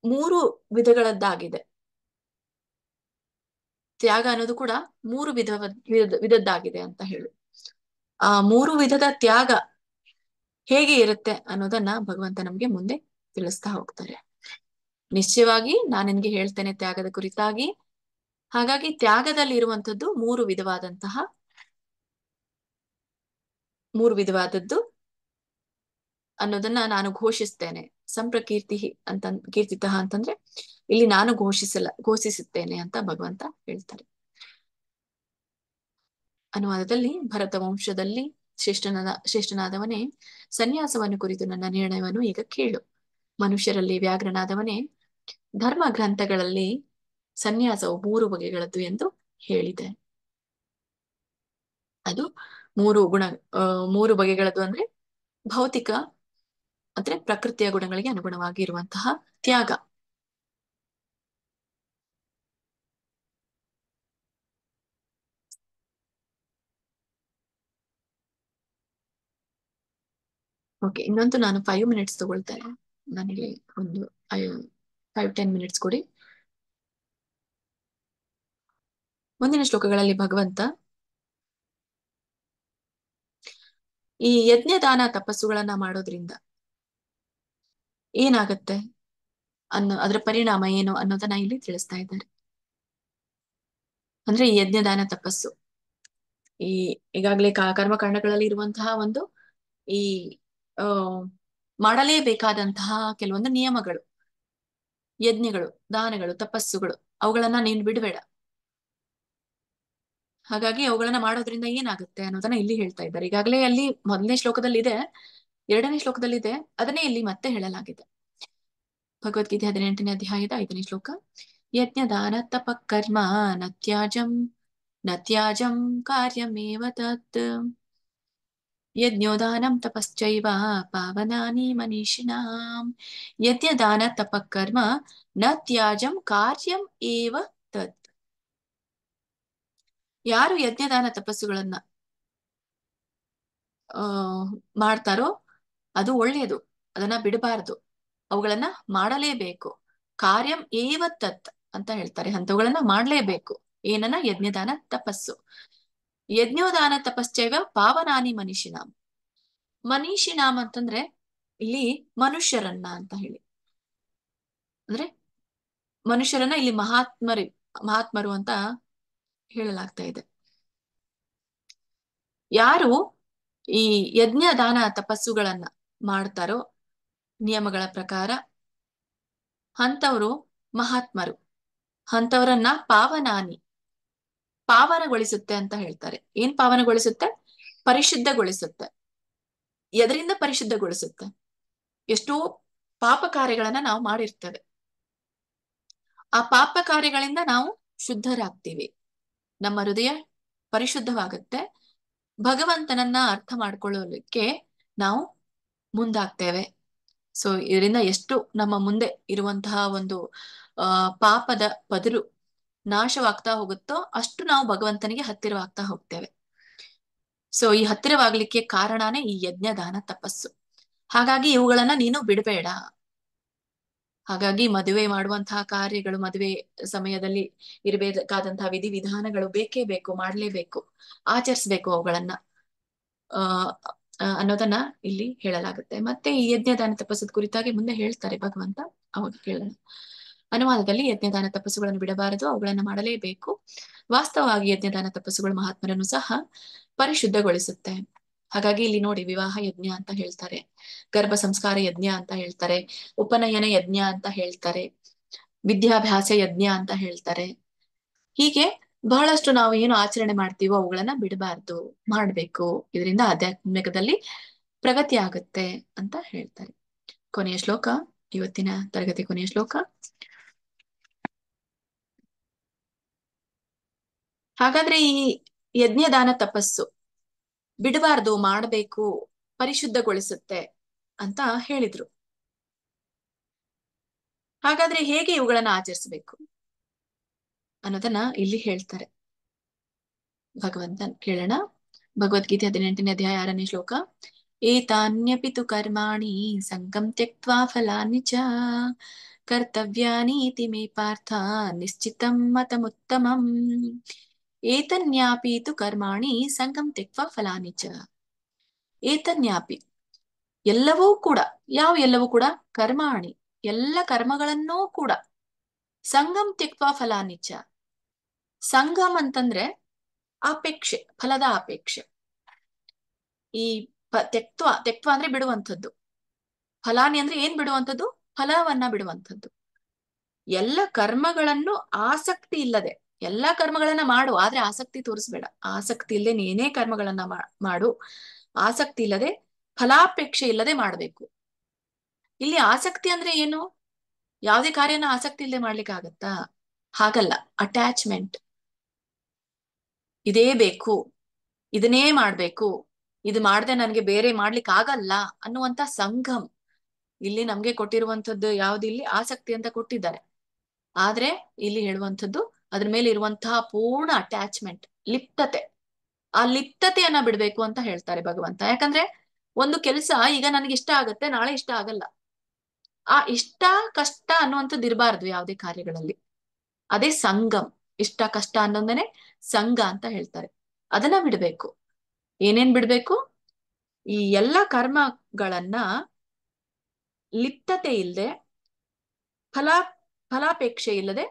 3 ವಿಧಗಳದ್ದಾಗಿದೆ. ತ್ಯಾಗ ಅನ್ನೋದು ಕೂಡ 3 ವಿಧದ್ದಾಗಿದೆ ಅಂತ ಹೇಳು. ಆ 3 ವಿಧದ ತ್ಯಾಗ ಹೇಗೆ ಇರುತ್ತೆ ಅನ್ನೋದನ್ನ ಭಗವಂತ ನಮ್ಗೆ ಮುಂದೆ ತಿಳಿಸ್ತಾ ಹೋಗ್ತಾರೆ. ನಿಶ್ಚಯವಾಗಿ ನಾನು ನಿನ್ಗೆ ಹೇಳ್ತೇನೆ ತ್ಯಾಗದ ಕುರಿತಾಗಿ. ಹಾಗಾಗಿ ತ್ಯಾಗದಲ್ಲಿ ಇರುವಂತದ್ದು 3 ವಿಧವಾದದ್ದು ಅನ್ನೋದನ್ನ ನಾನು ಘೋಷಿಸ್ತೇನೆ. ಸಂಪ್ರಕೀರ್ತಿ ಅಂತ ಕೀರ್ತಿತಃ ಅಂತಂದ್ರೆ ಇಲ್ಲಿ ನಾನು ಘೋಷಿಸುತ್ತೇನೆ ಅಂತ ಭಗವಂತ ಹೇಳ್ತಾರೆ. ಅನುವಾದದಲ್ಲಿ ಭರತ ವಂಶದಲ್ಲಿ ಶ್ರೇಷ್ಠನಾದವನೇ, ಸನ್ಯಾಸವನ್ನು ಕುರಿತು ನನ್ನ ನಿರ್ಣಯವನ್ನು ಈಗ ಕೇಳು. ಮನುಷ್ಯರಲ್ಲಿ ವ್ಯಾಘ್ರನಾದವನೇ, ಧರ್ಮ ಗ್ರಂಥಗಳಲ್ಲಿ ಸನ್ಯಾಸವು 3 ಬಗೆಗಳದ್ದು ಎಂದು ಹೇಳಿದೆ. ಅದು 3 ಬಗೆಗಳದ್ದು ಅಂದ್ರೆ ಭೌತಿಕ ಅಂದ್ರೆ ಪ್ರಕೃತಿಯ ಗುಣಗಳಿಗೆ ಅನುಗುಣವಾಗಿ ಇರುವಂತಹ ತ್ಯಾಗ. ಓಕೆ, ಇನ್ನೊಂದು ನಾನು 5 ಮಿನಿಟ್ಸ್ ತಗೊಳ್ತೇನೆ. ನನಗೆ ಒಂದು 5-10 ಮಿನಿಟ್ಸ್ ಕೊಡಿ. ಮುಂದಿನ ಶ್ಲೋಕಗಳಲ್ಲಿ ಭಗವಂತ ಈ ಯಜ್ಞ ದಾನ ತಪಸ್ಸುಗಳನ್ನ ಮಾಡೋದ್ರಿಂದ ಏನಾಗತ್ತೆ ಅದರ ಪರಿಣಾಮ ಏನು ಅನ್ನೋದನ್ನ ಇಲ್ಲಿ ತಿಳಿಸ್ತಾ ಇದ್ದಾರೆ. ಅಂದ್ರೆ ಈ ಯಜ್ಞ ದಾನ ತಪಸ್ಸು ಈ ಈಗಾಗಲೇ ಕರ್ಮಕಾಂಡಗಳಲ್ಲಿ ಇರುವಂತಹ ಒಂದು ಈ ಆ ಮಾಡಲೇಬೇಕಾದಂತಹ ಕೆಲವೊಂದು ನಿಯಮಗಳು, ಯಜ್ಞಗಳು, ದಾನಗಳು, ತಪಸ್ಸುಗಳು ಅವುಗಳನ್ನ ನೀನ್ ಬಿಡಬೇಡ. ಹಾಗಾಗಿ ಅವುಗಳನ್ನ ಮಾಡೋದ್ರಿಂದ ಏನಾಗುತ್ತೆ ಅನ್ನೋದನ್ನ ಇಲ್ಲಿ ಹೇಳ್ತಾ ಇದ್ದಾರೆ. ಈಗಾಗಲೇ ಅಲ್ಲಿ ಮೊದಲನೇ ಶ್ಲೋಕದಲ್ಲಿ ಇದೆ, ಎರಡನೇ ಶ್ಲೋಕದಲ್ಲಿ ಇದೆ, ಅದನ್ನೇ ಇಲ್ಲಿ ಮತ್ತೆ ಹೇಳಲಾಗಿದೆ. ಭಗವದ್ಗೀತೆ 18ನೇ ಅಧ್ಯಾಯದ 5ನೇ ಶ್ಲೋಕ. ಯಜ್ಞ ದಾನ ತಪ ಕರ್ಮ ನ ತ್ಯಾಜಂ ಕಾರ್ಯಮೇವ ತತ್ ಯಜ್ಞೋದಾನಂ ತಪಶ್ಚೈವ ಪಾವನಾನಿ ಮನೀಷಿಣಾಂ. ಯಜ್ಞ ದಾನ ತಪ ಕರ್ಮ ನ ತ್ಯಾಜಂ ಕಾರ್ಯಂ ಏವ ತತ್. ಯಾರು ಯಜ್ಞದಾನ ತಪಸ್ಸುಗಳನ್ನ ಆ ಮಾಡ್ತಾರೋ ಅದು ಒಳ್ಳೆಯದು, ಅದನ್ನ ಬಿಡಬಾರದು, ಅವುಗಳನ್ನ ಮಾಡಲೇಬೇಕು. ಕಾರ್ಯಂ ಏವ ತತ್ ಅಂತ ಹೇಳ್ತಾರೆ, ಅಂತವುಗಳನ್ನ ಮಾಡ್ಲೇಬೇಕು. ಏನನ್ನ? ಯಜ್ಞದಾನ ತಪಸ್ಸು. ಯಜ್ಞೋದಾನ ತಪಶ್ಚೈವ ಪಾವನಾನಿ ಮನೀಷಿಣಾಂ. ಮನೀಷಿಣಾಂ ಅಂತಂದ್ರೆ ಇಲ್ಲಿ ಮನುಷ್ಯರನ್ನ ಅಂತ ಹೇಳಿ, ಅಂದ್ರೆ ಮನುಷ್ಯರನ್ನ ಇಲ್ಲಿ ಮಹಾತ್ಮರು ಅಂತ ಹೇಳಲಾಗ್ತಾ ಇದೆ. ಯಾರು ಈ ಯಜ್ಞ ದಾನ ತಪಸ್ಸುಗಳನ್ನ ಮಾಡ್ತಾರೋ ನಿಯಮಗಳ ಪ್ರಕಾರ, ಅಂತವರು ಮಹಾತ್ಮರು. ಅಂತವರನ್ನ ಪಾವನಗೊಳಿಸುತ್ತೆ ಅಂತ ಹೇಳ್ತಾರೆ. ಏನ್ ಪಾವನಗೊಳಿಸುತ್ತೆ? ಪರಿಶುದ್ಧಗೊಳಿಸುತ್ತೆ. ಎದರಿಂದ ಪರಿಶುದ್ಧಗೊಳಿಸುತ್ತೆ? ಎಷ್ಟೋ ಪಾಪ ಕಾರ್ಯಗಳನ್ನ ನಾವು ಮಾಡಿರ್ತೇವೆ. ಆ ಪಾಪ ಕಾರ್ಯಗಳಿಂದ ನಾವು ಶುದ್ಧರಾಗ್ತೀವಿ, ನಮ್ಮ ಹೃದಯ ಪರಿಶುದ್ಧವಾಗುತ್ತೆ, ಭಗವಂತನನ್ನ ಅರ್ಥ ಮಾಡ್ಕೊಳ್ಳಲಿಕ್ಕೆ ನಾವು ಮುಂದಾಗ್ತೇವೆ. ಸೊ ಇದರಿಂದ ಎಷ್ಟು ನಮ್ಮ ಮುಂದೆ ಇರುವಂತಹ ಒಂದು ಪಾಪದ ಪದರು ನಾಶವಾಗ್ತಾ ಹೋಗುತ್ತೋ ಅಷ್ಟು ನಾವು ಭಗವಂತನಿಗೆ ಹತ್ತಿರವಾಗ್ತಾ ಹೋಗ್ತೇವೆ. ಸೊ ಈ ಹತ್ತಿರವಾಗ್ಲಿಕ್ಕೆ ಕಾರಣನೇ ಈ ಯಜ್ಞ ದಾನ ತಪಸ್ಸು. ಹಾಗಾಗಿ ಇವುಗಳನ್ನ ನೀನು ಬಿಡಬೇಡ. ಹಾಗಾಗಿ ಮದುವೆ ಮಾಡುವಂತಹ ಕಾರ್ಯಗಳು, ಮದುವೆ ಸಮಯದಲ್ಲಿ ಇರಬೇಕಾದಂತಹ ವಿಧಿವಿಧಾನಗಳು ಬೇಕೇ ಬೇಕು, ಮಾಡ್ಲೇಬೇಕು, ಆಚರಿಸ್ಬೇಕು ಅವುಗಳನ್ನ ಅನ್ನೋದನ್ನ ಇಲ್ಲಿ ಹೇಳಲಾಗುತ್ತೆ. ಮತ್ತೆ ಈ ಯಜ್ಞದಾನ ತಪಸ್ಸದ ಕುರಿತಾಗಿ ಮುಂದೆ ಹೇಳ್ತಾರೆ ಭಗವಂತ, ಅವಾಗ ಕೇಳೋಣ. ಅನುವಾದದಲ್ಲಿ ಯಜ್ಞದಾನ ತಪಸ್ಸುಗಳನ್ನು ಬಿಡಬಾರದು, ಅವುಗಳನ್ನ ಮಾಡಲೇಬೇಕು. ವಾಸ್ತವವಾಗಿ ಯಜ್ಞದಾನ ತಪಸ್ಸುಗಳು ಮಹಾತ್ಮರನ್ನು ಸಹ ಪರಿಶುದ್ಧಗೊಳಿಸುತ್ತೆ. ಹಾಗಾಗಿ ಇಲ್ಲಿ ನೋಡಿ, ವಿವಾಹ ಯಜ್ಞ ಅಂತ ಹೇಳ್ತಾರೆ, ಗರ್ಭ ಸಂಸ್ಕಾರ ಯಜ್ಞ ಅಂತ ಹೇಳ್ತಾರೆ, ಉಪನಯನ ಯಜ್ಞ ಅಂತ ಹೇಳ್ತಾರೆ, ವಿದ್ಯಾಭ್ಯಾಸ ಯಜ್ಞ ಅಂತ ಹೇಳ್ತಾರೆ. ಹೀಗೆ ಬಹಳಷ್ಟು ನಾವು ಏನು ಆಚರಣೆ ಮಾಡ್ತೀವೋ ಅವುಗಳನ್ನ ಬಿಡಬಾರ್ದು, ಮಾಡ್ಬೇಕು. ಇದರಿಂದ ಆಧ್ಯಾತ್ಮಿಕದಲ್ಲಿ ಪ್ರಗತಿ ಆಗುತ್ತೆ ಅಂತ ಹೇಳ್ತಾರೆ. ಕೊನೆಯ ಶ್ಲೋಕ, ಇವತ್ತಿನ ತರಗತಿ ಕೊನೆಯ ಶ್ಲೋಕ. ಹಾಗಾದ್ರೆ ಈ ಯಜ್ಞದಾನ ತಪಸ್ಸು ಬಿಡಬಾರ್ದು, ಮಾಡಬೇಕು, ಪರಿಶುದ್ಧಗೊಳಿಸುತ್ತೆ ಅಂತ ಹೇಳಿದ್ರು. ಹಾಗಾದ್ರೆ ಹೇಗೆ ಇವುಗಳನ್ನ ಆಚರಿಸಬೇಕು ಅನ್ನೋದನ್ನ ಇಲ್ಲಿ ಹೇಳ್ತಾರೆ ಭಗವಂತ. ಕೇಳೋಣ. ಭಗವದ್ಗೀತೆ 18ನೇ ಅಧ್ಯಾಯ 6ನೇ ಶ್ಲೋಕ. ಏತಾನ್ಯಪಿ ತು ಕರ್ಮಾಣಿ ಸಂಗಂ ತ್ಯಕ್ತ್ವಾ ಫಲಾನಿ ಚ ಕರ್ತವ್ಯಾನೀತಿ ಮೇ ಪಾರ್ಥ ನಿಶ್ಚಿತಂ ಮತಮುತ್ತಮಂ. ಏತನ್ಯಾಪಿ ತು ಕರ್ಮಾಣಿ ಸಂಗಂ ತ್ಯಕ್ತ್ವಾ ಫಲಾನಿ ಚ. ಏತನ್ಯಾಪಿ ಎಲ್ಲವೂ ಕೂಡ, ಯಾವ ಎಲ್ಲವೂ ಕೂಡ? ಕರ್ಮಾಣಿ ಎಲ್ಲ ಕರ್ಮಗಳನ್ನೂ ಕೂಡ, ಸಂಗಂ ತ್ಯಕ್ತ್ವಾ ಫಲಾನಿ ಚ. ಸಂಗಮ್ ಅಂತಂದ್ರೆ ಅಪೇಕ್ಷೆ, ಫಲದ ಅಪೇಕ್ಷೆ. ಈ ತೆಕ್ತ್ವ ಅಂದ್ರೆ ಬಿಡುವಂಥದ್ದು, ಫಲಾನಿ ಅಂದ್ರೆ ಏನ್ ಬಿಡುವಂಥದ್ದು? ಫಲವನ್ನ ಬಿಡುವಂಥದ್ದು. ಎಲ್ಲ ಕರ್ಮಗಳನ್ನು ಆಸಕ್ತಿ ಇಲ್ಲದೆ, ಎಲ್ಲಾ ಕರ್ಮಗಳನ್ನ ಮಾಡು, ಆದ್ರೆ ಆಸಕ್ತಿ ತೋರಿಸ್ಬೇಡ. ಆಸಕ್ತಿ ಇಲ್ಲದೆ ನೀನೇ ಕರ್ಮಗಳನ್ನ ಮಾಡು, ಆಸಕ್ತಿ ಇಲ್ಲದೆ, ಫಲಾಪೇಕ್ಷೆ ಇಲ್ಲದೆ ಮಾಡ್ಬೇಕು. ಇಲ್ಲಿ ಆಸಕ್ತಿ ಅಂದ್ರೆ ಏನು? ಯಾವುದೇ ಕಾರ್ಯನ ಆಸಕ್ತಿ ಇಲ್ಲದೆ ಮಾಡ್ಲಿಕ್ಕೆ ಆಗತ್ತಾ? ಹಾಗಲ್ಲ. ಅಟ್ಯಾಚ್ಮೆಂಟ್, ಇದೇ ಬೇಕು, ಇದನ್ನೇ ಮಾಡ್ಬೇಕು, ಇದು ಮಾಡ್ದೆ ನನ್ಗೆ ಬೇರೆ ಮಾಡ್ಲಿಕ್ಕೆ ಆಗಲ್ಲ ಅನ್ನುವಂತ ಸಂಘಂ ಇಲ್ಲಿ ನಮ್ಗೆ ಕೊಟ್ಟಿರುವಂತದ್ದು ಯಾವ್ದು? ಇಲ್ಲಿ ಆಸಕ್ತಿ ಅಂತ ಕೊಟ್ಟಿದ್ದಾರೆ. ಆದ್ರೆ ಇಲ್ಲಿ ಹೇಳುವಂಥದ್ದು ಅದ್ರ ಮೇಲೆ ಇರುವಂತಹ ಪೂರ್ಣ ಅಟ್ಯಾಚ್ಮೆಂಟ್, ಲಿಪ್ತತೆ. ಆ ಲಿಪ್ತತೆಯನ್ನ ಬಿಡ್ಬೇಕು ಅಂತ ಹೇಳ್ತಾರೆ ಭಗವಂತ. ಯಾಕಂದ್ರೆ ಒಂದು ಕೆಲಸ ಈಗ ನನ್ಗೆ ಇಷ್ಟ ಆಗತ್ತೆ, ನಾಳೆ ಇಷ್ಟ ಆಗಲ್ಲ. ಆ ಇಷ್ಟ ಕಷ್ಟ ಅನ್ನುವಂಥದ್ದು ಇರಬಾರ್ದು ಯಾವುದೇ ಕಾರ್ಯಗಳಲ್ಲಿ. ಅದೇ ಸಂಗಂ. ಇಷ್ಟ ಕಷ್ಟ ಅನ್ನೋದನ್ನೇ ಸಂಘ ಅಂತ ಹೇಳ್ತಾರೆ. ಅದನ್ನ ಬಿಡ್ಬೇಕು. ಏನೇನ್ ಬಿಡ್ಬೇಕು? ಈ ಎಲ್ಲ ಕರ್ಮಗಳನ್ನ ಲಿಪ್ತತೆ ಇಲ್ಲದೆ, ಫಲಾಪೇಕ್ಷೆ ಇಲ್ಲದೆ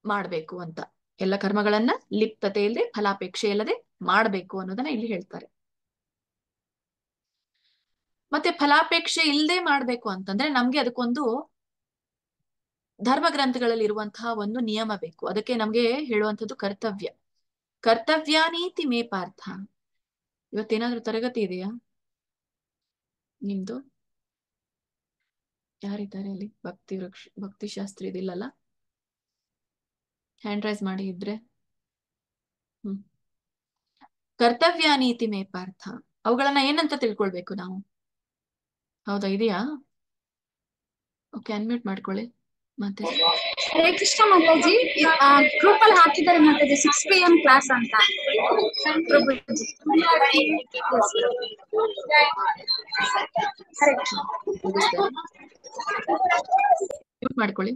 ಮಾಡ್ಬೇಕು ಅಂತ. ಎಲ್ಲ ಕರ್ಮಗಳನ್ನ ಲಿಪ್ತತೆ ಇಲ್ಲದೆ, ಫಲಾಪೇಕ್ಷೆ ಇಲ್ಲದೆ ಮಾಡ್ಬೇಕು ಅನ್ನೋದನ್ನ ಇಲ್ಲಿ ಹೇಳ್ತಾರೆ. ಮತ್ತೆ ಫಲಾಪೇಕ್ಷೆ ಇಲ್ಲದೆ ಮಾಡ್ಬೇಕು ಅಂತಂದ್ರೆ ನಮ್ಗೆ ಅದಕ್ಕೊಂದು ಧರ್ಮ ಗ್ರಂಥಗಳಲ್ಲಿ ಇರುವಂತಹ ಒಂದು ನಿಯಮ ಬೇಕು. ಅದಕ್ಕೆ ನಮ್ಗೆ ಹೇಳುವಂಥದ್ದು ಕರ್ತವ್ಯ. ಕರ್ತವ್ಯಾನೀತಿ ಮೇ ಪಾರ್ಥ. ಇವತ್ತೇನಾದ್ರೂ ತರಗತಿ ಇದೆಯಾ ನಿಮ್ದು? ಯಾರಿದ್ದಾರೆ ಅಲ್ಲಿ? ಭಕ್ತಿ ಶಾಸ್ತ್ರ ಇದಿಲ್ಲಲ್ಲ? ಹ್ಯಾಂಡ್ ರೈಸ್ ಮಾಡಿ ಇದ್ರೆ. ಕರ್ತವ್ಯಾನೀತಿ ಮೇ ಪಾರ್ಥ. ಅವುಗಳನ್ನ ಏನಂತ ತಿಳ್ಕೊಳ್ಬೇಕು ನಾವು? ಹೌದಾ, ಇದೆಯಾ? ಓಕೆ, ಅನ್ಮ್ಯೂಟ್ ಮಾಡ್ಕೊಳ್ಳಿ ಮತ್ತೆ.
ಹರೇ ಕೃಷ್ಣ ಮಾತಾಜಿ, ಗ್ರೂಪ್ ಅಲ್ಲಿ ಹಾಕಿದ್ದಾರೆ ಮಾತಾಜಿ 6 PM ಕ್ಲಾಸ್ ಅಂತ.
ಮ್ಯೂಟ್ ಮಾಡ್ಕೊಳ್ಳಿ.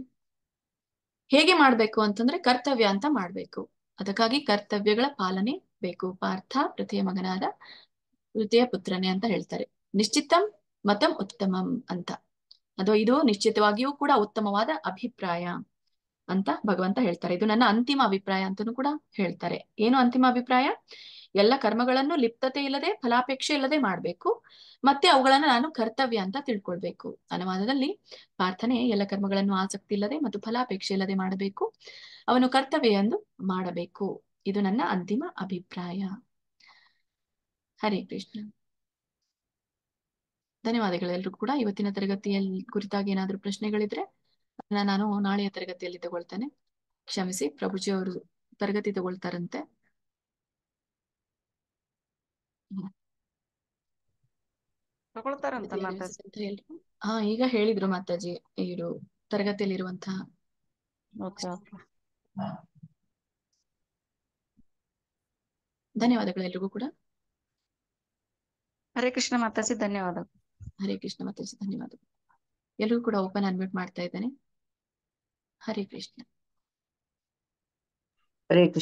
ಹೇಗೆ ಮಾಡ್ಬೇಕು ಅಂತಂದ್ರೆ ಕರ್ತವ್ಯ ಅಂತ ಮಾಡ್ಬೇಕು. ಅದಕ್ಕಾಗಿ ಕರ್ತವ್ಯಗಳ ಪಾಲನೆ ಬೇಕು. ಪಾರ್ಥ ಪ್ರತಿಯ ಮಗನಾದ ತೃತೀಯ ಪುತ್ರನೇ ಅಂತ ಹೇಳ್ತಾರೆ. ನಿಶ್ಚಿತಂ ಮತಂ ಉತ್ತಮಂ ಅಂತ. ಇದು ನಿಶ್ಚಿತವಾಗಿಯೂ ಕೂಡ ಉತ್ತಮವಾದ ಅಭಿಪ್ರಾಯ ಅಂತ ಭಗವಂತ ಹೇಳ್ತಾರೆ. ಇದು ನನ್ನ ಅಂತಿಮ ಅಭಿಪ್ರಾಯ ಅಂತಾನೂ ಕೂಡ ಹೇಳ್ತಾರೆ. ಏನು ಅಂತಿಮ ಅಭಿಪ್ರಾಯ? ಎಲ್ಲ ಕರ್ಮಗಳನ್ನು ಲಿಪ್ತತೆ ಇಲ್ಲದೆ, ಫಲಾಪೇಕ್ಷೆ ಇಲ್ಲದೆ ಮಾಡ್ಬೇಕು. ಮತ್ತೆ ಅವುಗಳನ್ನ ನಾನು ಕರ್ತವ್ಯ ಅಂತ ತಿಳ್ಕೊಳ್ಬೇಕು. ಅನುವಾದದಲ್ಲಿ ಪಾರ್ಥನೆ ಎಲ್ಲ ಕರ್ಮಗಳನ್ನು ಆಸಕ್ತಿ ಇಲ್ಲದೆ ಮತ್ತು ಫಲಾಪೇಕ್ಷೆ ಇಲ್ಲದೆ ಮಾಡಬೇಕು. ಅವನು ಕರ್ತವ್ಯ ಎಂದು ಮಾಡಬೇಕು. ಇದು ನನ್ನ ಅಂತಿಮ ಅಭಿಪ್ರಾಯ. ಹರೇ ಕೃಷ್ಣ. ಧನ್ಯವಾದಗಳೆಲ್ಲರೂ ಕೂಡ. ಇವತ್ತಿನ ತರಗತಿಯಲ್ಲಿ ಕುರಿತಾಗಿ ಏನಾದ್ರೂ ಪ್ರಶ್ನೆಗಳಿದ್ರೆ ನಾನು ನಾಳೆಯ ತರಗತಿಯಲ್ಲಿ ತಗೊಳ್ತೇನೆ. ಕ್ಷಮಿಸಿ, ಪ್ರಭುಜಿ ಅವರು ತರಗತಿ ತಗೊಳ್ತಾರಂತೆ. ಹಾ, ಈಗ ಹೇಳಿದ್ರು ಮಾತಾಜಿ ಇವರು ತರಗತಿಯಲ್ಲಿ ಇರುವಂತಹ. ಧನ್ಯವಾದಗಳು ಎಲ್ರಿಗೂ ಕೂಡ.
ಹರೇ ಕೃಷ್ಣ ಮಾತಾಜಿ, ಧನ್ಯವಾದ.
ಹರೇ ಕೃಷ್ಣ ಮಾತಾಜಿ, ಧನ್ಯವಾದಗಳು. ಎಲ್ರಿಗೂ ಕೂಡ ಓಪನ್ ಅನ್ಮ್ಯೂಟ್ ಮಾಡ್ತಾ ಇದ್ದೇನೆ. ಹರೇ ಕೃಷ್ಣ.
ಹರೇ ಕೃಷ್ಣ.